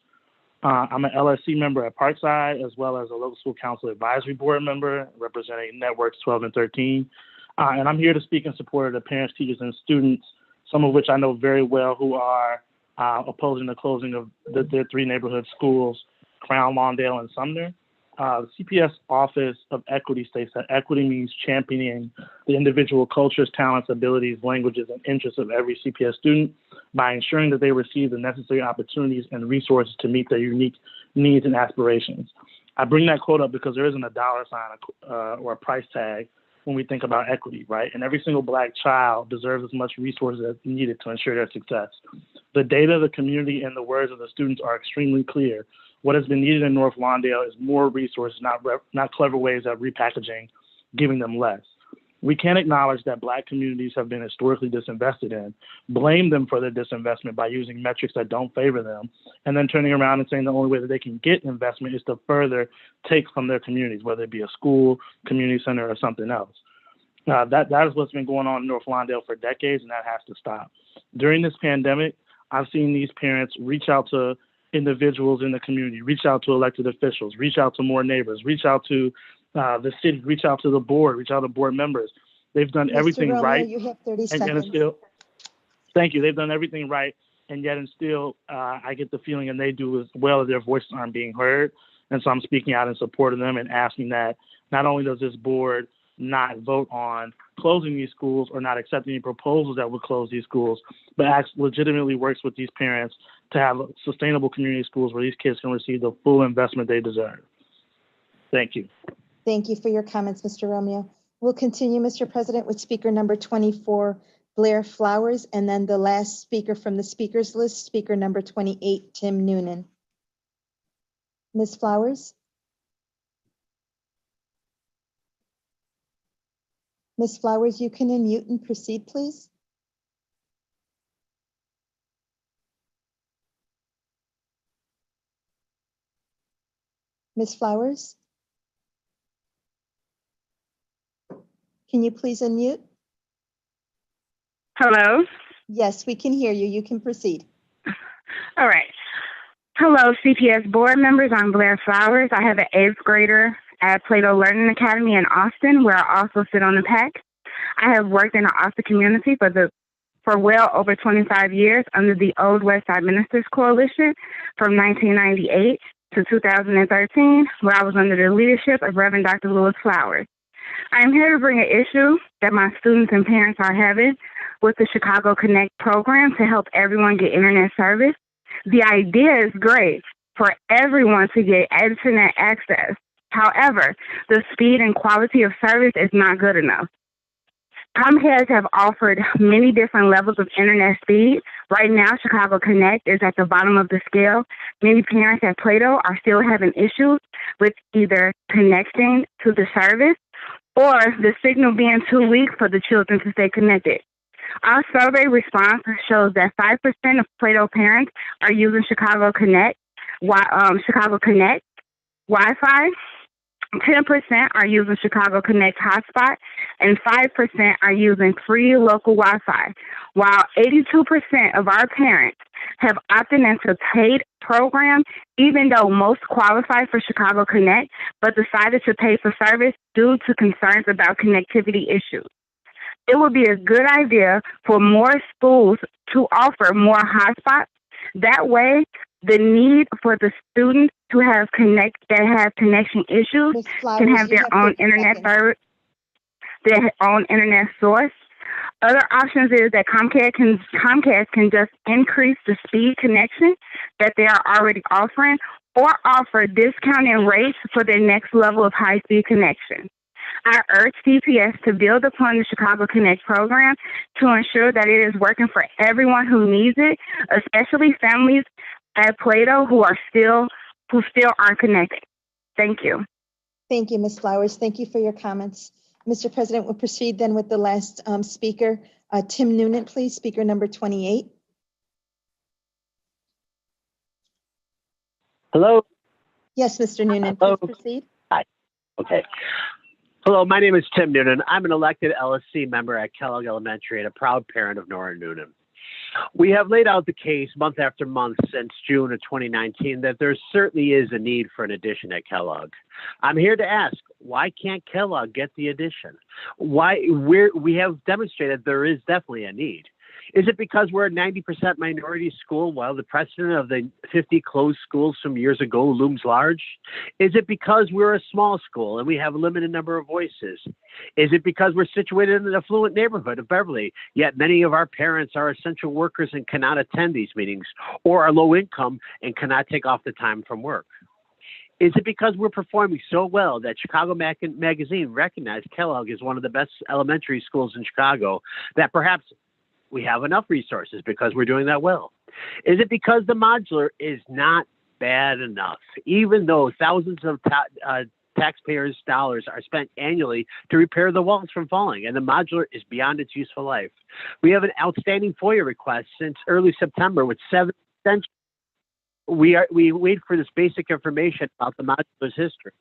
[SPEAKER 18] I'm an LSC member at Parkside, as well as a local school council advisory board member representing networks 12 and 13. And I'm here to speak in support of the parents, teachers, and students, some of which I know very well, who are opposing the closing of their three neighborhood schools, Crown, Lawndale, and Sumner. The CPS Office of Equity states that equity means championing the individual cultures, talents, abilities, languages, and interests of every CPS student by ensuring that they receive the necessary opportunities and resources to meet their unique needs and aspirations. I bring that quote up because there isn't a dollar sign or a price tag when we think about equity, right? And every single Black child deserves as much resources as needed to ensure their success. The data, the community, and the words of the students are extremely clear. What has been needed in North Lawndale is more resources, not clever ways of repackaging, giving them less. We can't acknowledge that Black communities have been historically disinvested in, blame them for their disinvestment by using metrics that don't favor them, and then turning around and saying the only way that they can get investment is to further take from their communities, whether it be a school, community center, or something else. That is what's been going on in North Lawndale for decades, and that has to stop. During this pandemic, I've seen these parents reach out to individuals in the community, reach out to elected officials, reach out to more neighbors, reach out to the city, reach out to the board, reach out to board members. They've done everything
[SPEAKER 3] Romeo,
[SPEAKER 18] right.
[SPEAKER 3] you have 30
[SPEAKER 18] and
[SPEAKER 3] seconds.
[SPEAKER 18] still, thank you. They've done everything right, and yet and still, I get the feeling, and they do as well, that their voices aren't being heard. And so I'm speaking out in support of them and asking that not only does this board not vote on closing these schools or not accept any proposals that would close these schools, but legitimately works with these parents to have sustainable community schools where these kids can receive the full investment they deserve. Thank you.
[SPEAKER 3] Thank you for your comments, Mr. Romeo. We'll continue, Mr. President, with speaker number 24, Blair Flowers, and then the last speaker from the speakers list, speaker number 28, Tim Noonan. Ms. Flowers? Ms. Flowers, you can unmute and proceed, please. Ms. Flowers? Can you please unmute?
[SPEAKER 1] Hello?
[SPEAKER 3] Yes, we can hear you. You can proceed.
[SPEAKER 1] All right. Hello, CPS board members. I'm Blair Flowers. I have an 8th grader at Plato Learning Academy in Austin, where I also sit on the PAC. I have worked in the Austin community for well over 25 years under the Old West Side Ministers Coalition from 1998 to 2013, where I was under the leadership of Reverend Dr. Lewis Flowers. I am here to bring an issue that my students and parents are having with the Chicago Connect program to help everyone get internet service. The idea is great for everyone to get internet access. However, the speed and quality of service is not good enough. Comcast have offered many different levels of internet speed. Right now, Chicago Connect is at the bottom of the scale. Many parents at Plato are still having issues with either connecting to the service or the signal being too weak for the children to stay connected. Our survey response shows that 5% of Plato parents are using Chicago Connect Wi-Fi. 10% are using Chicago Connect hotspot, and 5% are using free local Wi-Fi, while 82% of our parents have opted into paid program, even though most qualify for Chicago Connect, but decided to pay for service due to concerns about connectivity issues. It would be a good idea for more schools to offer more hotspots. That way, the need for the students to have connection issues can have their own internet service, their own internet source. Other options is that Comcast can just increase the speed connection that they are already offering, or offer discounted rates for their next level of high-speed connection. I urge CPS to build upon the Chicago Connect program to ensure that it is working for everyone who needs it, especially families at Plato who still aren't connected. Thank you.
[SPEAKER 3] Thank you, Ms. Flowers. Thank you for your comments. Mr. President, we'll proceed then with the last speaker, Tim Noonan, please, speaker number 28.
[SPEAKER 5] Hello?
[SPEAKER 3] Yes, Mr. Noonan,
[SPEAKER 5] Hello.
[SPEAKER 3] please proceed.
[SPEAKER 5] Hi. Okay. Hello, my name is Tim Noonan. I'm an elected LSC member at Kellogg Elementary and a proud parent of Nora Noonan. We have laid out the case month after month since June of 2019 that there certainly is a need for an addition at Kellogg. I'm here to ask, why can't Kellogg get the addition? We have demonstrated there is definitely a need. Is it because we're a 90% minority school while the precedent of the 50 closed schools from years ago looms large? Is it because we're a small school and we have a limited number of voices? Is it because we're situated in an affluent neighborhood of Beverly, yet many of our parents are essential workers and cannot attend these meetings, or are low income and cannot take off the time from work? Is it because we're performing so well that Chicago Magazine recognized Kellogg as one of the best elementary schools in Chicago, that perhaps we have enough resources because we're doing that well? Is it because the modular is not bad enough, even though thousands of taxpayers' dollars are spent annually to repair the walls from falling, and the modular is beyond its useful life? We have an outstanding FOIA request since early September with 7 extensions. We wait for this basic information about the modular's history.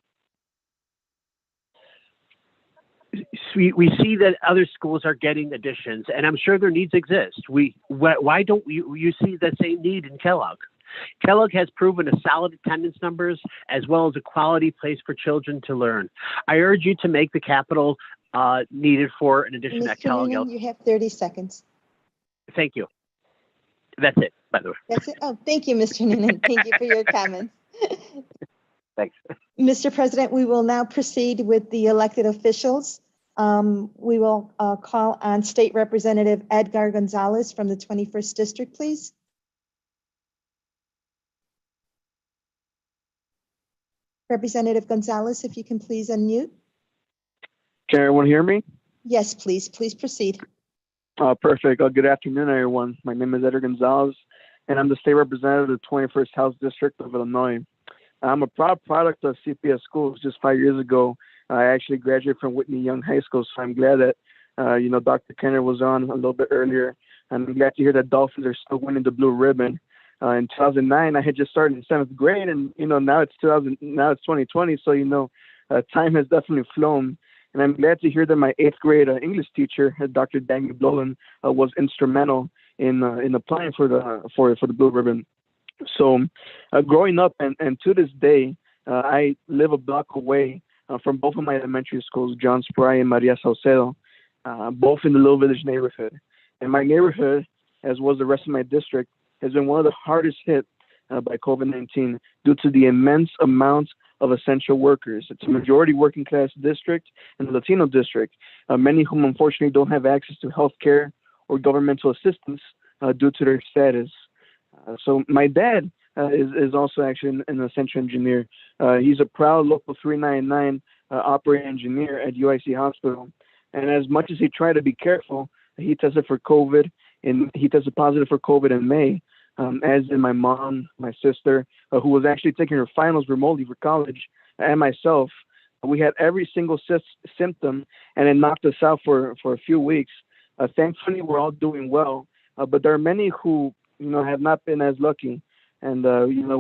[SPEAKER 5] We see that other schools are getting additions, and I'm sure their needs exist. Why don't you see the same need in Kellogg? Kellogg has proven a solid attendance numbers as well as a quality place for children to learn. I urge you to make the capital needed for an addition at Kellogg.
[SPEAKER 3] Noonan, you have 30 seconds.
[SPEAKER 5] Thank you. That's it, by the way.
[SPEAKER 3] That's it. Oh, thank you, Mr. Noonan. Thank you for your comments.
[SPEAKER 5] Thanks.
[SPEAKER 3] Mr. President, we will now proceed with the elected officials. We will call on State Representative Edgar Gonzalez from the 21st District, please. Representative Gonzalez, if you can please unmute.
[SPEAKER 6] Can everyone hear me?
[SPEAKER 3] Yes, please. Please proceed.
[SPEAKER 6] Perfect. Good afternoon, everyone. My name is Edgar Gonzalez, and I'm the state representative of the 21st House District of Illinois. I'm a proud product of CPS schools. Just 5 years ago, I actually graduated from Whitney Young High School, so I'm glad that, Dr. Kenner was on a little bit earlier, and I'm glad to hear that Dolphins are still winning the blue ribbon. In 2009, I had just started in 7th grade, and, now it's 2020, so, time has definitely flown. And I'm glad to hear that my 8th grade English teacher, Dr. Daniel Blolan, was instrumental in applying for the blue ribbon. So, growing up and to this day, I live a block away from both of my elementary schools, John Spry and Maria Saucedo, both in the Little Village neighborhood. And my neighborhood, as was the rest of my district, has been one of the hardest hit by COVID-19 due to the immense amount of essential workers. It's a majority working class district and a Latino district, many whom unfortunately don't have access to health care or governmental assistance due to their status. So my dad is also actually an essential engineer. He's a proud local 399 operating engineer at UIC Hospital. And as much as he tried to be careful, he tested for COVID, and he tested positive for COVID in May. As did my mom, my sister, who was actually taking her finals remotely for college, and myself. We had every single symptom, and it knocked us out for a few weeks. Thankfully, we're all doing well, but there are many who, have not been as lucky. And,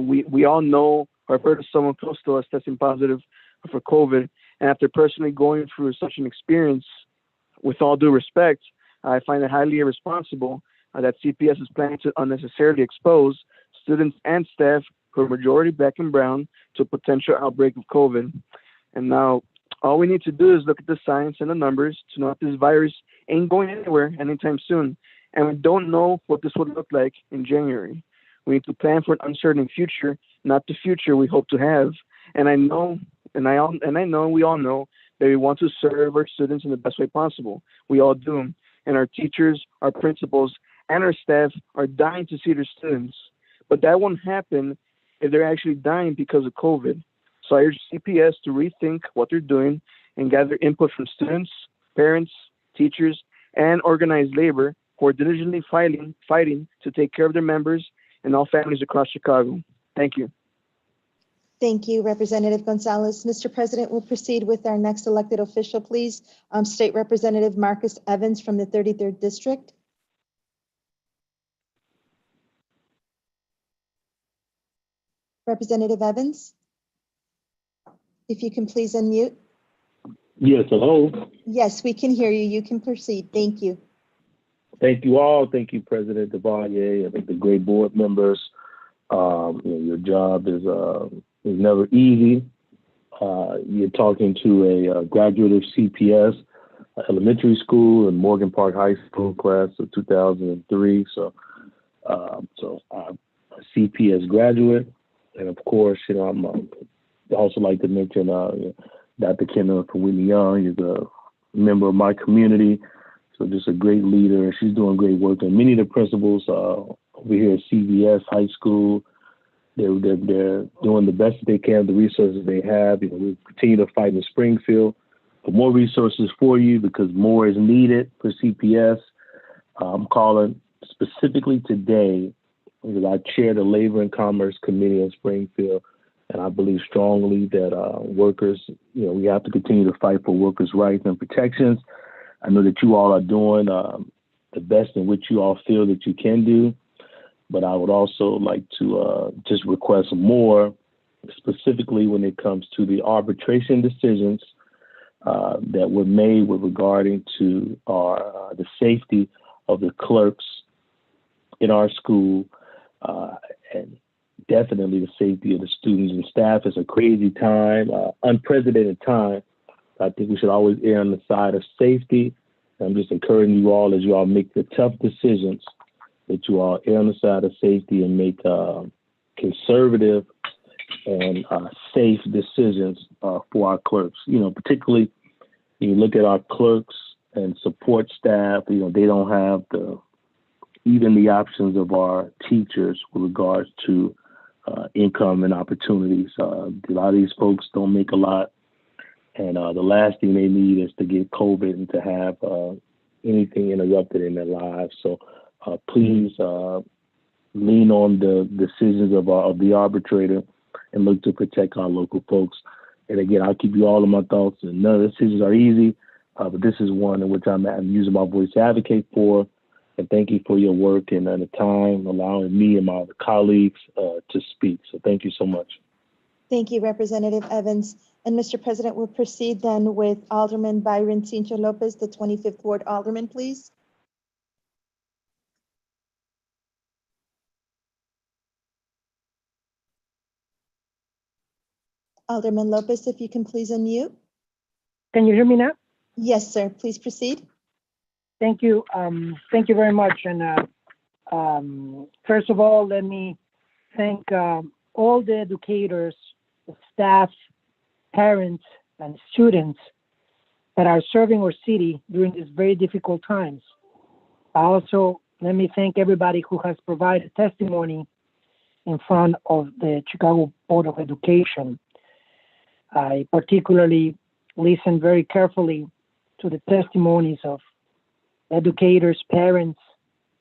[SPEAKER 6] we all know or heard of someone close to us testing positive for COVID. And after personally going through such an experience, with all due respect, I find it highly irresponsible that CPS is planning to unnecessarily expose students and staff who are majority black and brown to a potential outbreak of COVID. And now all we need to do is look at the science and the numbers to know that this virus ain't going anywhere anytime soon. And we don't know what this would look like in January. We need to plan for an uncertain future, not the future we hope to have. And I know, and we all know that we want to serve our students in the best way possible. We all do. And our teachers, our principals, and our staff are dying to see their students. But that won't happen if they're actually dying because of COVID. So I urge CPS to rethink what they're doing and gather input from students, parents, teachers, and organized labor who are diligently fighting to take care of their members and all families across Chicago. Thank you.
[SPEAKER 3] Thank you, Representative Gonzalez. Mr. President, we'll proceed with our next elected official, please. State Representative Marcus Evans from the 33rd District. Representative Evans, if you can please unmute.
[SPEAKER 19] Yes, hello.
[SPEAKER 3] Yes, we can hear you. You can proceed. Thank you.
[SPEAKER 19] Thank you all. Thank you, President Devalier. I think the great board members. Your job is never easy. You're talking to a graduate of CPS elementary school and Morgan Park High School class of 2003. So I'm a CPS graduate. And of course, I'm also like to mention Dr. Kenna from Whitney Young is a member of my community. So just a great leader. She's doing great work. And many of the principals over here at CVS High School, they're doing the best they can with the resources they have. We continue to fight in Springfield for more resources for you because more is needed for CPS. I'm calling specifically today because I chair the Labor and Commerce Committee in Springfield, and I believe strongly that workers, we have to continue to fight for workers' rights and protections. I know that you all are doing the best in which you all feel that you can do, but I would also like to just request more, specifically when it comes to the arbitration decisions that were made with regarding to the safety of the clerks in our school, and definitely the safety of the students and staff. It's a crazy time, unprecedented time. I think we should always err on the side of safety. I'm just encouraging you all as you all make the tough decisions that you all err on the side of safety and make conservative and safe decisions for our clerks. Particularly you look at our clerks and support staff. They don't have even the options of our teachers with regards to income and opportunities. A lot of these folks don't make a lot. And the last thing they need is to get COVID and to have anything interrupted in their lives. So please lean on the decisions of the arbitrator and look to protect our local folks. And again, I'll keep you all in my thoughts. And none of the decisions are easy, but this is one in which I'm using my voice to advocate for. And thank you for your work and the time allowing me and my other colleagues to speak. So thank you so much.
[SPEAKER 3] Thank you, Representative Evans. And Mr. President, we'll proceed then with Alderman Byron Cincho Lopez, the 25th Ward Alderman, please. Alderman Lopez, if you can please unmute.
[SPEAKER 8] Can you hear me now?
[SPEAKER 3] Yes, sir. Please proceed.
[SPEAKER 8] Thank you. Thank you very much. And first of all, let me thank all the educators, the staff, parents, and students that are serving our city during these very difficult times. Also, let me thank everybody who has provided testimony in front of the Chicago Board of Education. I particularly listened very carefully to the testimonies of educators, parents,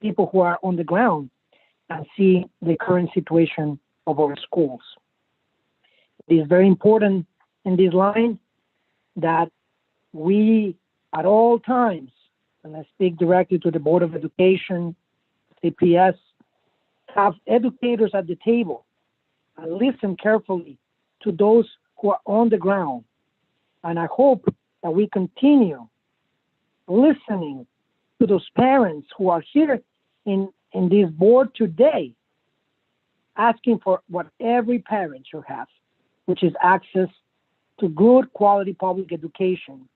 [SPEAKER 8] people who are on the ground and see the current situation of our schools. It is very important in this line that we at all times, and I speak directly to the Board of Education, CPS, have educators at the table and listen carefully to those who are on the ground. And I hope that we continue listening to those parents who are here in this board today, asking for what every parent should have, which is access to good quality public education.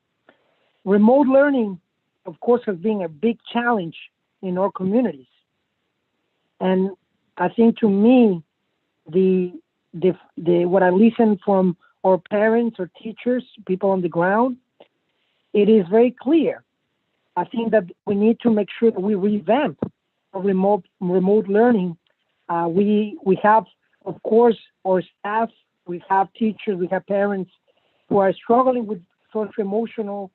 [SPEAKER 8] Remote learning, of course, has been a big challenge in our communities. And I think to me, what I listen from our parents or teachers, people on the ground, it is very clear. I think that we need to make sure that we revamp remote learning. We have, of course, our staff, we have teachers, we have parents who are struggling with social-emotional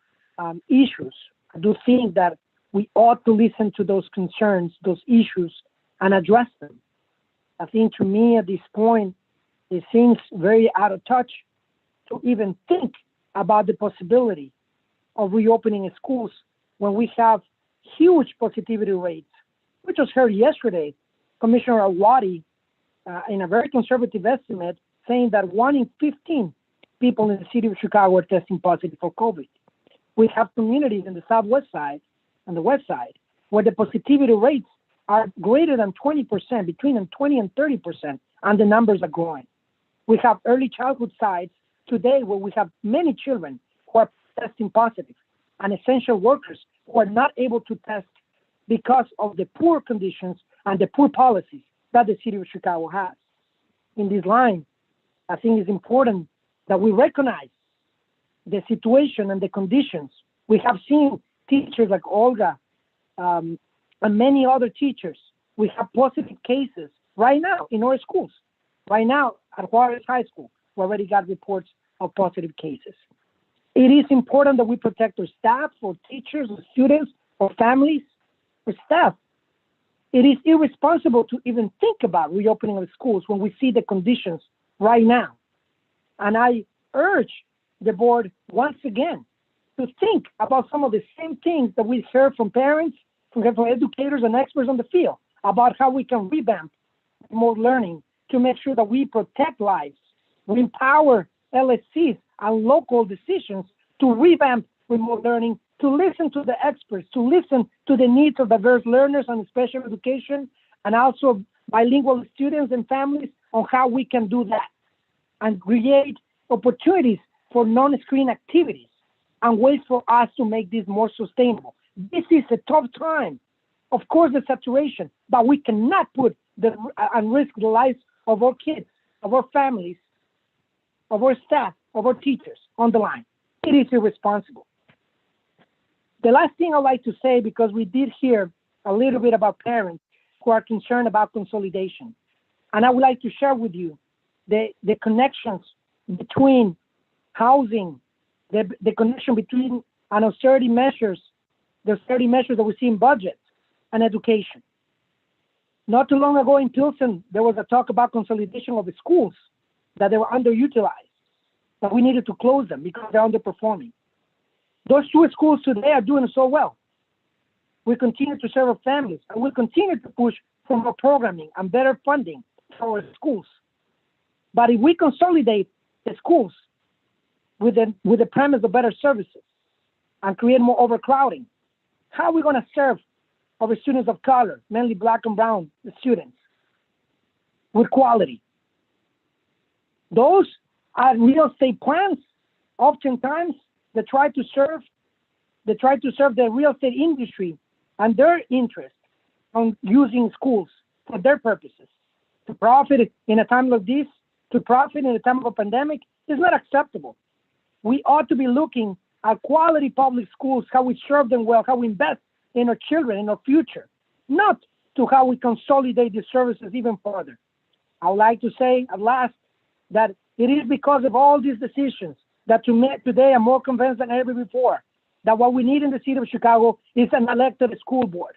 [SPEAKER 8] issues. I do think that we ought to listen to those concerns, those issues, and address them. I think to me at this point, it seems very out of touch to even think about the possibility of reopening schools when we have huge positivity rates. We just heard yesterday, Commissioner Awadi, in a very conservative estimate, saying that 1 in 15 people in the city of Chicago are testing positive for COVID. We have communities in the southwest side and the west side where the positivity rates are greater than 20%, between 20 and 30%, and the numbers are growing. We have early childhood sites today where we have many children who are testing positive. and essential workers who are not able to test because of the poor conditions and the poor policies that the city of Chicago has. In this line, I think it's important that we recognize the situation and the conditions. We have seen teachers like Olga and many other teachers. We have positive cases right now in our schools. Right now at Juarez High School, we already got reports of positive cases. It is important that we protect our staff, our teachers, our students, our families, our staff. It is irresponsible to even think about reopening of schools when we see the conditions right now. And I urge the board once again to think about some of the same things that we heard from parents, from educators and experts on the field about how we can revamp remote learning to make sure that we protect lives. We empower LSCs and local decisions to revamp remote learning, to listen to the experts, to listen to the needs of diverse learners and special education, and also bilingual students and families on how we can do that and create opportunities for non-screen activities and ways for us to make this more sustainable. This is a tough time. Of course, the saturation, but we cannot put and risk the lives of our kids, of our families, of our staff, of our teachers on the line. It is irresponsible. The last thing I'd like to say, because we did hear a little bit about parents who are concerned about consolidation, and I would like to share with you the connections between housing, the connection between an austerity measures, the austerity measures that we see in budgets, and education. Not too long ago in Pilsen, there was a talk about consolidation of the schools, that they were underutilized, that we needed to close them because they're underperforming. Those two schools today are doing so well. We continue to serve our families, and we'll continue to push for more programming and better funding for our schools. But if we consolidate the schools with the premise of better services and create more overcrowding, how are we going to serve our students of color, mainly Black and brown students, with quality? Those are real estate plans. Oftentimes, they try to serve the real estate industry and their interest on using schools for their purposes. To profit in a time like this, to profit in a time of a pandemic, is not acceptable. We ought to be looking at quality public schools, how we serve them well, how we invest in our children, in our future, not to how we consolidate the services even further. I would like to say at last that it is because of all these decisions that today I'm more convinced than ever before that what we need in the city of Chicago is an elected school board,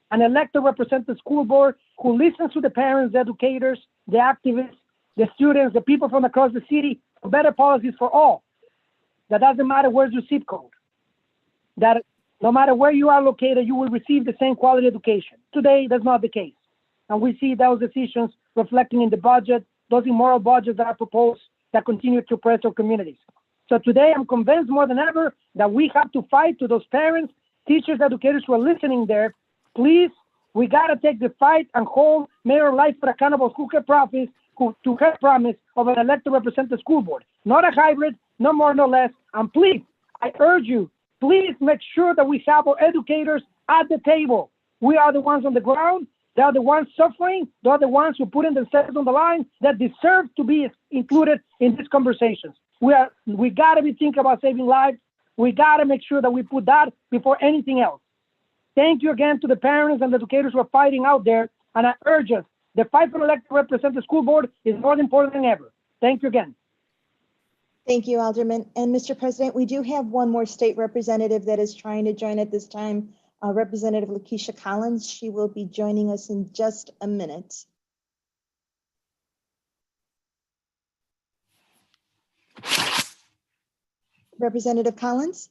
[SPEAKER 8] an elected representative school board who listens to the parents, the educators, the activists, the students, the people from across the city for better policies for all. That doesn't matter where's your zip code. That no matter where you are located, you will receive the same quality education. Today, that's not the case. And we see those decisions reflecting in the budget, those immoral budgets that are proposed that continue to oppress our communities. So today, I'm convinced more than ever that we have to fight to those parents, teachers, educators who are listening there. Please, we got to take the fight and hold Mayor Lightfoot accountable to her promise of an elected representative school board. Not a hybrid, no more, no less. And please, I urge you, please make sure that we have our educators at the table. We are the ones on the ground. They are the ones suffering. They are the ones who put themselves on the line that deserve to be included in these conversations. We got to be thinking about saving lives. We got to make sure that we put that before anything else. Thank you again to the parents and the educators who are fighting out there. And I urge us, the fight for elected representative school board is more important than ever. Thank you again.
[SPEAKER 3] Thank you, Alderman. And Mr. President, we do have one more state representative that is trying to join at this time, Representative Lakeisha Collins. She will be joining us in just a minute. Representative Collins?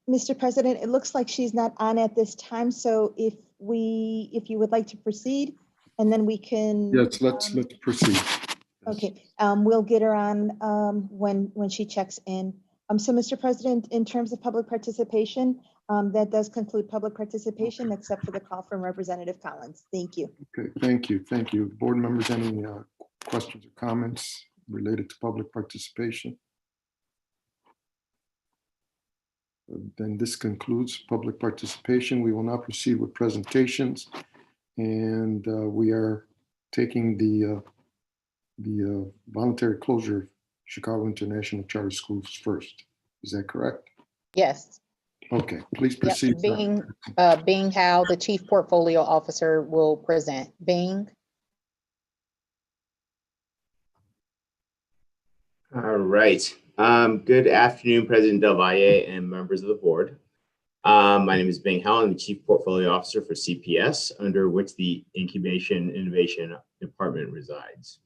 [SPEAKER 3] Mr. President, it looks like she's not on at this time. So if you would like to proceed, and then we can.
[SPEAKER 9] Yes, let's proceed.
[SPEAKER 3] Okay, we'll get her on when she checks in. So, Mr. President, in terms of public participation, that does conclude public participation, except for the call from Representative Collins. Thank you.
[SPEAKER 9] Okay, thank you. Thank you. Board members, any questions or comments related to public participation? Then this concludes public participation. We will now proceed with presentations, and we are taking the voluntary closure of Chicago International Charter Schools first. Is that correct?
[SPEAKER 10] Yes.
[SPEAKER 9] Okay, please
[SPEAKER 10] Yep.
[SPEAKER 9] proceed.
[SPEAKER 10] Bing Howe, the Chief Portfolio Officer, will present. Bing.
[SPEAKER 21] All right. Good afternoon, President Del Valle and members of the board. My name is Bing Howe. I'm the Chief Portfolio Officer for CPS, under which the Incubation Innovation Department resides.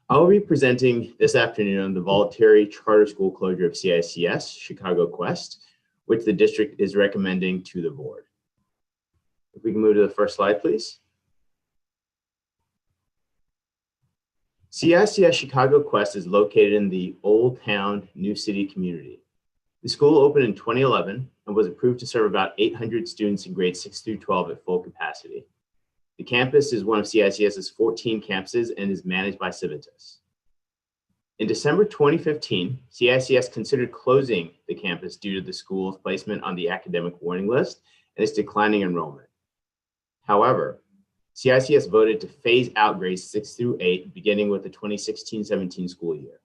[SPEAKER 21] I will be presenting this afternoon on the voluntary charter school closure of CICS, Chicago Quest, which the district is recommending to the board. If we can move to the first slide, please. CICS Chicago Quest is located in the Old Town New City community. The school opened in 2011 and was approved to serve about 800 students in grades 6 through 12 at full capacity. The campus is one of CICS's 14 campuses and is managed by Civitas. In December 2015, CICS considered closing the campus due to the school's placement on the academic warning list and its declining enrollment. However, CICS voted to phase out grades 6 through 8, beginning with the 2016-17 school year.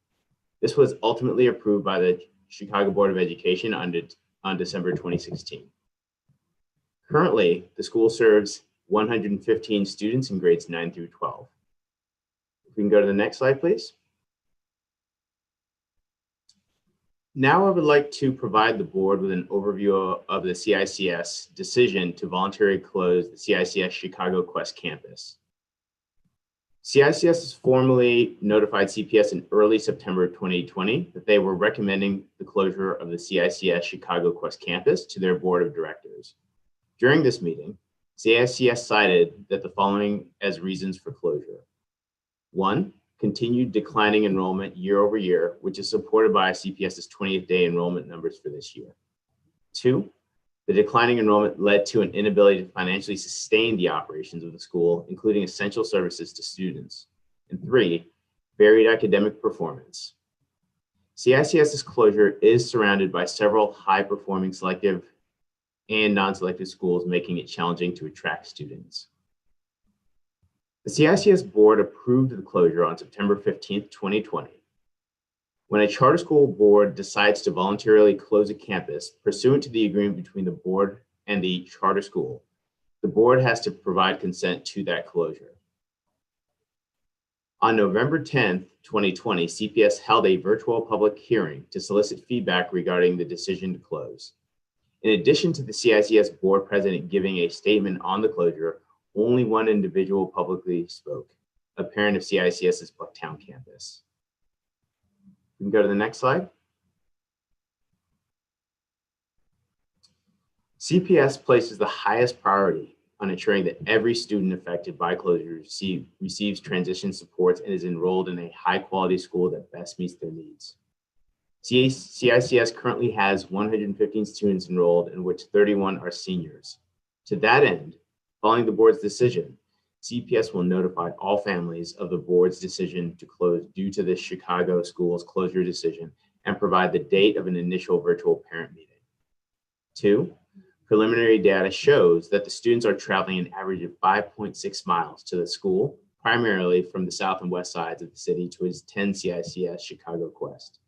[SPEAKER 21] This was ultimately approved by the Chicago Board of Education on December 2016. Currently, the school serves 115 students in grades 9 through 12. If we can go to the next slide, please. Now I would like to provide the board with an overview of the CICS decision to voluntarily close the CICS Chicago Quest campus. CICS has formally notified CPS in early September 2020 that they were recommending the closure of the CICS Chicago Quest campus to their board of directors. During this meeting, CICS cited that the following as reasons for closure. 1, continued declining enrollment year over year, which is supported by CPS's 20th day enrollment numbers for this year. 2, the declining enrollment led to an inability to financially sustain the operations of the school, including essential services to students. And 3, varied academic performance. CICS's closure is surrounded by several high-performing selective and non-selective schools, making it challenging to attract students. The CICS board approved the closure on September 15th, 2020. When a charter school board decides to voluntarily close a campus pursuant to the agreement between the board and the charter school, the board has to provide consent to that closure. On November 10th, 2020, CPS held a virtual public hearing to solicit feedback regarding the decision to close. In addition to the CICS board president giving a statement on the closure, only one individual publicly spoke, a parent of CICS's Bucktown campus. We can go to the next slide. CPS places the highest priority on ensuring that every student affected by closure receives transition supports and is enrolled in a high quality school that best meets their needs. CICS currently has 115 students enrolled, in which 31 are seniors. To that end, following the board's decision, CPS will notify all families of the board's decision to close due to the Chicago schools closure decision and provide the date of an initial virtual parent meeting. 2, preliminary data shows that the students are traveling an average of 5.6 miles to the school, primarily from the south and west sides of the city to attend CICS Chicago Quest.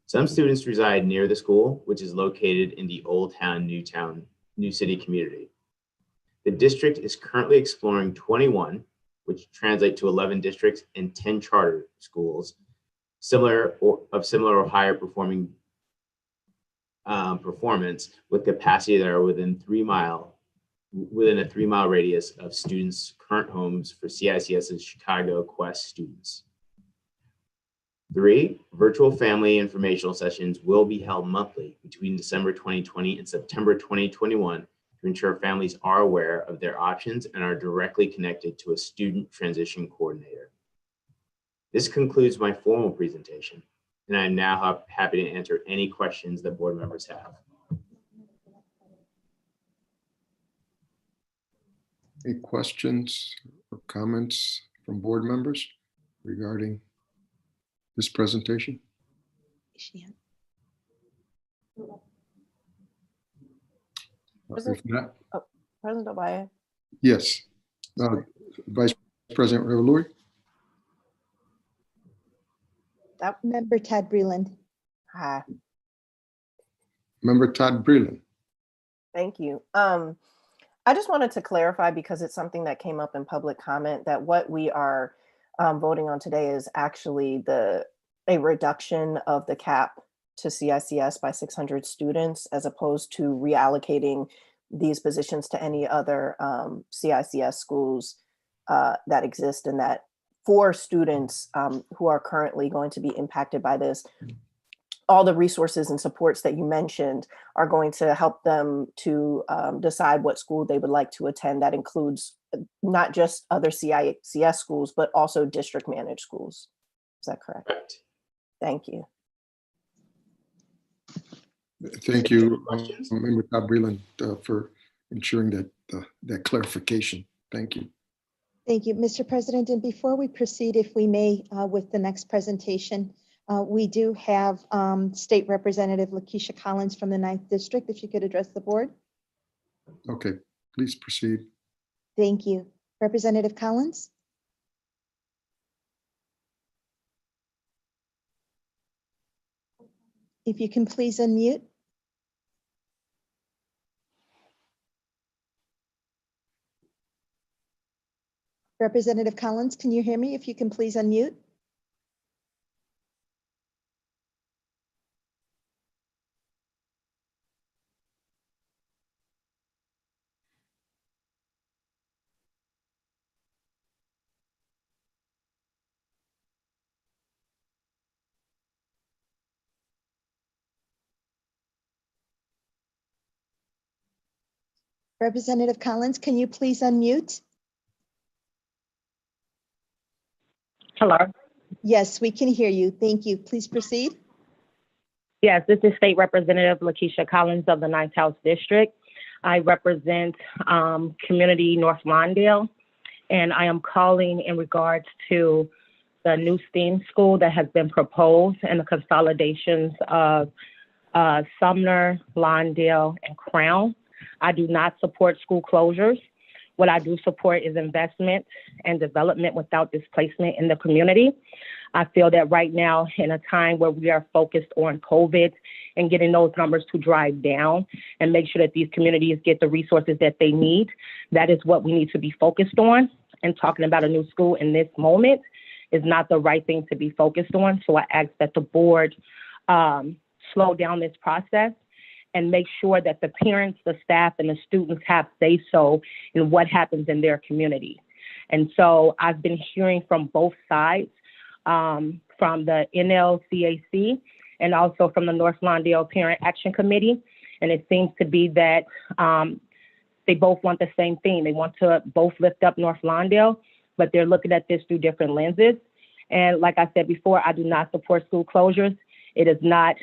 [SPEAKER 21] Some students reside near the school, which is located in the Old Town, New City community. The district is currently exploring 21, which translate to 11 districts and 10 charter schools, similar or higher performing performance with capacity that are within a 3-mile radius of students' current homes for CICS's Chicago Quest students. 3, virtual family informational sessions will be held monthly between December 2020 and September 2021 to ensure families are aware of their options and are directly connected to a student transition coordinator. This concludes my formal presentation, and I'm now happy to answer any questions that board members have.
[SPEAKER 9] Any questions or comments from board members regarding this presentation? If not,
[SPEAKER 2] President Obaye.
[SPEAKER 9] yes. Vice President Revolori?
[SPEAKER 3] Member Todd Breland.
[SPEAKER 2] Hi.
[SPEAKER 9] Member Todd Breland.
[SPEAKER 2] Thank you. I just wanted to clarify, because it's something that came up in public comment, that what we are voting on today is actually a reduction of the cap to CICS by 600 students, as opposed to reallocating these positions to any other CICS schools that exist, and that for students who are currently going to be impacted by this, all the resources and supports that you mentioned are going to help them to decide what school they would like to attend. That includes not just other CICS schools, but also district managed schools. Is that correct?
[SPEAKER 21] Correct.
[SPEAKER 2] Thank you.
[SPEAKER 9] Thank you, Member Todd Breland, for ensuring that clarification. Thank you.
[SPEAKER 3] Thank you, Mr. President. And before we proceed, if we may, with the next presentation, we do have State Representative Lakeisha Collins from the 9th District, if you could address the board.
[SPEAKER 9] Okay, please proceed.
[SPEAKER 3] Thank you. Representative Collins? If you can please unmute. Representative Collins, can you hear me? If you can please unmute. Representative Collins, can you please unmute?
[SPEAKER 7] Hello.
[SPEAKER 3] Yes, we can hear you. Thank you. Please proceed.
[SPEAKER 7] Yes, this is State Representative Lakeisha Collins of the 9th House District. I represent Community North Lawndale, and I am calling in regards to the new STEAM school that has been proposed and the consolidations of Sumner, Lawndale, and Crown. I do not support school closures. What I do support is investment and development without displacement in the community. I feel that right now, in a time where we are focused on COVID and getting those numbers to drive down and make sure that these communities get the resources that they need, that is what we need to be focused on. And talking about a new school in this moment is not the right thing to be focused on. So I ask that the board slow down this process and make sure that the parents, the staff, and the students have say-so in what happens in their community. And so I've been hearing from both sides, from the NLCAC and also from the North Lawndale Parent Action Committee. And it seems to be that they both want the same thing. They want to both lift up North Lawndale, but they're looking at this through different lenses. And like I said before, I do not support school closures. It is not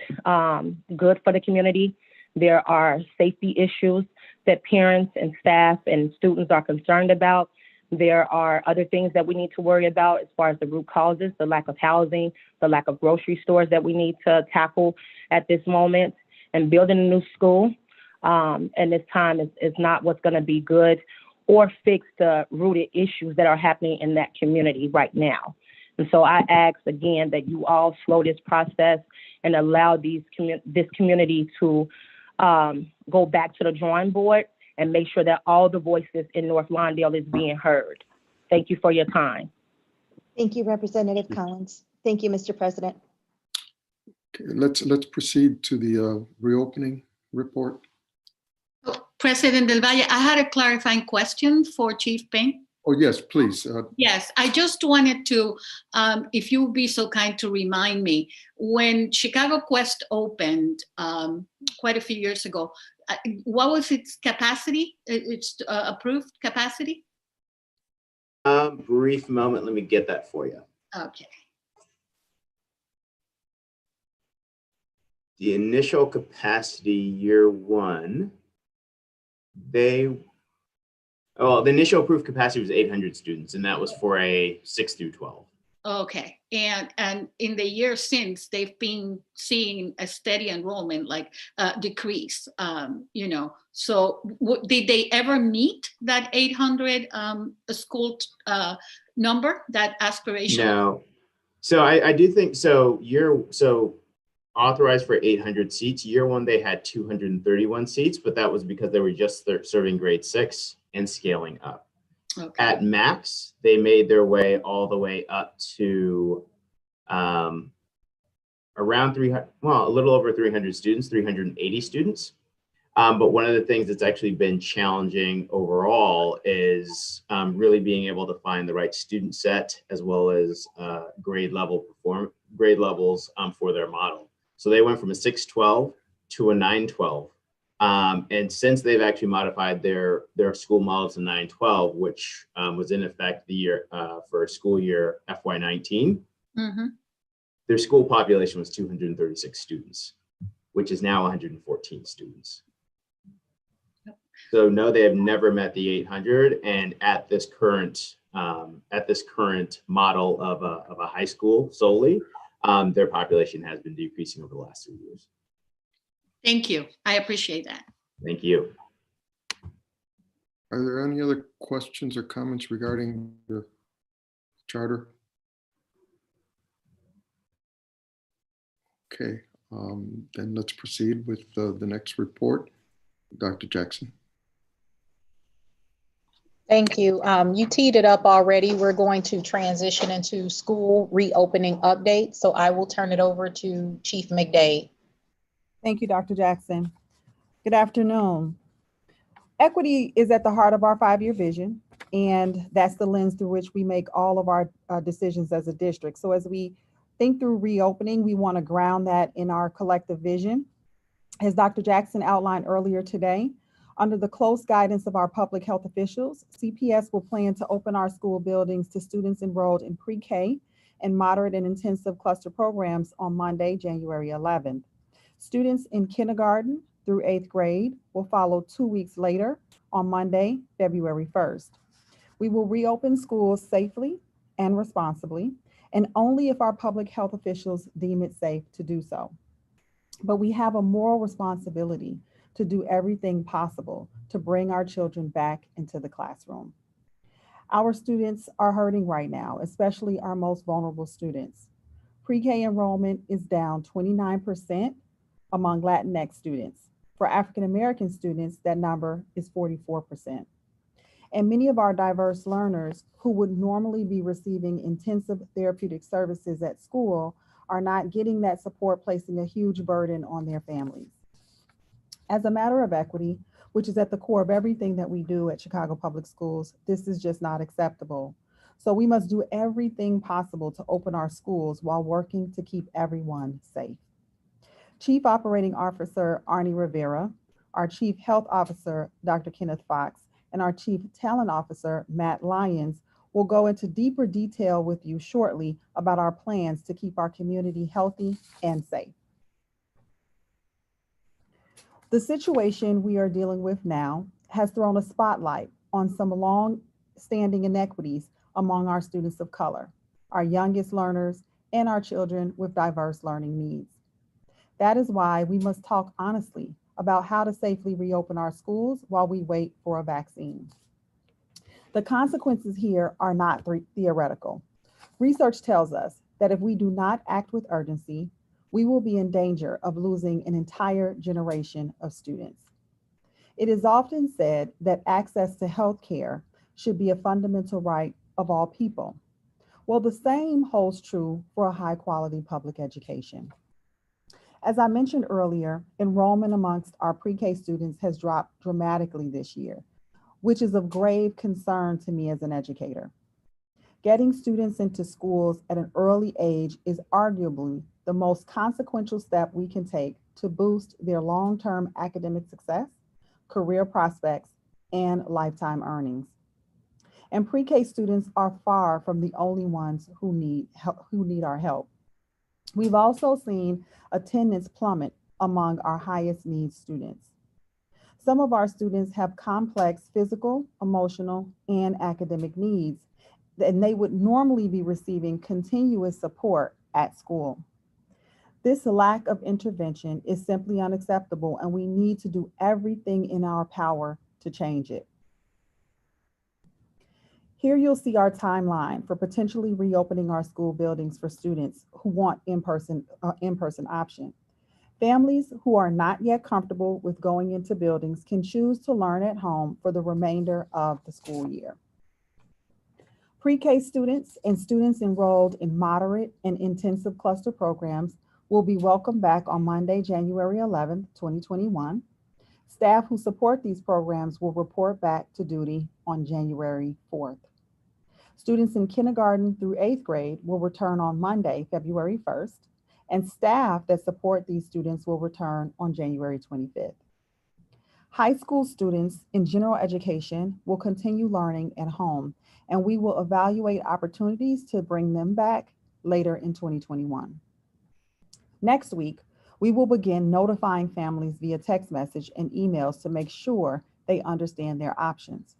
[SPEAKER 7] good for the community. There are safety issues that parents and staff and students are concerned about. There are other things that we need to worry about as far as the root causes, the lack of housing, the lack of grocery stores that we need to tackle at this moment. And building a new school and this time is not what's going to be good or fix the rooted issues that are happening in that community right now. And so I ask again that you all slow this process and allow this community to go back to the drawing board and make sure that all the voices in North Lawndale is being heard. Thank you for your time.
[SPEAKER 3] Thank you, Representative Collins. Thank you, Mr. President.
[SPEAKER 9] Okay, let's proceed to the reopening report.
[SPEAKER 11] President Del Valle, I had a clarifying question for Chief Payne.
[SPEAKER 9] Oh, yes, please.
[SPEAKER 11] Yes, I just wanted to, if you would be so kind to remind me, when Chicago Quest opened quite a few years ago, what was its capacity, its approved capacity?
[SPEAKER 21] Brief moment, let me get that for you.
[SPEAKER 11] Okay.
[SPEAKER 21] The initial capacity year one, the initial approved capacity was 800 students, and that was for a 6 through 12.
[SPEAKER 11] Okay, and in the years since, they've been seeing a steady enrollment, like decrease, you know. So did they ever meet that 800 school number, that aspiration?
[SPEAKER 21] No. So I do think so. Authorized for 800 seats. Year one, they had 231 seats, but that was because they were just serving grade 6 and scaling up. Okay. At max, they made their way all the way up to around 300, well, a little over 300 students, 380 students. But one of the things that's actually been challenging overall is really being able to find the right student set, as well as grade levels for their model. So they went from a 612 to a 912. And since they've actually modified their school model to 912, which was in effect the year for school year FY19, their school population was 236 students, which is now 114 students. So no, they have never met the 800, and at this current model of a high school solely, their population has been decreasing over the last 3 years.
[SPEAKER 11] Thank you. I appreciate that.
[SPEAKER 21] Thank you.
[SPEAKER 9] Are there any other questions or comments regarding the charter? Okay, then let's proceed with the next report. Dr. Jackson.
[SPEAKER 10] Thank you. You teed it up already. We're going to transition into school reopening update. So I will turn it over to Chief McDade.
[SPEAKER 13] Thank you, Dr. Jackson. Good afternoon. Equity is at the heart of our 5-year vision, and that's the lens through which we make all of our decisions as a district. So as we think through reopening, we want to ground that in our collective vision. As Dr. Jackson outlined earlier today, under the close guidance of our public health officials, CPS will plan to open our school buildings to students enrolled in pre-K and moderate and intensive cluster programs on Monday, January 11th. Students in kindergarten through 8th grade will follow 2 weeks later on Monday, February 1st. We will reopen schools safely and responsibly, and only if our public health officials deem it safe to do so. But we have a moral responsibility to do everything possible to bring our children back into the classroom. Our students are hurting right now, especially our most vulnerable students. Pre-K enrollment is down 29% among Latinx students. For African American students, that number is 44%. And many of our diverse learners who would normally be receiving intensive therapeutic services at school are not getting that support, placing a huge burden on their families. As a matter of equity, which is at the core of everything that we do at Chicago Public Schools, this is just not acceptable. So we must do everything possible to open our schools while working to keep everyone safe. Chief Operating Officer Arnie Rivera, our Chief Health Officer Dr. Kenneth Fox, and our Chief Talent Officer Matt Lyons will go into deeper detail with you shortly about our plans to keep our community healthy and safe. The situation we are dealing with now has thrown a spotlight on some long-standing inequities among our students of color, our youngest learners, and our children with diverse learning needs. That is why we must talk honestly about how to safely reopen our schools while we wait for a vaccine. The consequences here are not theoretical. Research tells us that if we do not act with urgency, we will be in danger of losing an entire generation of students. It is often said that access to health care should be a fundamental right of all people. Well, the same holds true for a high-quality public education. As I mentioned earlier, enrollment amongst our pre-K students has dropped dramatically this year, which is of grave concern to me as an educator. Getting students into schools at an early age is arguably the most consequential step we can take to boost their long-term academic success, career prospects, and lifetime earnings. And pre-K students are far from the only ones who need our help. We've also seen attendance plummet among our highest needs students. Some of our students have complex physical, emotional, and academic needs, and they would normally be receiving continuous support at school. This lack of intervention is simply unacceptable, and we need to do everything in our power to change it. Here you'll see our timeline for potentially reopening our school buildings for students who want in-person option. Families who are not yet comfortable with going into buildings can choose to learn at home for the remainder of the school year. Pre-K students and students enrolled in moderate and intensive cluster programs will be welcomed back on Monday, January 11th, 2021. Staff who support these programs will report back to duty on January 4th. Students in kindergarten through 8th grade will return on Monday, February 1st, and staff that support these students will return on January 25th. High school students in general education will continue learning at home, and we will evaluate opportunities to bring them back later in 2021. Next week, we will begin notifying families via text message and emails to make sure they understand their options.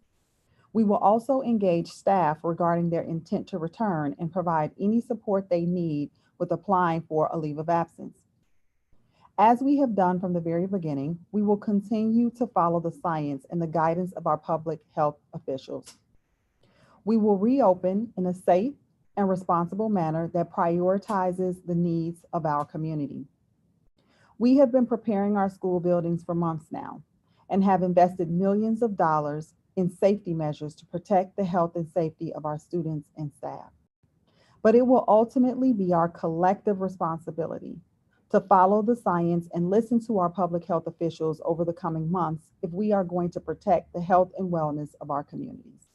[SPEAKER 13] We will also engage staff regarding their intent to return and provide any support they need with applying for a leave of absence. As we have done from the very beginning, we will continue to follow the science and the guidance of our public health officials. We will reopen in a safe and responsible manner that prioritizes the needs of our community. We have been preparing our school buildings for months now and have invested millions of dollars in safety measures to protect the health and safety of our students and staff. But it will ultimately be our collective responsibility to follow the science and listen to our public health officials over the coming months if we are going to protect the health and wellness of our communities.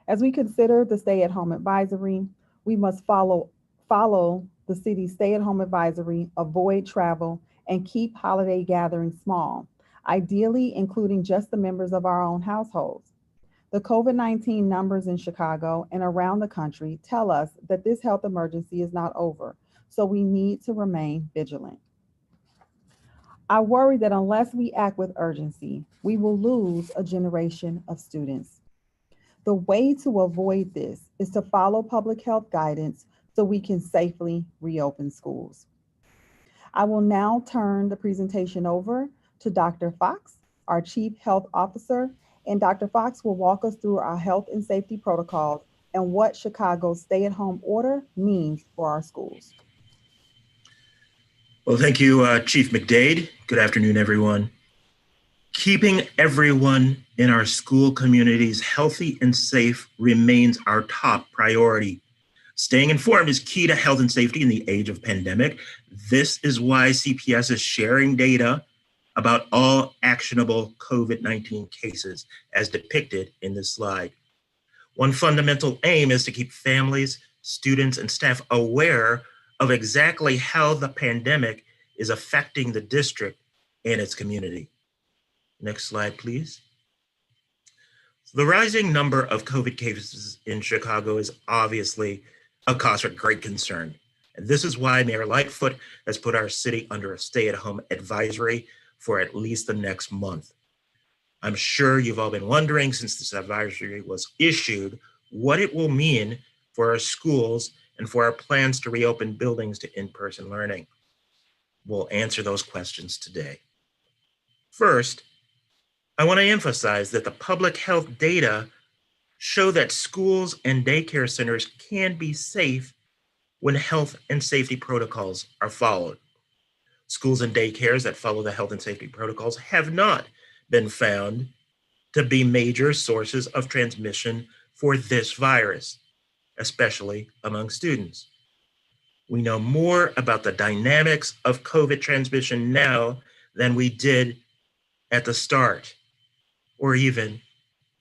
[SPEAKER 13] As we consider the stay-at-home advisory, we must follow the city's stay-at-home advisory, avoid travel, and keep holiday gatherings small, ideally including just the members of our own households. The COVID-19 numbers in Chicago and around the country tell us that this health emergency is not over, so we need to remain vigilant. I worry that unless we act with urgency, we will lose a generation of students. The way to avoid this is to follow public health guidance so we can safely reopen schools. I will now turn the presentation over to Dr. Fox, our Chief Health Officer, and Dr. Fox will walk us through our health and safety protocols and what Chicago's stay-at-home order means for our schools.
[SPEAKER 14] Well, thank you, Chief McDade. Good afternoon, everyone. Keeping everyone in our school communities healthy and safe remains our top priority. Staying informed is key to health and safety in the age of pandemic. This is why CPS is sharing data about all actionable COVID-19 cases as depicted in this slide. One fundamental aim is to keep families, students, and staff aware of exactly how the pandemic is affecting the district and its community. Next slide, please. The rising number of COVID cases in Chicago is obviously a cause for great concern. And this is why Mayor Lightfoot has put our city under a stay-at-home advisory for at least the next month. I'm sure you've all been wondering, since this advisory was issued, what it will mean for our schools and for our plans to reopen buildings to in-person learning. We'll answer those questions today. First, I want to emphasize that the public health data show that schools and daycare centers can be safe when health and safety protocols are followed. Schools and daycares that follow the health and safety protocols have not been found to be major sources of transmission for this virus, especially among students. We know more about the dynamics of COVID transmission now than we did at the start, or even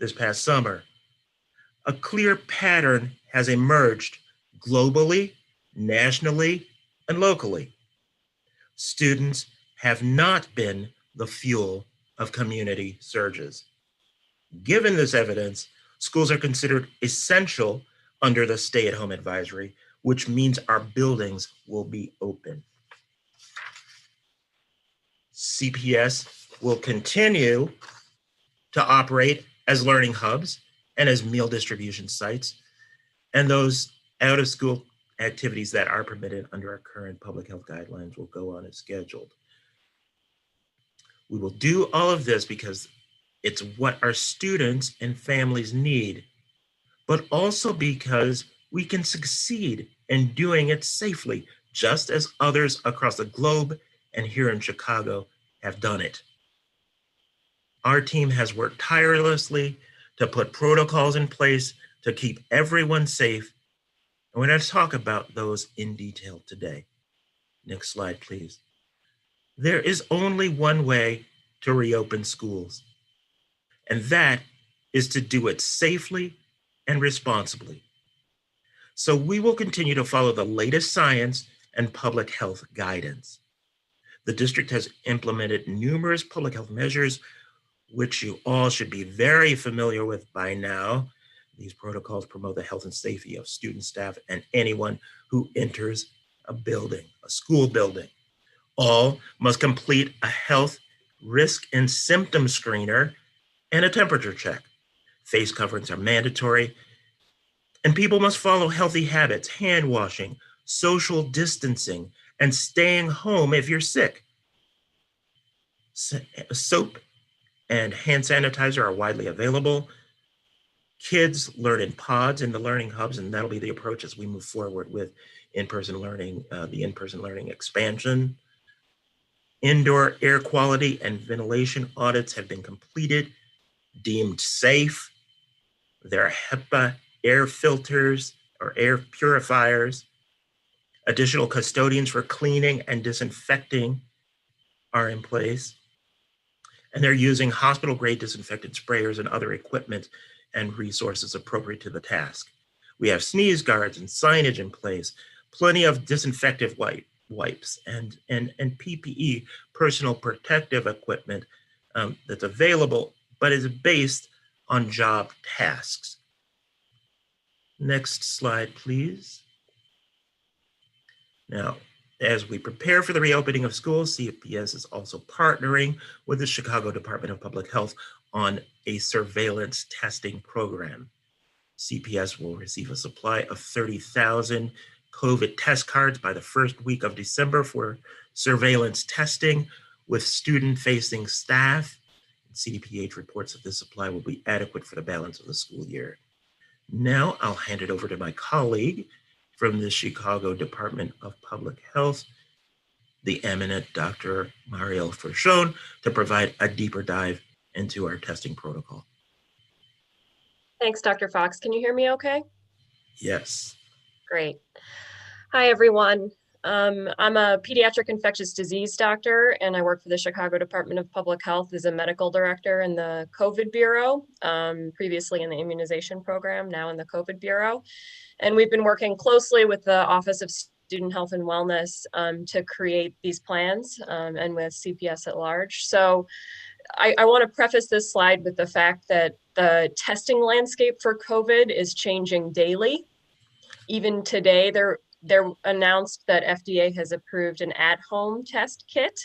[SPEAKER 14] this past summer. A clear pattern has emerged globally, nationally, and locally. Students have not been the fuel of community surges. Given this evidence, schools are considered essential under the stay-at-home advisory, which means our buildings will be open. CPS will continue to operate as learning hubs and as meal distribution sites, and those out-of-school activities that are permitted under our current public health guidelines will go on as scheduled. We will do all of this because it's what our students and families need, but also because we can succeed in doing it safely, just as others across the globe and here in Chicago have done it. Our team has worked tirelessly to put protocols in place to keep everyone safe, and we're going to talk about those in detail today. Next slide, please. There is only one way to reopen schools, and that is to do it safely and responsibly. So we will continue to follow the latest science and public health guidance. The district has implemented numerous public health measures, which you all should be very familiar with by now. These protocols promote the health and safety of students, staff, and anyone who enters a building, a school building. All must complete a health risk and symptom screener and a temperature check. Face coverings are mandatory, and people must follow healthy habits, hand washing, social distancing, and staying home if you're sick. Soap and hand sanitizer are widely available. Kids learn in pods in the learning hubs, and that'll be the approach as we move forward with in-person learning, the in-person learning expansion. Indoor air quality and ventilation audits have been completed, deemed safe. There are HEPA air filters or air purifiers. Additional custodians for cleaning and disinfecting are in place. And they're using hospital-grade disinfectant sprayers and other equipment and resources appropriate to the task. We have sneeze guards and signage in place, plenty of disinfectant wipes and PPE, personal protective equipment that's available, but is based on job tasks. Next slide, please. Now, as we prepare for the reopening of schools, CPS is also partnering with the Chicago Department of Public Health on a surveillance testing program. CPS will receive a supply of 30,000 COVID test cards by the first week of December for surveillance testing with student-facing staff. CDPH reports that this supply will be adequate for the balance of the school year. Now I'll hand it over to my colleague from the Chicago Department of Public Health, the eminent Dr. Mariel Fershon, to provide a deeper dive into our testing protocol.
[SPEAKER 4] Thanks, Dr. Fox. Can you hear me okay?
[SPEAKER 14] Yes.
[SPEAKER 4] Great. Hi, everyone. I'm a pediatric infectious disease doctor, and I work for the Chicago Department of Public Health as a medical director in the COVID Bureau, previously in the immunization program, now in the COVID Bureau. And we've been working closely with the Office of Student Health and Wellness to create these plans and with CPS at large. So I want to preface this slide with the fact that the testing landscape for COVID is changing daily. Even today, they're announced that FDA has approved an at-home test kit.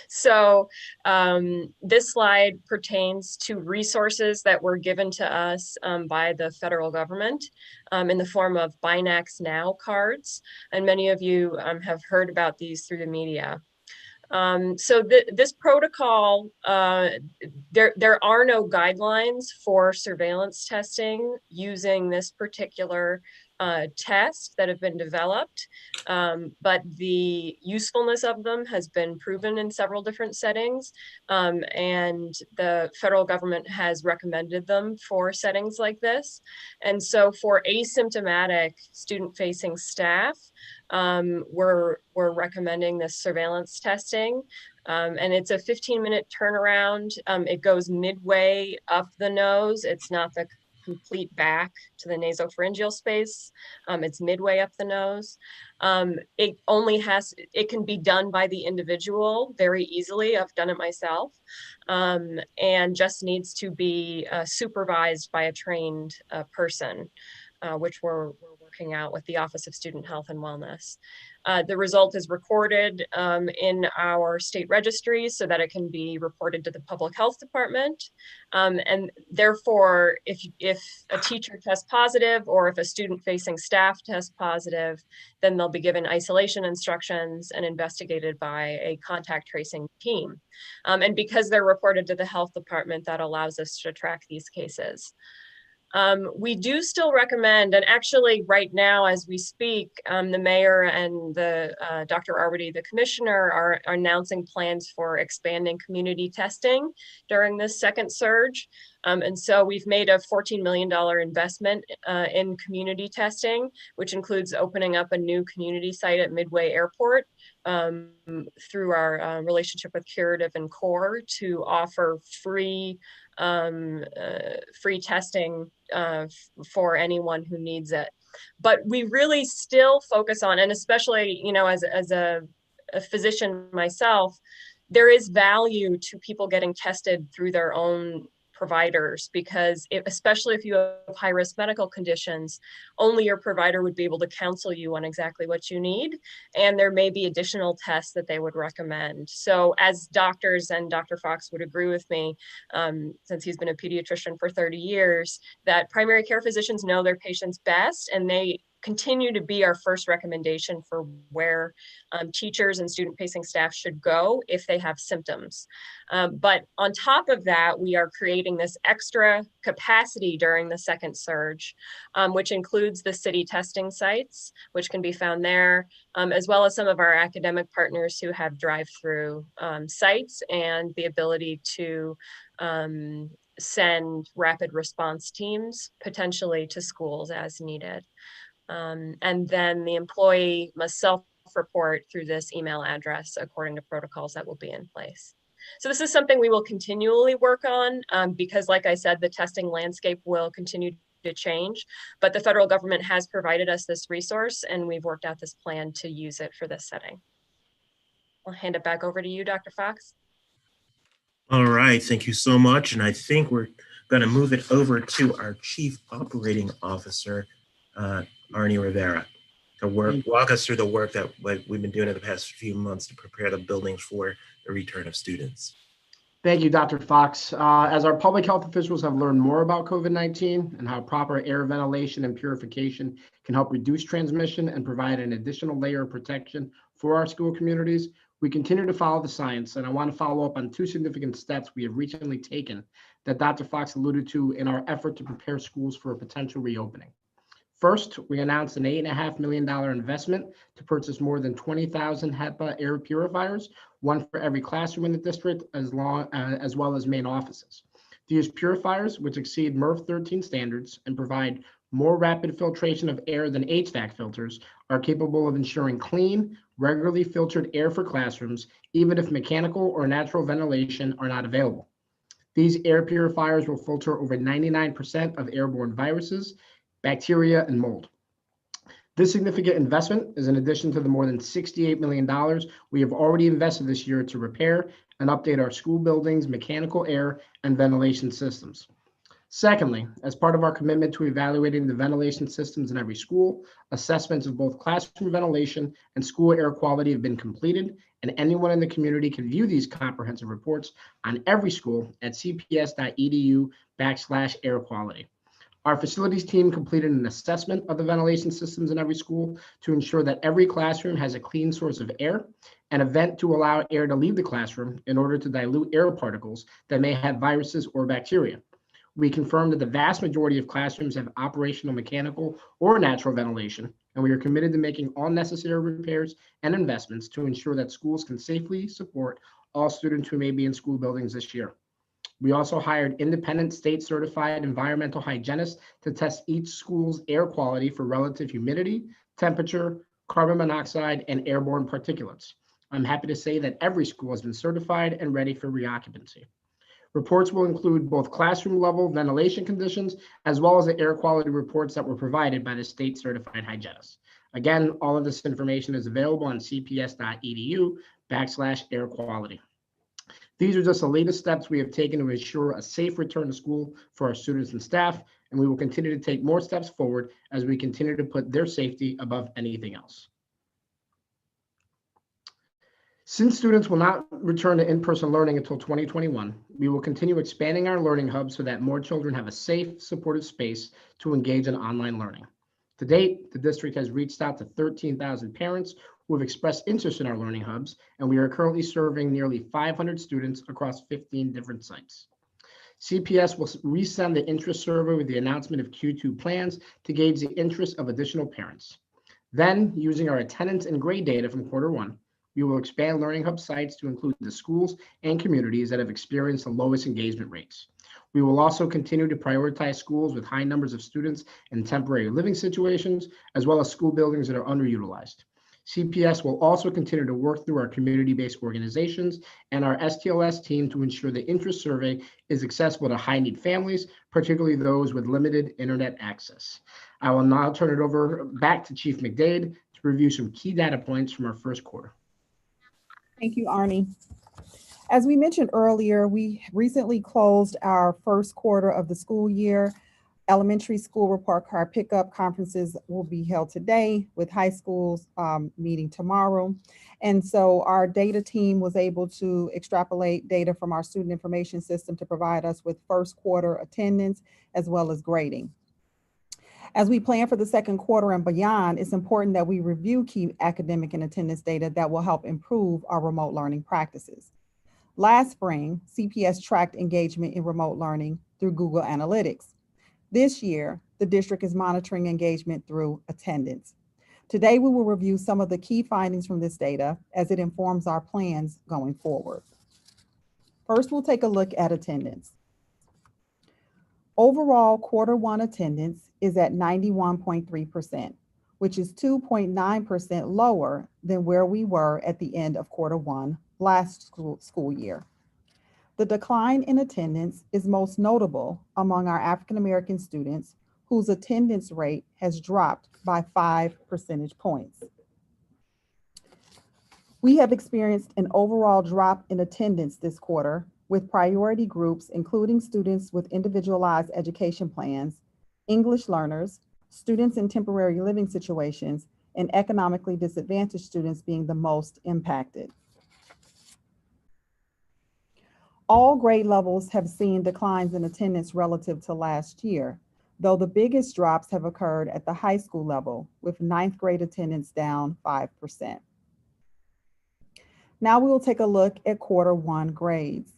[SPEAKER 4] So this slide pertains to resources that were given to us by the federal government in the form of Binax Now cards. And many of you have heard about these through the media. So this protocol, there are no guidelines for surveillance testing using this particular tests that have been developed, but the usefulness of them has been proven in several different settings, and the federal government has recommended them for settings like this. And so for asymptomatic student-facing staff, we're recommending this surveillance testing. And it's a 15-minute turnaround. It goes midway up the nose. It's not the complete back to the nasopharyngeal space. It's midway up the nose. It can be done by the individual very easily. I've done it myself, and just needs to be supervised by a trained person, which we're working out with the Office of Student Health and Wellness. The result is recorded in our state registries so that it can be reported to the public health department. And therefore, if a teacher tests positive or if a student-facing staff tests positive, then they'll be given isolation instructions and investigated by a contact tracing team. And because they're reported to the health department, that allows us to track these cases. We do still recommend, and actually right now as we speak, the mayor and the Dr. Arwady, the commissioner, are announcing plans for expanding community testing during this second surge. And so we've made a $14 million investment in community testing, which includes opening up a new community site at Midway Airport through our relationship with Curative and Core to offer free testing for anyone who needs it. But we really still focus on, and especially, you know, as a physician myself, there is value to people getting tested through their own providers, because especially if you have high-risk medical conditions, only your provider would be able to counsel you on exactly what you need, and there may be additional tests that they would recommend. So as doctors, and Dr. Fox would agree with me, since he's been a pediatrician for 30 years, that primary care physicians know their patients best, and they continue to be our first recommendation for where teachers and student-facing staff should go if they have symptoms. But on top of that, we are creating this extra capacity during the second surge, which includes the city testing sites, which can be found there, as well as some of our academic partners who have drive-through sites and the ability to send rapid response teams potentially to schools as needed. And then the employee must self-report through this email address according to protocols that will be in place. So this is something we will continually work on because, like I said, the testing landscape will continue to change, but the federal government has provided us this resource and we've worked out this plan to use it for this setting. I'll hand it back over to you, Dr. Fox.
[SPEAKER 14] All right, thank you so much. And I think we're going to move it over to our Chief Operating Officer, Arnie Rivera, to walk us through the work that we've been doing in the past few months to prepare the buildings for the return of students.
[SPEAKER 20] Thank you, Dr. Fox. As our public health officials have learned more about COVID-19 and how proper air ventilation and purification can help reduce transmission and provide an additional layer of protection for our school communities, we continue to follow the science, and I want to follow up on two significant steps we have recently taken that Dr. Fox alluded to in our effort to prepare schools for a potential reopening. First, we announced an $8.5 million investment to purchase more than 20,000 HEPA air purifiers, one for every classroom in the district, as well as main offices. These purifiers, which exceed MERV 13 standards and provide more rapid filtration of air than HVAC filters, are capable of ensuring clean, regularly filtered air for classrooms, even if mechanical or natural ventilation are not available. These air purifiers will filter over 99% of airborne viruses, bacteria, and mold. This significant investment is in addition to the more than $68 million we have already invested this year to repair and update our school buildings' mechanical air and ventilation systems. Secondly, as part of our commitment to evaluating the ventilation systems in every school, assessments of both classroom ventilation and school air quality have been completed, and anyone in the community can view these comprehensive reports on every school at cps.edu/air quality. Our facilities team completed an assessment of the ventilation systems in every school to ensure that every classroom has a clean source of air and a vent to allow air to leave the classroom in order to dilute air particles that may have viruses or bacteria. We confirmed that the vast majority of classrooms have operational mechanical or natural ventilation, and we are committed to making all necessary repairs and investments to ensure that schools can safely support all students who may be in school buildings this year. We also hired independent state-certified environmental hygienists to test each school's air quality for relative humidity, temperature, carbon monoxide, and airborne particulates. I'm happy to say that every school has been certified and ready for reoccupancy. Reports will include both classroom-level ventilation conditions as well as the air quality reports that were provided by the state-certified hygienists. Again, all of this information is available on cps.edu/air quality. These are just the latest steps we have taken to ensure a safe return to school for our students and staff, and we will continue to take more steps forward as we continue to put their safety above anything else. Since students will not return to in-person learning until 2021, we will continue expanding our learning hubs so that more children have a safe, supportive space to engage in online learning. To date, the district has reached out to 13,000 parents who have expressed interest in our learning hubs, and we are currently serving nearly 500 students across 15 different sites. CPS will resend the interest survey with the announcement of Q2 plans to gauge the interest of additional parents. Then, using our attendance and grade data from Q1, we will expand Learning Hub sites to include the schools and communities that have experienced the lowest engagement rates. We will also continue to prioritize schools with high numbers of students in temporary living situations, as well as school buildings that are underutilized. CPS will also continue to work through our community-based organizations and our STLS team to ensure the interest survey is accessible to high-need families, particularly those with limited internet access. I will now turn it over back to Chief McDade to review some key data points from our first quarter.
[SPEAKER 13] Thank you, Arnie. As we mentioned earlier, we recently closed our first quarter of the school year. Elementary school report card pickup conferences will be held today, with high schools meeting tomorrow. And so our data team was able to extrapolate data from our student information system to provide us with first quarter attendance as well as grading. As we plan for the second quarter and beyond, it's important that we review key academic and attendance data that will help improve our remote learning practices. Last spring, CPS tracked engagement in remote learning through Google Analytics. This year, the district is monitoring engagement through attendance. Today, we will review some of the key findings from this data as it informs our plans going forward. First, we'll take a look at attendance. Overall, Q1 attendance is at 91.3%, which is 2.9% lower than where we were at the end of Q1 last school year. The decline in attendance is most notable among our African American students, whose attendance rate has dropped by 5 percentage points. We have experienced an overall drop in attendance this quarter, with priority groups including students with individualized education plans, English learners, students in temporary living situations, and economically disadvantaged students being the most impacted. All grade levels have seen declines in attendance relative to last year, though the biggest drops have occurred at the high school level, with 9th grade attendance down 5%. Now we will take a look at Q1 grades.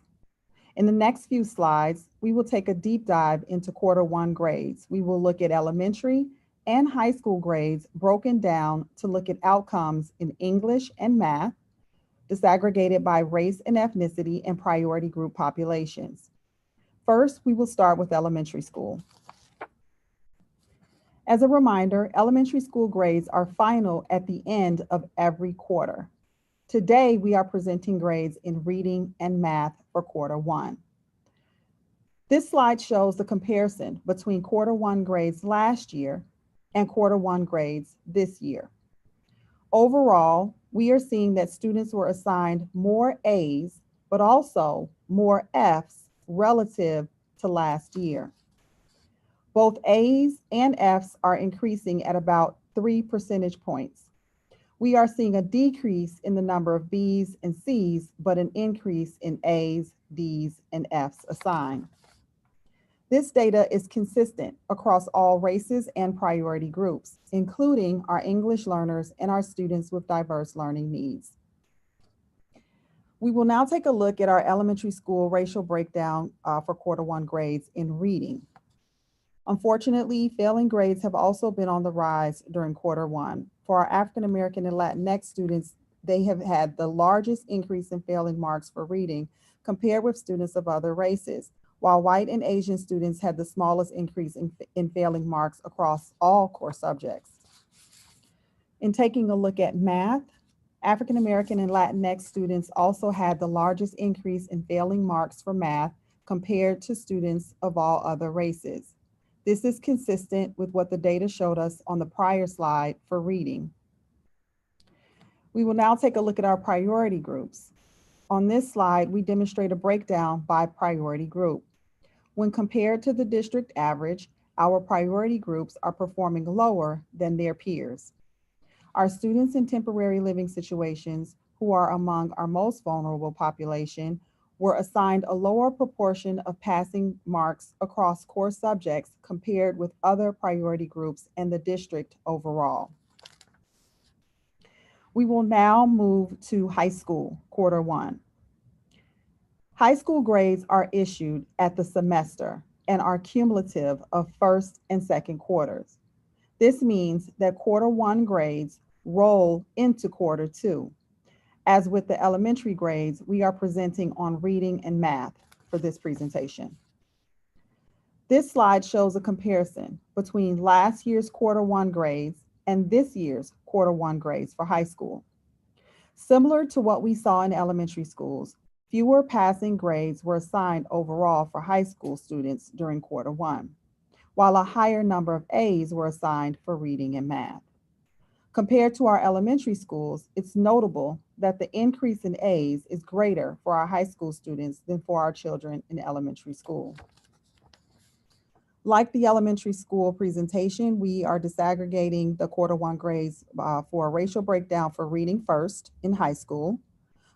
[SPEAKER 13] In the next few slides, we will take a deep dive into Q1 grades. We will look at elementary and high school grades broken down to look at outcomes in English and math, disaggregated by race and ethnicity and priority group populations. First, we will start with elementary school. As a reminder, elementary school grades are final at the end of every quarter. Today, we are presenting grades in reading and math for Q1. This slide shows the comparison between Q1 grades last year and Q1 grades this year. Overall, we are seeing that students were assigned more A's, but also more F's relative to last year. Both A's and F's are increasing at about 3 percentage points. We are seeing a decrease in the number of B's and C's, but an increase in A's, D's, and F's assigned. This data is consistent across all races and priority groups, including our English learners and our students with diverse learning needs. We will now take a look at our elementary school racial breakdown for Q1 grades in reading. Unfortunately, failing grades have also been on the rise during Q1. For our African American and Latinx students, they have had the largest increase in failing marks for reading compared with students of other races, while white and Asian students had the smallest increase in failing marks across all core subjects. In taking a look at math, African American and Latinx students also had the largest increase in failing marks for math compared to students of all other races. This is consistent with what the data showed us on the prior slide for reading. We will now take a look at our priority groups. On this slide, we demonstrate a breakdown by priority group. When compared to the district average, our priority groups are performing lower than their peers. Our students in temporary living situations, who are among our most vulnerable population, were assigned a lower proportion of passing marks across core subjects compared with other priority groups and the district overall. We will now move to high school, quarter one. High school grades are issued at the semester and are cumulative of first and second quarters. This means that quarter one grades roll into quarter two. As with the elementary grades, we are presenting on reading and math for this presentation. This slide shows a comparison between last year's quarter one grades and this year's quarter one grades for high school. Similar to what we saw in elementary schools, fewer passing grades were assigned overall for high school students during quarter one, while a higher number of A's were assigned for reading and math. Compared to our elementary schools, it's notable that the increase in A's is greater for our high school students than for our children in elementary school. Like the elementary school presentation, we are disaggregating the quarter one grades for a racial breakdown for reading first in high school.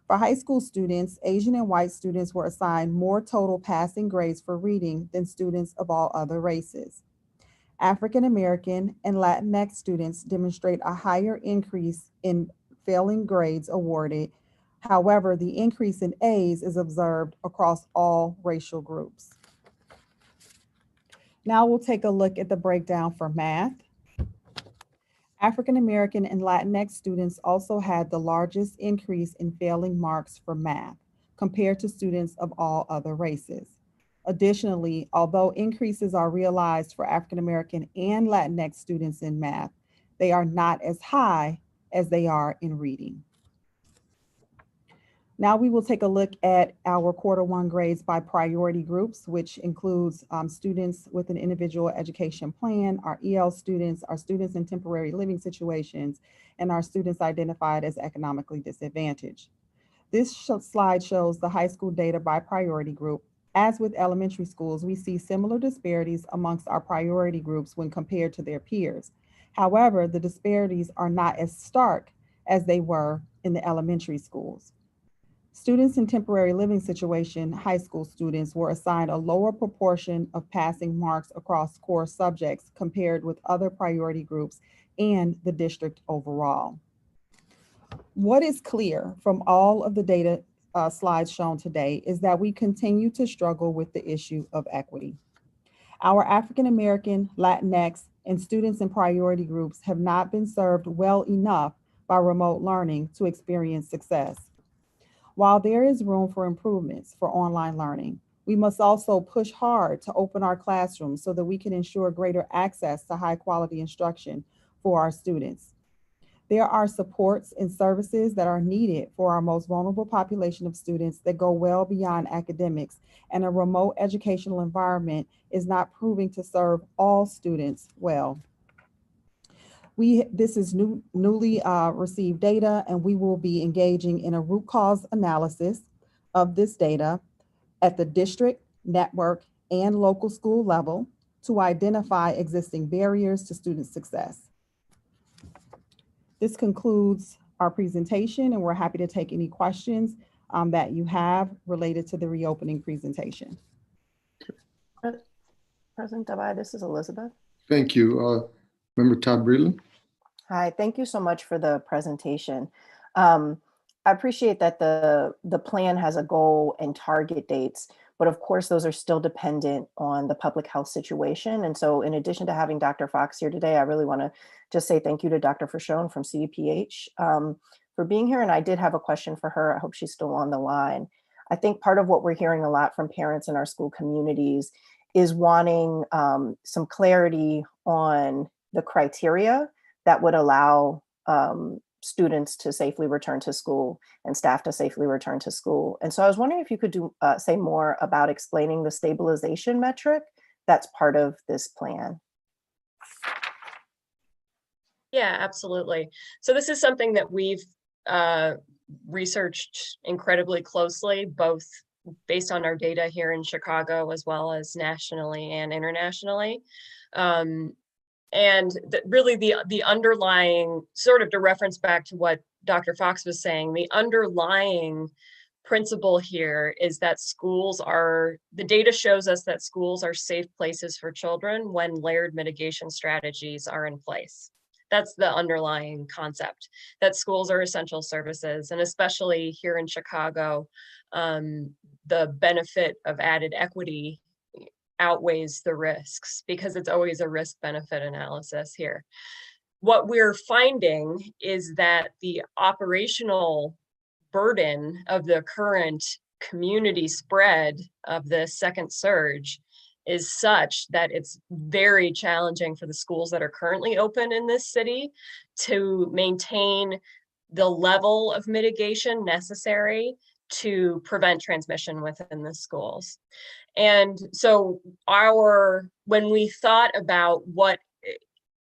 [SPEAKER 13] For high school students, Asian and white students were assigned more total passing grades for reading than students of all other races. African American and Latinx students demonstrate a higher increase in failing grades awarded. However, the increase in A's is observed across all racial groups. Now we'll take a look at the breakdown for math. African American and Latinx students also had the largest increase in failing marks for math compared to students of all other races. Additionally, although increases are realized for African American and Latinx students in math, they are not as high as they are in reading. Now we will take a look at our quarter one grades by priority groups, which includes students with an individual education plan, our EL students, our students in temporary living situations, and our students identified as economically disadvantaged. This slide shows the high school data by priority group. As with elementary schools, we see similar disparities amongst our priority groups when compared to their peers. However, the disparities are not as stark as they were in the elementary schools. Students in temporary living situation, high school students, were assigned a lower proportion of passing marks across core subjects compared with other priority groups and the district overall. What is clear from all of the data slides shown today is that we continue to struggle with the issue of equity. Our African American, Latinx, and students in priority groups have not been served well enough by remote learning to experience success. While there is room for improvements for online learning, we must also push hard to open our classrooms so that we can ensure greater access to high quality instruction for our students. There are supports and services that are needed for our most vulnerable population of students that go well beyond academics, and a remote educational environment is not proving to serve all students well. This is newly received data, and we will be engaging in a root cause analysis of this data at the district, network, and local school level to identify existing barriers to student success. This concludes our presentation, and we're happy to take any questions that you have related to the reopening presentation.
[SPEAKER 2] President Dabai, this is Elizabeth.
[SPEAKER 9] Thank you. Member Todd Breland.
[SPEAKER 2] Hi, thank you so much for the presentation. I appreciate that the plan has a goal and target dates, but of course those are still dependent on the public health situation. And so in addition to having Dr. Fox here today, I really want to just say thank you to Dr. Frashone from CDPH for being here. And I did have a question for her. I hope she's still on the line. I think part of what we're hearing a lot from parents in our school communities is wanting some clarity on the criteria that would allow students to safely return to school and staff to safely return to school. And so I was wondering if you could say more about explaining the stabilization metric that's part of this plan.
[SPEAKER 4] Yeah, absolutely. So this is something that we've researched incredibly closely, both based on our data here in Chicago, as well as nationally and internationally. And really the underlying, sort of to reference back to what Dr. Fox was saying, the underlying principle here is that the data shows us that schools are safe places for children when layered mitigation strategies are in place. That's the underlying concept, that schools are essential services. And especially here in Chicago, the benefit of added equity outweighs the risks, because it's always a risk benefit analysis here. What we're finding is that the operational burden of the current community spread of the second surge is such that it's very challenging for the schools that are currently open in this city to maintain the level of mitigation necessary to prevent transmission within the schools. And so when we thought about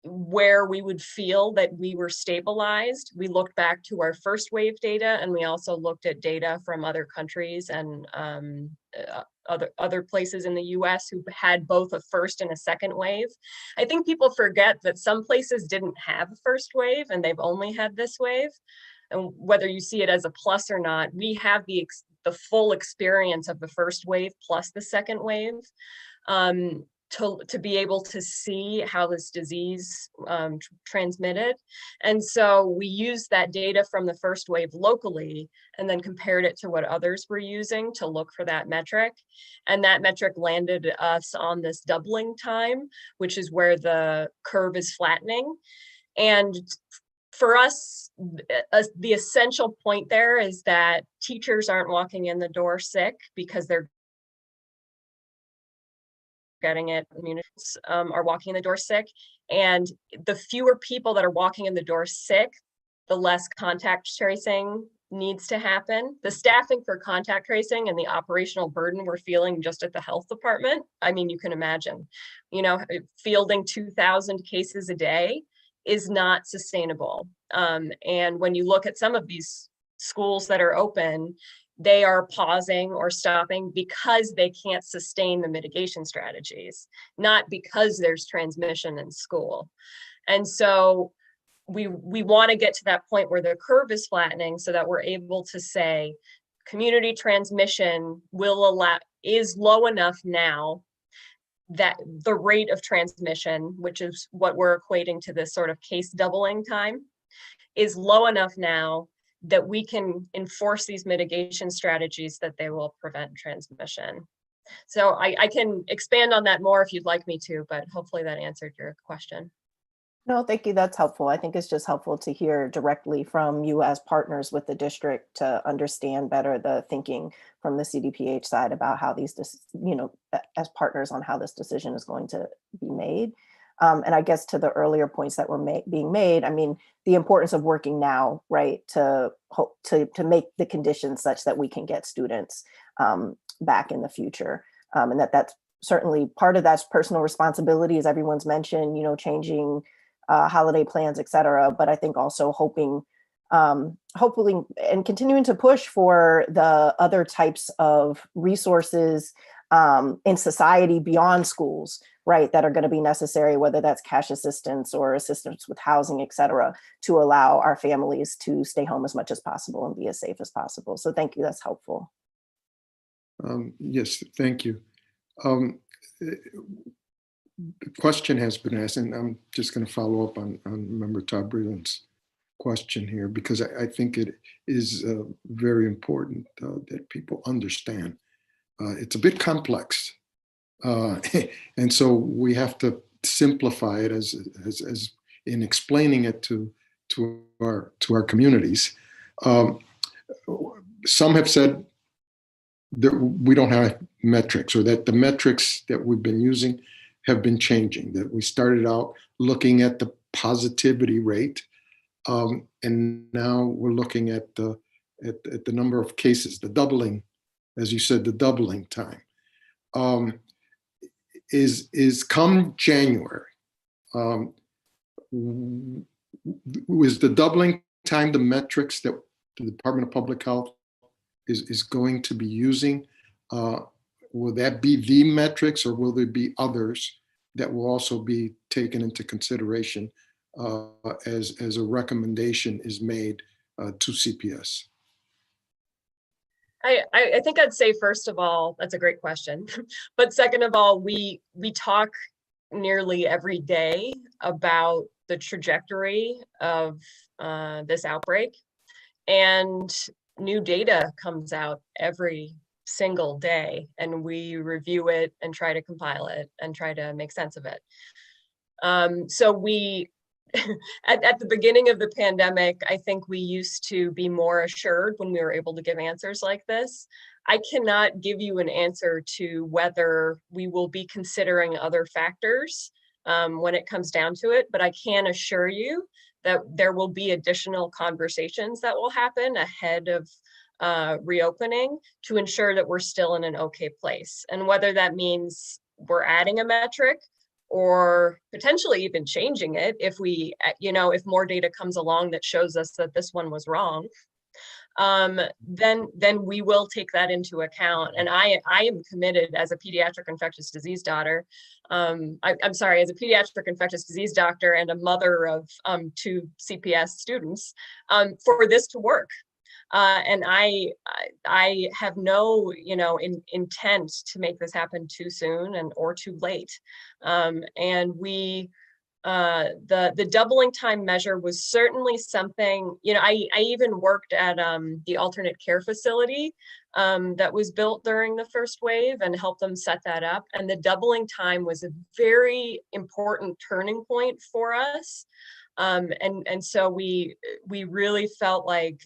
[SPEAKER 4] where we would feel that we were stabilized, we looked back to our first wave data, and we also looked at data from other countries and other places in the US who had both a first and a second wave. I think people forget that some places didn't have a first wave and they've only had this wave. And whether you see it as a plus or not, we have the full experience of the first wave plus the second wave to be able to see how this disease transmitted. And so we used that data from the first wave locally and then compared it to what others were using to look for that metric. And that metric landed us on this doubling time, which is where the curve is flattening. And for us, the essential point there is that teachers aren't walking in the door sick because they're getting it. Communities are walking in the door sick. And the fewer people that are walking in the door sick, the less contact tracing needs to happen. The staffing for contact tracing and the operational burden we're feeling just at the health department, I mean, you can imagine, fielding 2,000 cases a day is not sustainable. And when you look at some of these schools that are open, they are pausing or stopping because they can't sustain the mitigation strategies, not because there's transmission in school. And so we want to get to that point where the curve is flattening so that we're able to say community transmission is low enough now that the rate of transmission, which is what we're equating to this sort of case doubling time, is low enough now that we can enforce these mitigation strategies that they will prevent transmission. So I can expand on that more if you'd like me to, but hopefully that answered your question.
[SPEAKER 2] No, thank you. That's helpful. I think it's just helpful to hear directly from you as partners with the district to understand better the thinking from the CDPH side about how these, as partners on how this decision is going to be made. And I guess to the earlier points that were being made, I mean, the importance of working now, right, to make the conditions such that we can get students back in the future. And that's certainly part of that's personal responsibility, as everyone's mentioned, changing holiday plans, et cetera. But I think also hopefully and continuing to push for the other types of resources in society beyond schools, right, that are going to be necessary, whether that's cash assistance or assistance with housing, et cetera, to allow our families to stay home as much as possible and be as safe as possible. So thank you. That's helpful.
[SPEAKER 9] Yes, thank you. The question has been asked, and I'm just going to follow up on Member Todd-Breland's question here, because I think it is very important that people understand. It's a bit complex, and so we have to simplify it as in explaining it to our communities. Some have said that we don't have metrics, or that the metrics that we've been using have been changing, that we started out looking at the positivity rate, and now we're looking at the number of cases, the doubling, as you said, the doubling time. Is come January, is the doubling time the metrics that the Department of Public Health is going to be using? Will that be the metrics, or will there be others that will also be taken into consideration as a recommendation is made to CPS?
[SPEAKER 4] I think I'd say, first of all, that's a great question. But second of all, we talk nearly every day about the trajectory of this outbreak, and new data comes out every single day, and we review it and try to compile it and try to make sense of it. So we, at the beginning of the pandemic, I think we used to be more assured when we were able to give answers like this. I cannot give you an answer to whether we will be considering other factors when it comes down to it, but I can assure you that there will be additional conversations that will happen ahead of reopening to ensure that we're still in an okay place. And whether that means we're adding a metric or potentially even changing it if we, if more data comes along that shows us that this one was wrong, then we will take that into account. And I am committed as a pediatric infectious disease doctor, as a pediatric infectious disease doctor and a mother of 2 CPS students, for this to work. And I have no, intent to make this happen too soon or too late. And we, the doubling time measure was certainly something, I even worked at the alternate care facility that was built during the first wave and helped them set that up. And the doubling time was a very important turning point for us. And so we really felt like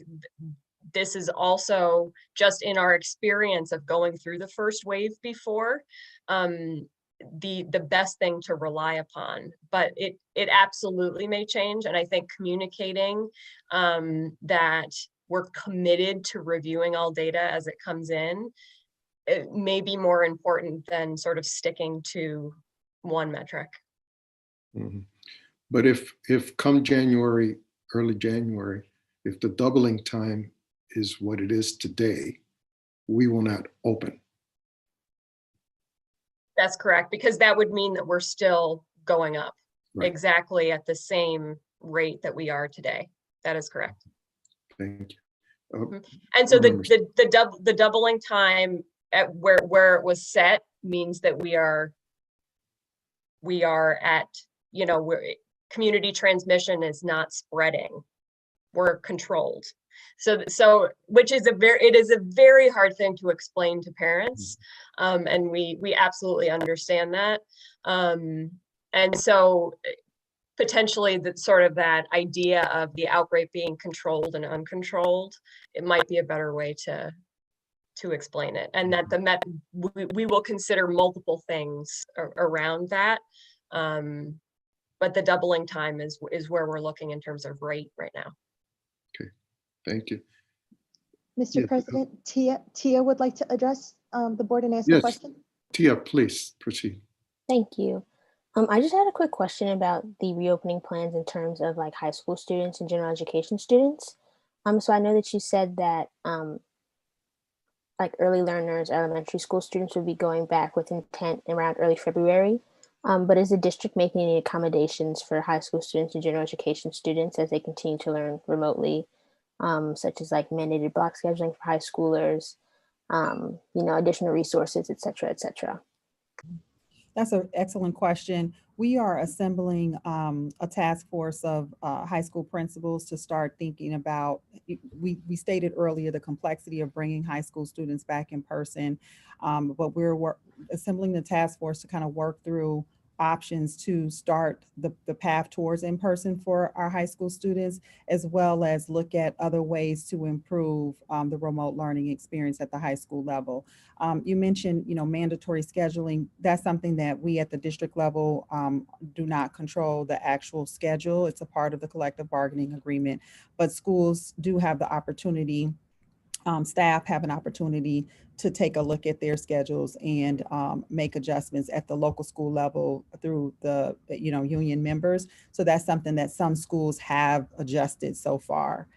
[SPEAKER 4] this is also just in our experience of going through the first wave before, the best thing to rely upon. But it absolutely may change. And I think communicating that we're committed to reviewing all data as it comes in, it may be more important than sort of sticking to one metric.
[SPEAKER 9] Mm-hmm. But if come January, early January, if the doubling time is what it is today, we will not open.
[SPEAKER 4] That's correct, because that would mean that we're still going up exactly at the same rate that we are today. That is correct.
[SPEAKER 9] Thank you.
[SPEAKER 4] And so the doubling time at where it was set means that we are at, where community transmission is not spreading. We're controlled. So which is it is a very hard thing to explain to parents. And we absolutely understand that. And so potentially that idea of the outbreak being controlled and uncontrolled, it might be a better way to explain it. And that we will consider multiple things around that. But the doubling time is where we're looking in terms of rate right now.
[SPEAKER 9] Okay, thank you.
[SPEAKER 3] Mr. President, Tia would like to address the board and ask a question.
[SPEAKER 9] Tia, please proceed.
[SPEAKER 15] Thank you. I just had a quick question about the reopening plans in terms of like high school students and general education students. So I know that you said that like early learners, elementary school students would be going back with intent around early February. But is the district making any accommodations for high school students and general education students as they continue to learn remotely, such as like mandated block scheduling for high schoolers, additional resources, et cetera, et cetera?
[SPEAKER 13] That's an excellent question. We are assembling a task force of high school principals to start thinking about, we stated earlier the complexity of bringing high school students back in person, but we're assembling the task force to kind of work through options to start the path towards in-person for our high school students, as well as look at other ways to improve the remote learning experience at the high school level. You mentioned, mandatory scheduling. That's something that we at the district level do not control the actual schedule. It's a part of the collective bargaining agreement, but schools do have the opportunity, staff have an opportunity to take a look at their schedules and make adjustments at the local school level through the union members. So that's something that some schools have adjusted so far.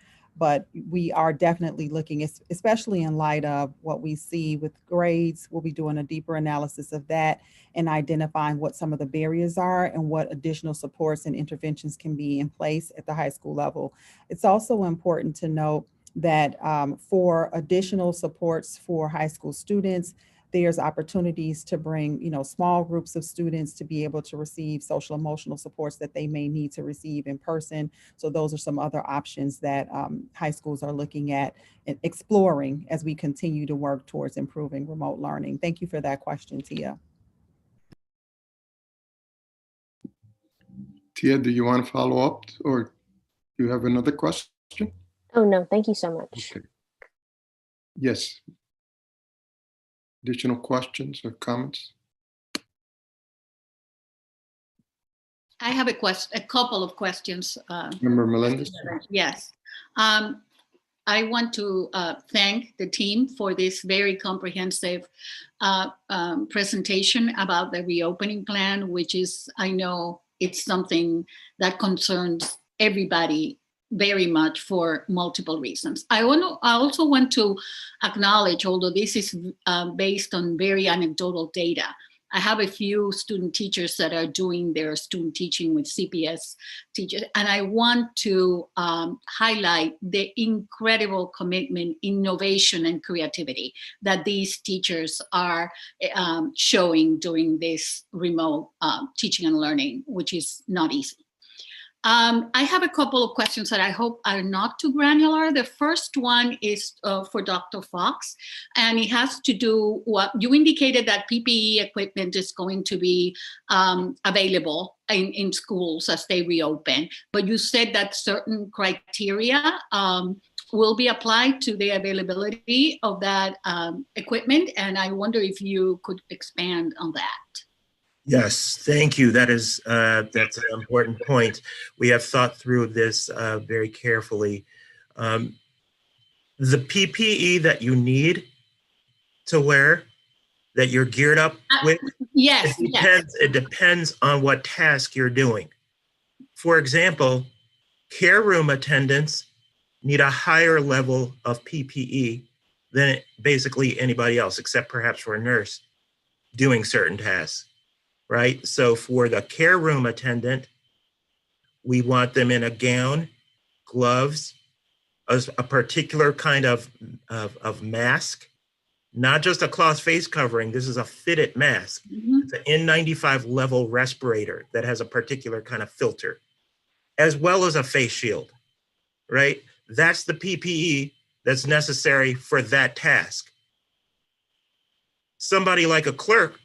[SPEAKER 13] but we are definitely looking, especially in light of what we see with grades. We'll be doing a deeper analysis of that and identifying what some of the barriers are and what additional supports and interventions can be in place at the high school level. It's also important to note that for additional supports for high school students, there's opportunities to bring, small groups of students to be able to receive social emotional supports that they may need to receive in person. So those are some other options that high schools are looking at and exploring as we continue to work towards improving remote learning. Thank you for that question, Tia.
[SPEAKER 9] Tia, do you want to follow up or do you have another question?
[SPEAKER 15] Oh, no, thank you so much.
[SPEAKER 9] Okay. Yes. Additional questions or comments?
[SPEAKER 11] I have a couple of questions.
[SPEAKER 9] Member Melendez?
[SPEAKER 11] Yes. I want to thank the team for this very comprehensive presentation about the reopening plan, which is, I know it's something that concerns everybody very much for multiple reasons. I also want to acknowledge, although this is based on very anecdotal data, I have a few student teachers that are doing their student teaching with CPS teachers, and I want to highlight the incredible commitment, innovation, and creativity that these teachers are showing during this remote teaching and learning, which is not easy. I have a couple of questions that I hope are not too granular. The first one is for Dr. Fox, and it has to do what you indicated that PPE equipment is going to be available in schools as they reopen, but you said that certain criteria will be applied to the availability of that equipment, and I wonder if you could expand on that.
[SPEAKER 14] Yes, thank you. That's an important point. We have thought through this very carefully. The PPE that you need to wear, that you're geared up with,
[SPEAKER 11] yes,
[SPEAKER 14] it depends on what task you're doing. For example, care room attendants need a higher level of PPE than basically anybody else, except perhaps for a nurse doing certain tasks. Right? So for the care room attendant, we want them in a gown, gloves, a particular kind of mask, not just a cloth face covering. This is a fitted mask. Mm-hmm. It's an N95 level respirator that has a particular kind of filter, as well as a face shield, right? That's the PPE that's necessary for that task. Somebody like a clerk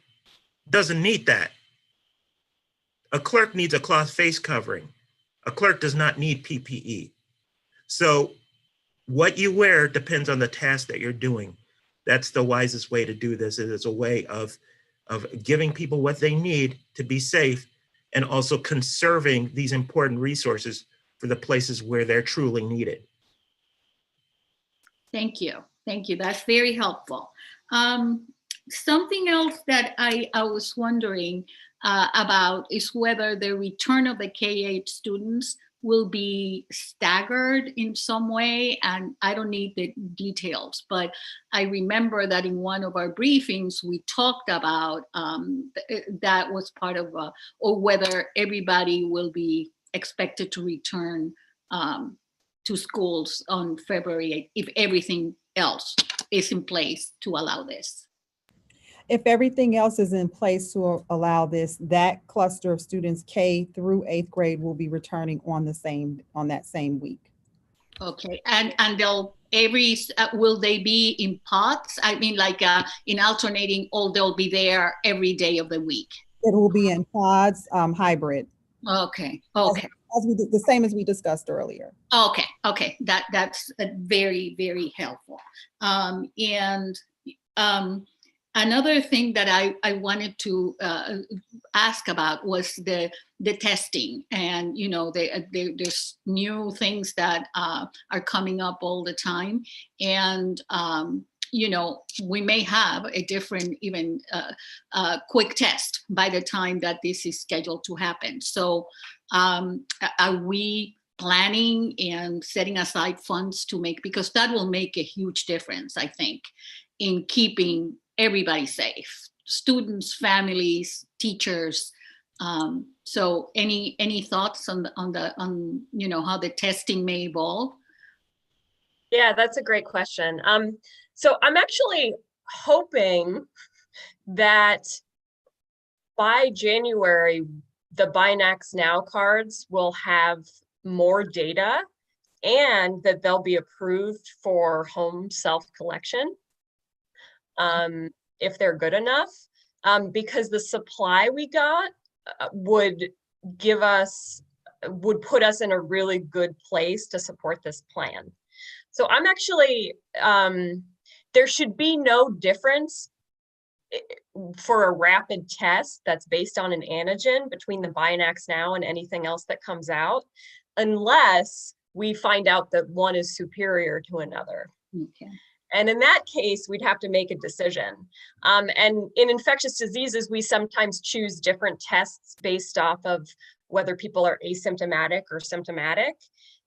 [SPEAKER 14] doesn't need that. A clerk needs a cloth face covering. A clerk does not need PPE. So what you wear depends on the task that you're doing. That's the wisest way to do this. It is a way of giving people what they need to be safe and also conserving these important resources for the places where they're truly needed.
[SPEAKER 11] Thank you. Thank you. That's very helpful. Something else that I was wondering about is whether the return of the K-8 students will be staggered in some way. And I don't need the details, but I remember that in one of our briefings, we talked about that was part of, or whether everybody will be expected to return to schools on February 8th, if everything else is in place to allow this.
[SPEAKER 13] If everything else is in place to allow this, that cluster of students K through 8th grade will be returning on that same week.
[SPEAKER 11] Okay, and they'll will they be in pods? I mean, like in alternating, or they'll be there every day of the week?
[SPEAKER 13] It will be in pods, hybrid.
[SPEAKER 11] Okay.
[SPEAKER 13] The same as we discussed earlier.
[SPEAKER 11] Okay. That's very, very helpful. Another thing that I wanted to ask about was the testing, and there's new things that are coming up all the time, and we may have a different even quick test by the time that this is scheduled to happen. So are we planning and setting aside funds to make, because that will make a huge difference, I think, in keeping everybody safe, students, families, teachers. So any thoughts on how the testing may evolve?
[SPEAKER 4] Yeah, that's a great question. So I'm actually hoping that by January, the Binax Now cards will have more data and that they'll be approved for home self-collection if they're good enough, because the supply we got would put us in a really good place to support this plan. So I'm actually, there should be no difference for a rapid test that's based on an antigen between the Binax Now and anything else that comes out, unless we find out that one is superior to another.
[SPEAKER 11] Okay.
[SPEAKER 4] And in that case, we'd have to make a decision. And in infectious diseases, we sometimes choose different tests based off of whether people are asymptomatic or symptomatic.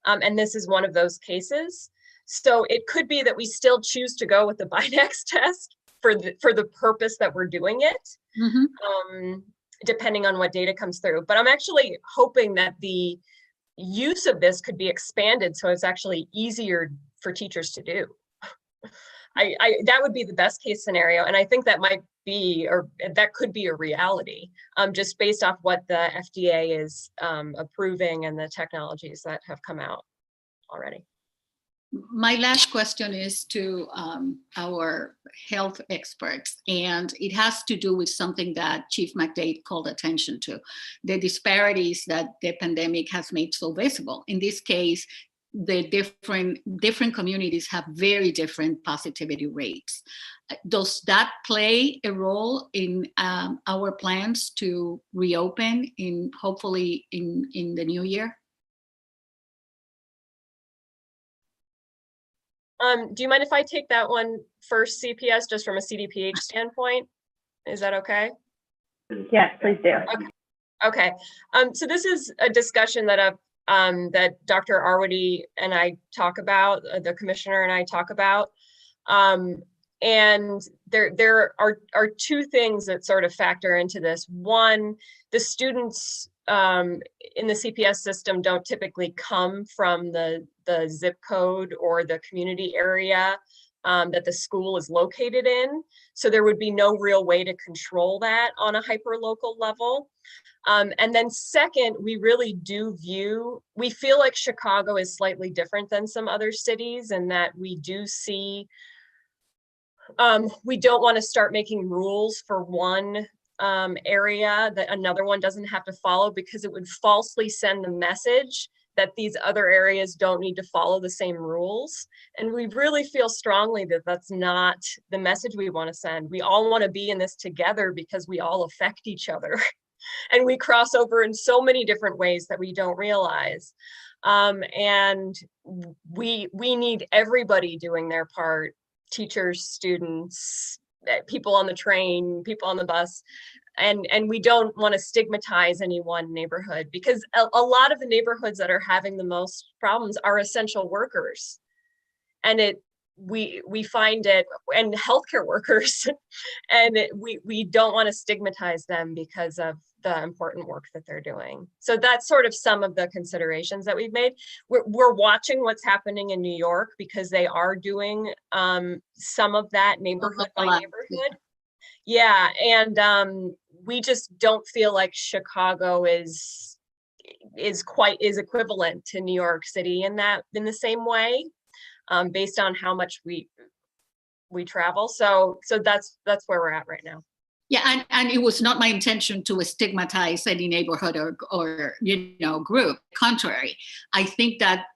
[SPEAKER 4] And this is one of those cases. So it could be that we still choose to go with the Binax test for the purpose that we're doing it, depending on what data comes through. But I'm actually hoping that the use of this could be expanded so it's actually easier for teachers to do. That would be the best case scenario. And I think that might be, or that could be a reality, just based off what the FDA is approving and the technologies that have come out already.
[SPEAKER 11] My last question is to our health experts, and it has to do with something that Chief McDade called attention to, the disparities that the pandemic has made so visible. In this case, the different communities have very different positivity rates. Does that play a role in our plans to reopen hopefully in the new year?
[SPEAKER 4] Do you mind if I take that one first, CPS, just from a CDPH standpoint? Is that okay?
[SPEAKER 7] Yes, please do.
[SPEAKER 4] Okay. So this is a discussion that that Dr. Arwady and I talk about, the commissioner and I talk about. And there are two things that sort of factor into this. One, the students in the CPS system don't typically come from the zip code or the community area that the school is located in. So there would be no real way to control that on a hyper-local level. And then second, we really do we feel like Chicago is slightly different than some other cities in that we do see, we don't want to start making rules for one area that another one doesn't have to follow, because it would falsely send the message that these other areas don't need to follow the same rules. And we really feel strongly that that's not the message we want to send. We all want to be in this together because we all affect each other. And we cross over in so many different ways that we don't realize. And we need everybody doing their part, teachers, students, people on the train, people on the bus. And we don't want to stigmatize any one neighborhood, because a lot of the neighborhoods that are having the most problems are essential workers. And we find it, and healthcare workers, and we don't want to stigmatize them because of the important work that they're doing. So that's sort of some of the considerations that we've made. We're watching what's happening in New York, because they are doing some of that neighborhood by neighborhood. Yeah, and we just don't feel like Chicago is equivalent to New York City in the same way, based on how much we travel. So that's where we're at right now.
[SPEAKER 11] Yeah, and it was not my intention to stigmatize any neighborhood or group. Contrary, I think that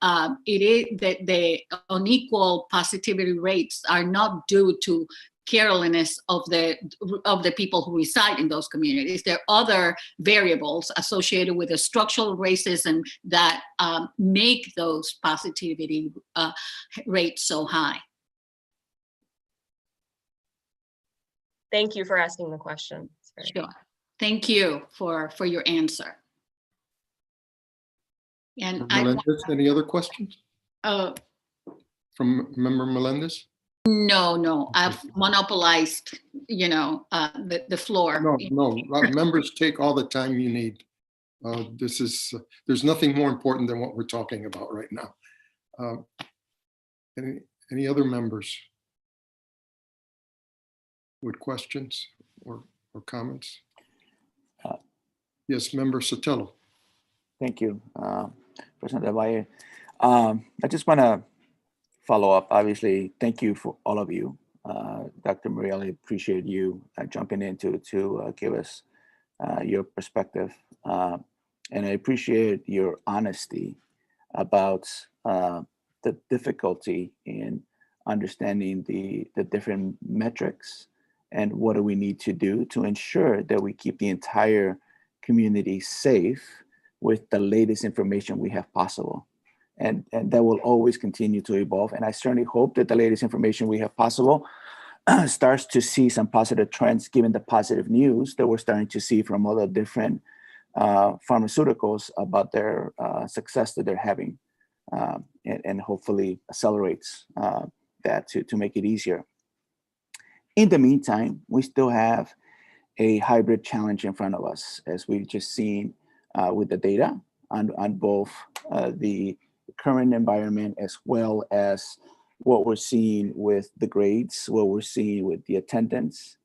[SPEAKER 11] it is that the unequal positivity rates are not due to carelessness of the people who reside in those communities. There are other variables associated with the structural racism that make those positivity rates so high.
[SPEAKER 4] Thank you for asking the question.
[SPEAKER 11] Sure. Thank you for your answer. And
[SPEAKER 9] Melendez, any other questions
[SPEAKER 11] uh,
[SPEAKER 9] from Member Melendez?
[SPEAKER 11] no, I've monopolized, the floor.
[SPEAKER 9] No, members take all the time you need. There's nothing more important than what we're talking about right now. Any other members with questions or comments? Yes, Member Sotelo.
[SPEAKER 16] Thank you, President Del Valle. I just want to follow up. Obviously, thank you for all of you. Dr. Muriel, I appreciate you jumping in to give us your perspective. And I appreciate your honesty about the difficulty in understanding the different metrics and what do we need to do to ensure that we keep the entire community safe with the latest information we have possible. And that will always continue to evolve. And I certainly hope that the latest information we have possible starts to see some positive trends, given the positive news that we're starting to see from all the different pharmaceuticals about their success that they're having, and hopefully accelerates that to make it easier. In the meantime, we still have a hybrid challenge in front of us, as we've just seen with the data on both the current environment as well as what we're seeing with the grades, what we're seeing with the attendance.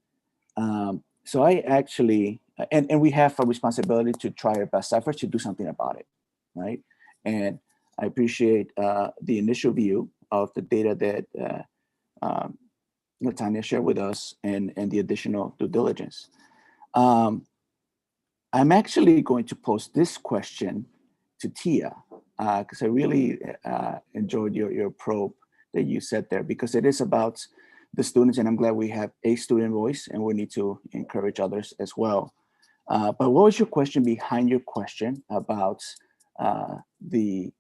[SPEAKER 16] So I actually, and we have a responsibility to try our best efforts to do something about it, right? And I appreciate the initial view of the data that Latanya shared with us and the additional due diligence. I'm actually going to pose this question to Tia, because I really enjoyed your probe that you said there, because it is about the students, and I'm glad we have a student voice, and we need to encourage others as well. But what was your question behind your question about the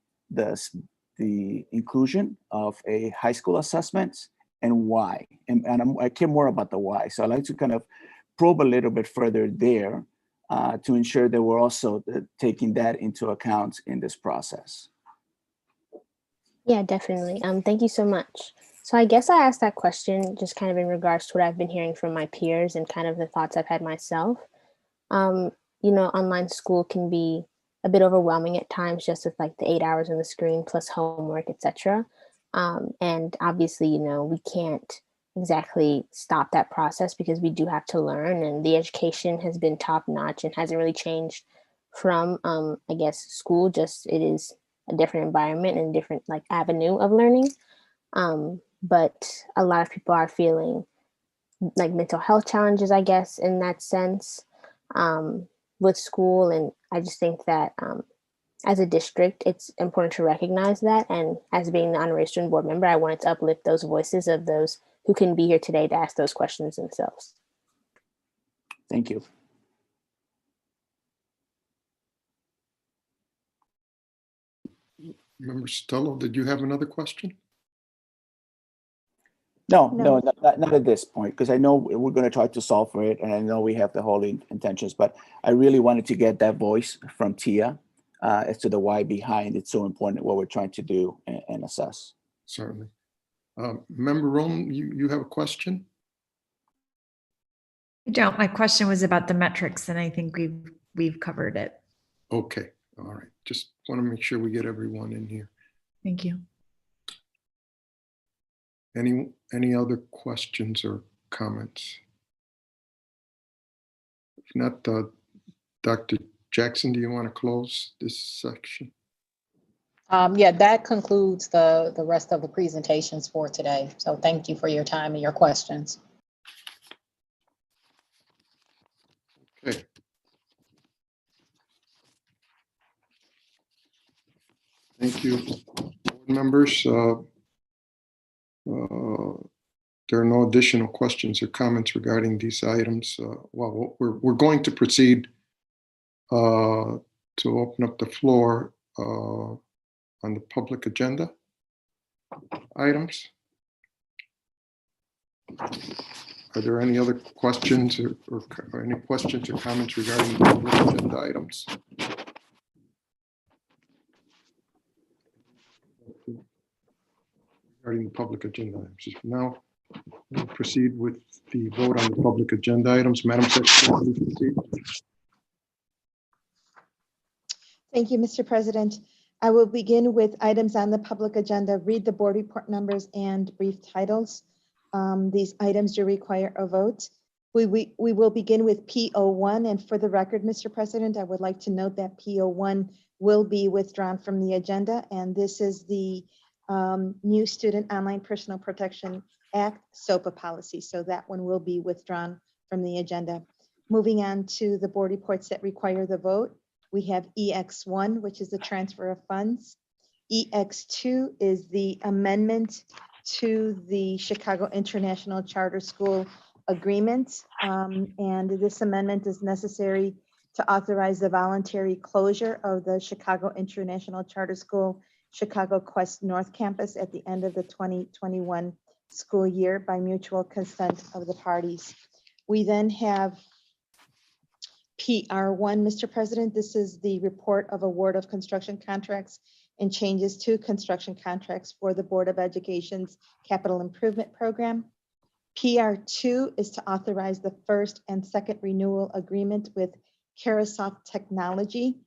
[SPEAKER 16] inclusion of a high school assessment and why? And I care more about the why. So I'd like to kind of probe a little bit further there to ensure that we're also taking that into account in this process.
[SPEAKER 15] Yeah, definitely. Thank you so much. So I guess I asked that question just kind of in regards to what I've been hearing from my peers and kind of the thoughts I've had myself. Online school can be a bit overwhelming at times, just with like the 8 hours on the screen plus homework, etc. And obviously, we can't exactly stop that process because we do have to learn, and the education has been top notch and hasn't really changed from, I guess, school. Just it is a different environment and different like avenue of learning. But a lot of people are feeling like mental health challenges, I guess, in that sense, with school. And I just think that as a district, it's important to recognize that. And as being the honorary student board member, I wanted to uplift those voices of those who can be here today to ask those questions themselves.
[SPEAKER 16] Thank you.
[SPEAKER 9] Member Sotelo, did you have another question?
[SPEAKER 16] No, not at this point, because I know we're going to try to solve for it, and I know we have the whole intentions, but I really wanted to get that voice from Tia as to the why behind it's so important what we're trying to do and assess.
[SPEAKER 9] Certainly. Member Rome, you have a question?
[SPEAKER 22] I don't. My question was about the metrics, and I think we've covered it.
[SPEAKER 9] Okay. All right. Just want to make sure we get everyone in here.
[SPEAKER 22] Thank you.
[SPEAKER 9] Any other questions or comments? If not, Dr. Jackson, do you want to close this section?
[SPEAKER 10] Yeah, that concludes the rest of the presentations for today. So thank you for your time and your questions.
[SPEAKER 9] Okay. Thank you, board members. There are no additional questions or comments regarding these items. Well, we're going to proceed to open up the floor on the public agenda items. Are there any other questions or any questions or comments regarding the public agenda items? regarding the public agenda items. Now we'll proceed with the vote on the public agenda items. Madam Secretary, please proceed.
[SPEAKER 3] Thank you, Mr. President. I will begin with items on the public agenda, read the board report numbers and brief titles. These items do require a vote. We will begin with P01, and for the record, Mr. President, I would like to note that P01 will be withdrawn from the agenda, and this is the new Student Online Personal Protection Act SOPA policy, so that one will be withdrawn from the agenda. Moving on to the board reports that require the vote, we have EX1, which is the transfer of funds. EX2 is the amendment to the Chicago International Charter School agreement, and this amendment is necessary to authorize the voluntary closure of the Chicago International Charter School Chicago Quest North Campus at the end of the 2021 school year by mutual consent of the parties. We then have PR1, Mr. President. This is the report of award of construction contracts and changes to construction contracts for the Board of Education's capital improvement program. PR2 is to authorize the first and second renewal agreement with Carasoft Technology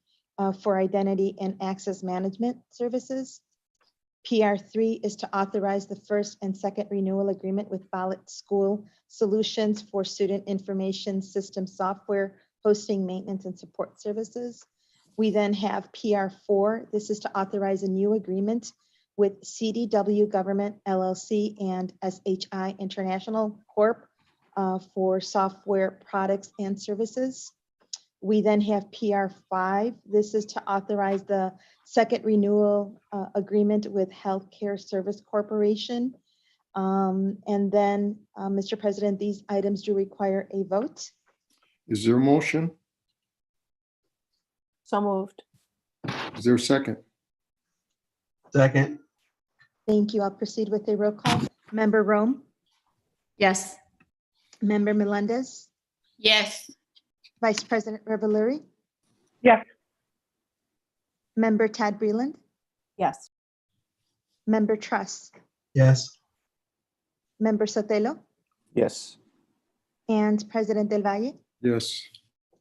[SPEAKER 3] for identity and access management services. PR3 is to authorize the first and second renewal agreement with Ballot School Solutions for student information system software, hosting, maintenance, and support services. We then have PR4. This is to authorize a new agreement with CDW Government LLC and SHI International Corp. For software products and services. We then have PR5. This is to authorize the second renewal agreement with Healthcare Service Corporation. And then, Mr. President, these items do require a vote.
[SPEAKER 9] Is there a motion?
[SPEAKER 2] So moved.
[SPEAKER 9] Is there a second?
[SPEAKER 12] Second.
[SPEAKER 3] Thank you. I'll proceed with a roll call. Member Rome?
[SPEAKER 22] Yes.
[SPEAKER 3] Member Melendez?
[SPEAKER 11] Yes.
[SPEAKER 3] Vice President Reveluri?
[SPEAKER 8] Yes.
[SPEAKER 3] Member Tad Breland?
[SPEAKER 2] Yes.
[SPEAKER 3] Member Truss?
[SPEAKER 12] Yes.
[SPEAKER 3] Member Sotelo?
[SPEAKER 16] Yes.
[SPEAKER 3] And President Del Valle?
[SPEAKER 9] Yes.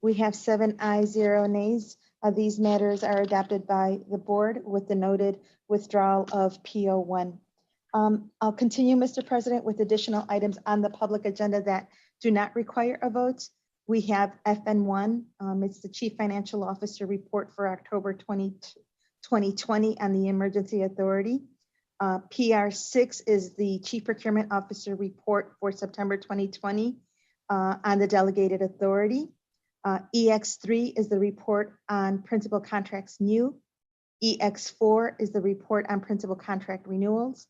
[SPEAKER 3] We have 7 ayes, 0 nays. These matters are adopted by the board with the noted withdrawal of PO1. I'll continue, Mr. President, with additional items on the public agenda that do not require a vote. We have FN1. It's the Chief Financial Officer report for October 2020 on the Emergency Authority. PR6 is the Chief Procurement Officer report for September 2020 on the Delegated Authority. EX3 is the report on principal contracts new. EX4 is the report on principal contract renewals.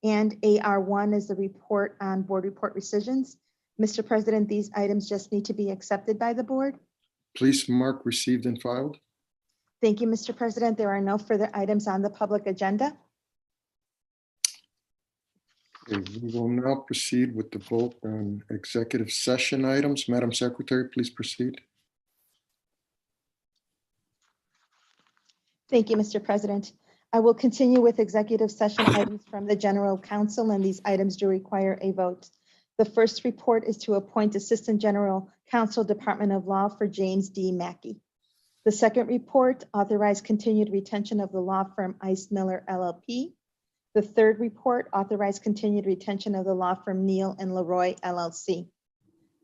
[SPEAKER 3] And AR1 is the report on board report rescissions. Mr. President, these items just need to be accepted by the board.
[SPEAKER 9] Please mark received and filed.
[SPEAKER 3] Thank you, Mr. President. There are no further items on the public agenda.
[SPEAKER 9] Okay, we will now proceed with the vote on executive session items. Madam Secretary, please proceed.
[SPEAKER 3] Thank you, Mr. President. I will continue with executive session items from the General Counsel, and these items do require a vote. The first report is to appoint Assistant General Counsel, Department of Law for James D. Mackey. The second report authorized continued retention of the law firm Ice Miller LLP. The third report authorized continued retention of the law firm Neal and Leroy LLC.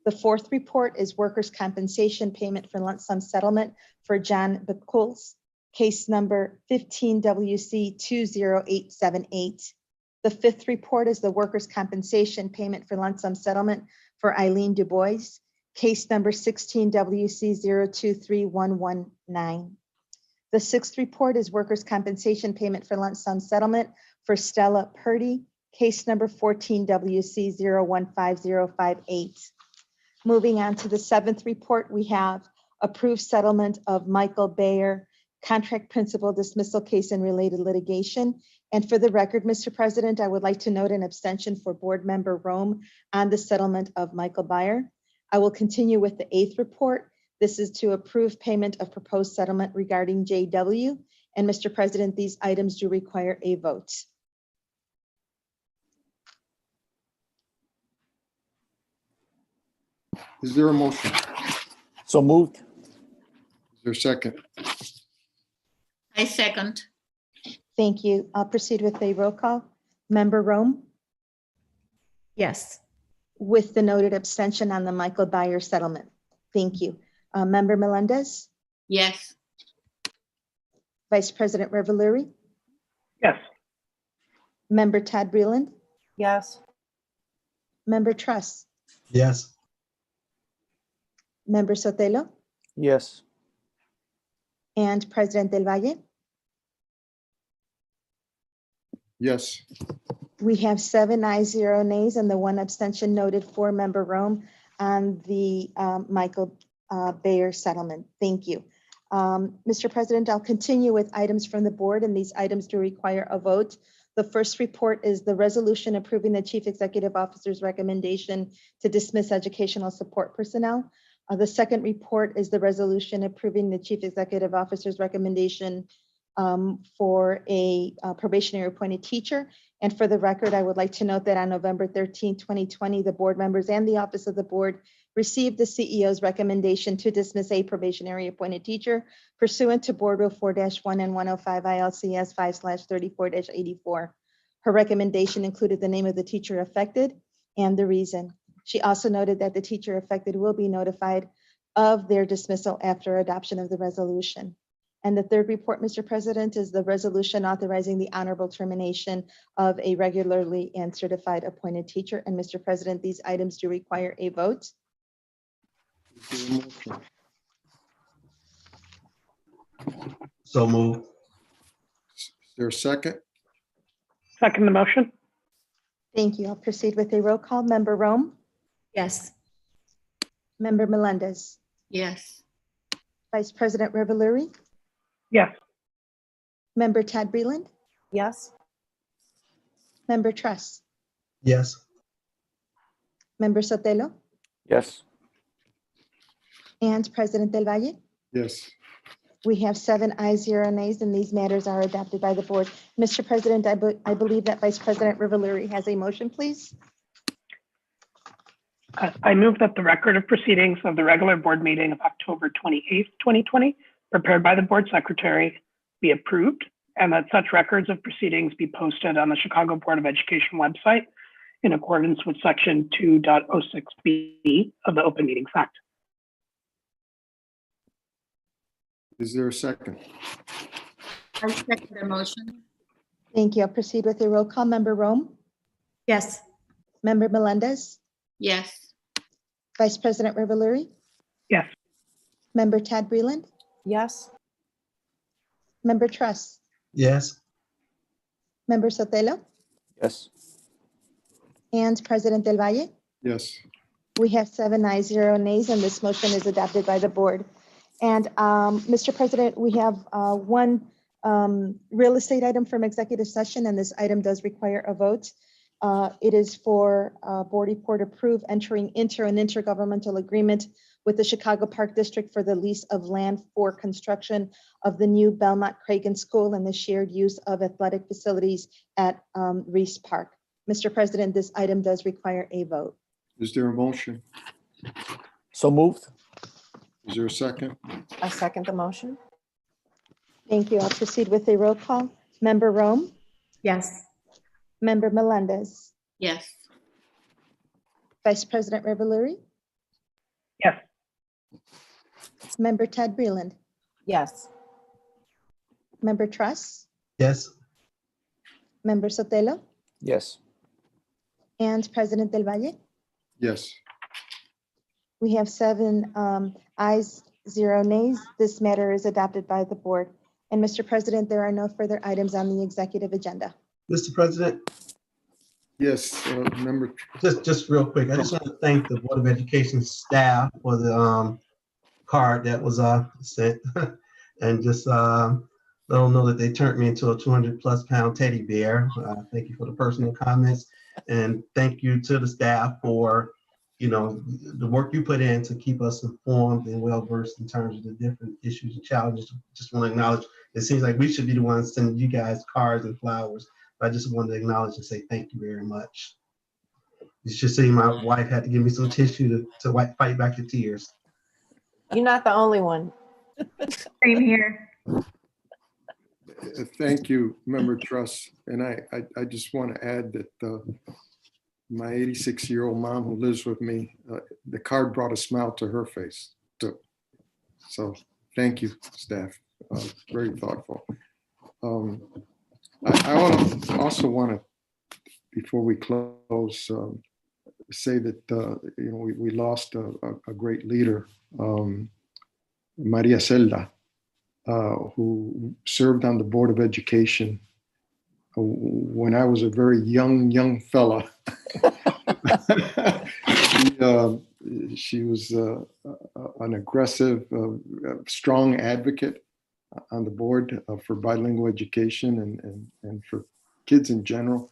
[SPEAKER 3] The fourth report is workers' compensation payment for lump sum settlement for John Beckles, case number 15 WC 20878. The fifth report is the workers' compensation payment for lump sum settlement for Eileen Du Bois, case number 16 WC 023119. The sixth report is workers' compensation payment for lump sum settlement for Stella Purdy, case number 14 WC 015058. Moving on to the seventh report, we have approved settlement of Michael Bayer contract principal dismissal case and related litigation. And for the record, Mr. President, I would like to note an abstention for board member Rome on the settlement of Michael Bayer. I will continue with the eighth report. This is to approve payment of proposed settlement regarding JW. And Mr. President, these items do require a vote.
[SPEAKER 9] Is there a motion?
[SPEAKER 16] So moved.
[SPEAKER 9] Is there a second?
[SPEAKER 11] I second.
[SPEAKER 3] Thank you. I'll proceed with a roll call. Member Rome,
[SPEAKER 22] Yes.
[SPEAKER 3] with the noted abstention on the Michael Byer settlement. Thank you. Member Melendez,
[SPEAKER 11] Yes.
[SPEAKER 3] Vice President Reveluri,
[SPEAKER 8] Yes.
[SPEAKER 3] Member Todd Breland,
[SPEAKER 2] Yes.
[SPEAKER 3] Member Truss,
[SPEAKER 12] Yes.
[SPEAKER 3] Member Sotelo,
[SPEAKER 16] Yes.
[SPEAKER 3] and President Del Valle.
[SPEAKER 9] Yes.
[SPEAKER 3] We have 7 ayes, 0 nays, and the 1 abstention noted for Member Rome on the Michael Bayer settlement. Thank you. Mr. President, I'll continue with items from the board, and these items do require a vote. The first report is the resolution approving the Chief Executive Officer's recommendation to dismiss educational support personnel. The second report is the resolution approving the Chief Executive Officer's recommendation for a probationary appointed teacher. And for the record, I would like to note that on November 13, 2020, the board members and the office of the board received the CEO's recommendation to dismiss a probationary appointed teacher pursuant to Board Rule 4-1 and 105 ILCS 5/34-84. Her recommendation included the name of the teacher affected and the reason. She also noted that the teacher affected will be notified of their dismissal after adoption of the resolution. And the third report, Mr. President, is the resolution authorizing the honorable termination of a regularly and certified appointed teacher. And Mr. President, these items do require a vote.
[SPEAKER 9] Is there a motion?
[SPEAKER 12] So moved.
[SPEAKER 9] Is there a second?
[SPEAKER 8] Second the motion.
[SPEAKER 3] Thank you. I'll proceed with a roll call. Member Rome,
[SPEAKER 22] Yes.
[SPEAKER 3] Member Melendez,
[SPEAKER 11] Yes.
[SPEAKER 3] Vice President Reveluri,
[SPEAKER 8] Yes.
[SPEAKER 3] Member Todd Breland,
[SPEAKER 2] Yes.
[SPEAKER 3] Member Truss,
[SPEAKER 12] Yes.
[SPEAKER 3] Member Sotelo,
[SPEAKER 16] Yes.
[SPEAKER 3] and President Del Valle.
[SPEAKER 9] Yes.
[SPEAKER 3] We have 7 ayes, 0 nays, and these matters are adopted by the board. Mr. President, I believe that Vice President Reveluri has a motion, please.
[SPEAKER 8] I move that the record of proceedings of the regular board meeting of October 28th, 2020, prepared by the board secretary, be approved, and that such records of proceedings be posted on the Chicago Board of Education website in accordance with Section 2.06B of the Open Meetings Act.
[SPEAKER 9] Is there a second?
[SPEAKER 11] I second the motion.
[SPEAKER 3] Thank you. I'll proceed with a roll call. Member Rome,
[SPEAKER 22] Yes.
[SPEAKER 3] Member Melendez,
[SPEAKER 11] Yes.
[SPEAKER 3] Vice President Reveluri,
[SPEAKER 8] Yes.
[SPEAKER 3] Member Todd Breland,
[SPEAKER 2] Yes.
[SPEAKER 3] Member Truss,
[SPEAKER 12] Yes.
[SPEAKER 3] Member Sotelo,
[SPEAKER 16] Yes.
[SPEAKER 3] and President Del Valle.
[SPEAKER 9] Yes.
[SPEAKER 3] We have 7 ayes, 0 nays, and this motion is adopted by the board. And Mr. President, we have one real estate item from executive session, and this item does require a vote. It is for board report approve entering into an intergovernmental agreement with the Chicago Park District for the lease of land for construction of the new Belmont Cragen School and the shared use of athletic facilities at Reese Park. Mr. President, this item does require a vote.
[SPEAKER 9] Is there a motion?
[SPEAKER 16] So moved.
[SPEAKER 9] Is there a second?
[SPEAKER 2] I second the motion.
[SPEAKER 3] Thank you. I'll proceed with a roll call. Member Rome,
[SPEAKER 22] Yes.
[SPEAKER 3] Member Melendez,
[SPEAKER 11] Yes.
[SPEAKER 3] Vice President Reveluri,
[SPEAKER 8] Yes.
[SPEAKER 3] Member Todd Breland,
[SPEAKER 2] Yes.
[SPEAKER 3] Member Truss,
[SPEAKER 12] Yes.
[SPEAKER 3] Member Sotelo,
[SPEAKER 16] Yes.
[SPEAKER 3] and President Del Valle.
[SPEAKER 9] Yes.
[SPEAKER 3] We have 7 ayes, 0 nays. This matter is adopted by the board. And Mr. President, there are no further items on the executive agenda.
[SPEAKER 12] Mr. President,
[SPEAKER 9] Yes. Member.
[SPEAKER 12] just real quick, I just want to thank the Board of Education staff for the card that was sent, and just let them know that they turned me into a 200+ pound teddy bear. Thank you for the personal comments, and thank you to the staff for the work you put in to keep us informed and well versed in terms of the different issues and challenges. Just want to acknowledge, it seems like we should be the ones sending you guys cards and flowers. I just wanted to acknowledge and say thank you very much. You should see my wife had to give me some tissue to fight back the tears.
[SPEAKER 2] You're not the only one.
[SPEAKER 22] Same here.
[SPEAKER 9] Thank you, Member Truss. And I just want to add that my 86-year-old mom who lives with me, the card brought a smile to her face too. So thank you, staff. Very thoughtful. I also want to, before we close, say that we lost a great leader, Maria Celda, who served on the Board of Education when I was a very young fella. She was an aggressive, strong advocate on the board for bilingual education and for kids in general.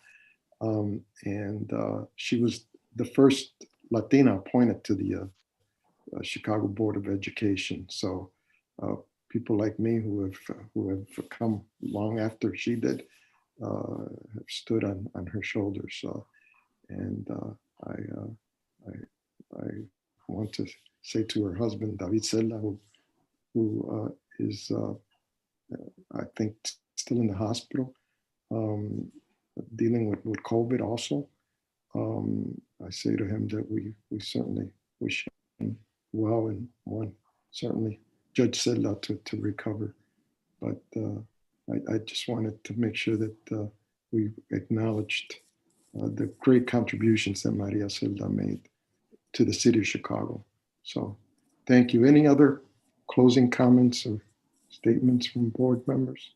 [SPEAKER 9] She was the first Latina appointed to the Chicago Board of Education. So people like me who have come long after she did have stood on her shoulders. I want to say to her husband, David Celda, who is, I think, still in the hospital, dealing with COVID also. I say to him that we certainly wish him well and want certainly Judge Celda to recover. But I just wanted to make sure that we acknowledged the great contributions that Maria Celda made to the city of Chicago. So thank you. Any other closing comments or statements from board members?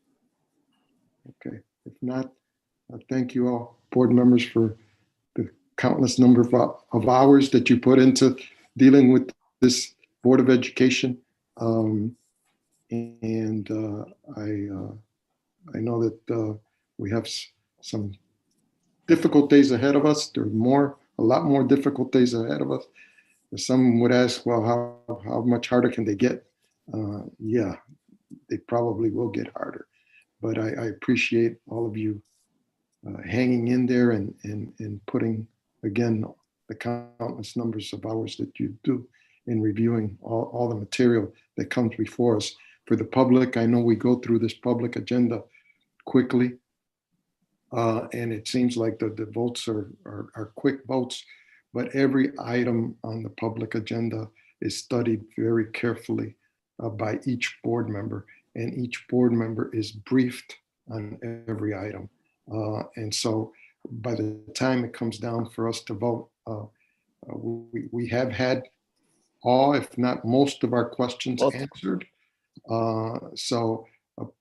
[SPEAKER 9] Okay, if not, thank you all board members for the countless number of hours that you put into dealing with this Board of Education. I know that we have some difficult days ahead of us. There are a lot more difficult days ahead of us. Some would ask, well, how much harder can they get? Yeah, they probably will get harder. But I appreciate all of you hanging in there and putting, again, the countless numbers of hours that you do in reviewing all the material that comes before us. For the public, I know we go through this public agenda quickly, and it seems like the votes are quick votes, but every item on the public agenda is studied very carefully by each board member, and each board member is briefed on every item. And so by the time it comes down for us to vote, we have had all, if not most of our questions answered. So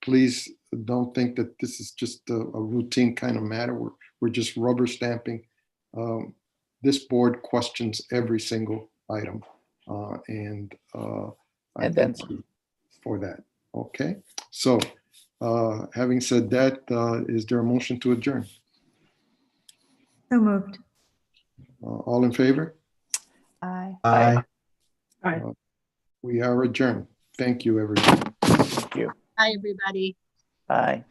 [SPEAKER 9] please don't think that this is just a routine kind of matter. We're just rubber stamping. This board questions every single item. I thank you for that. Okay. So having said that, is there a motion to adjourn?
[SPEAKER 22] So moved.
[SPEAKER 9] All in favor?
[SPEAKER 2] Aye.
[SPEAKER 12] Aye.
[SPEAKER 9] We are adjourned. Thank you, everybody.
[SPEAKER 16] Thank you.
[SPEAKER 11] Hi, everybody.
[SPEAKER 16] Bye.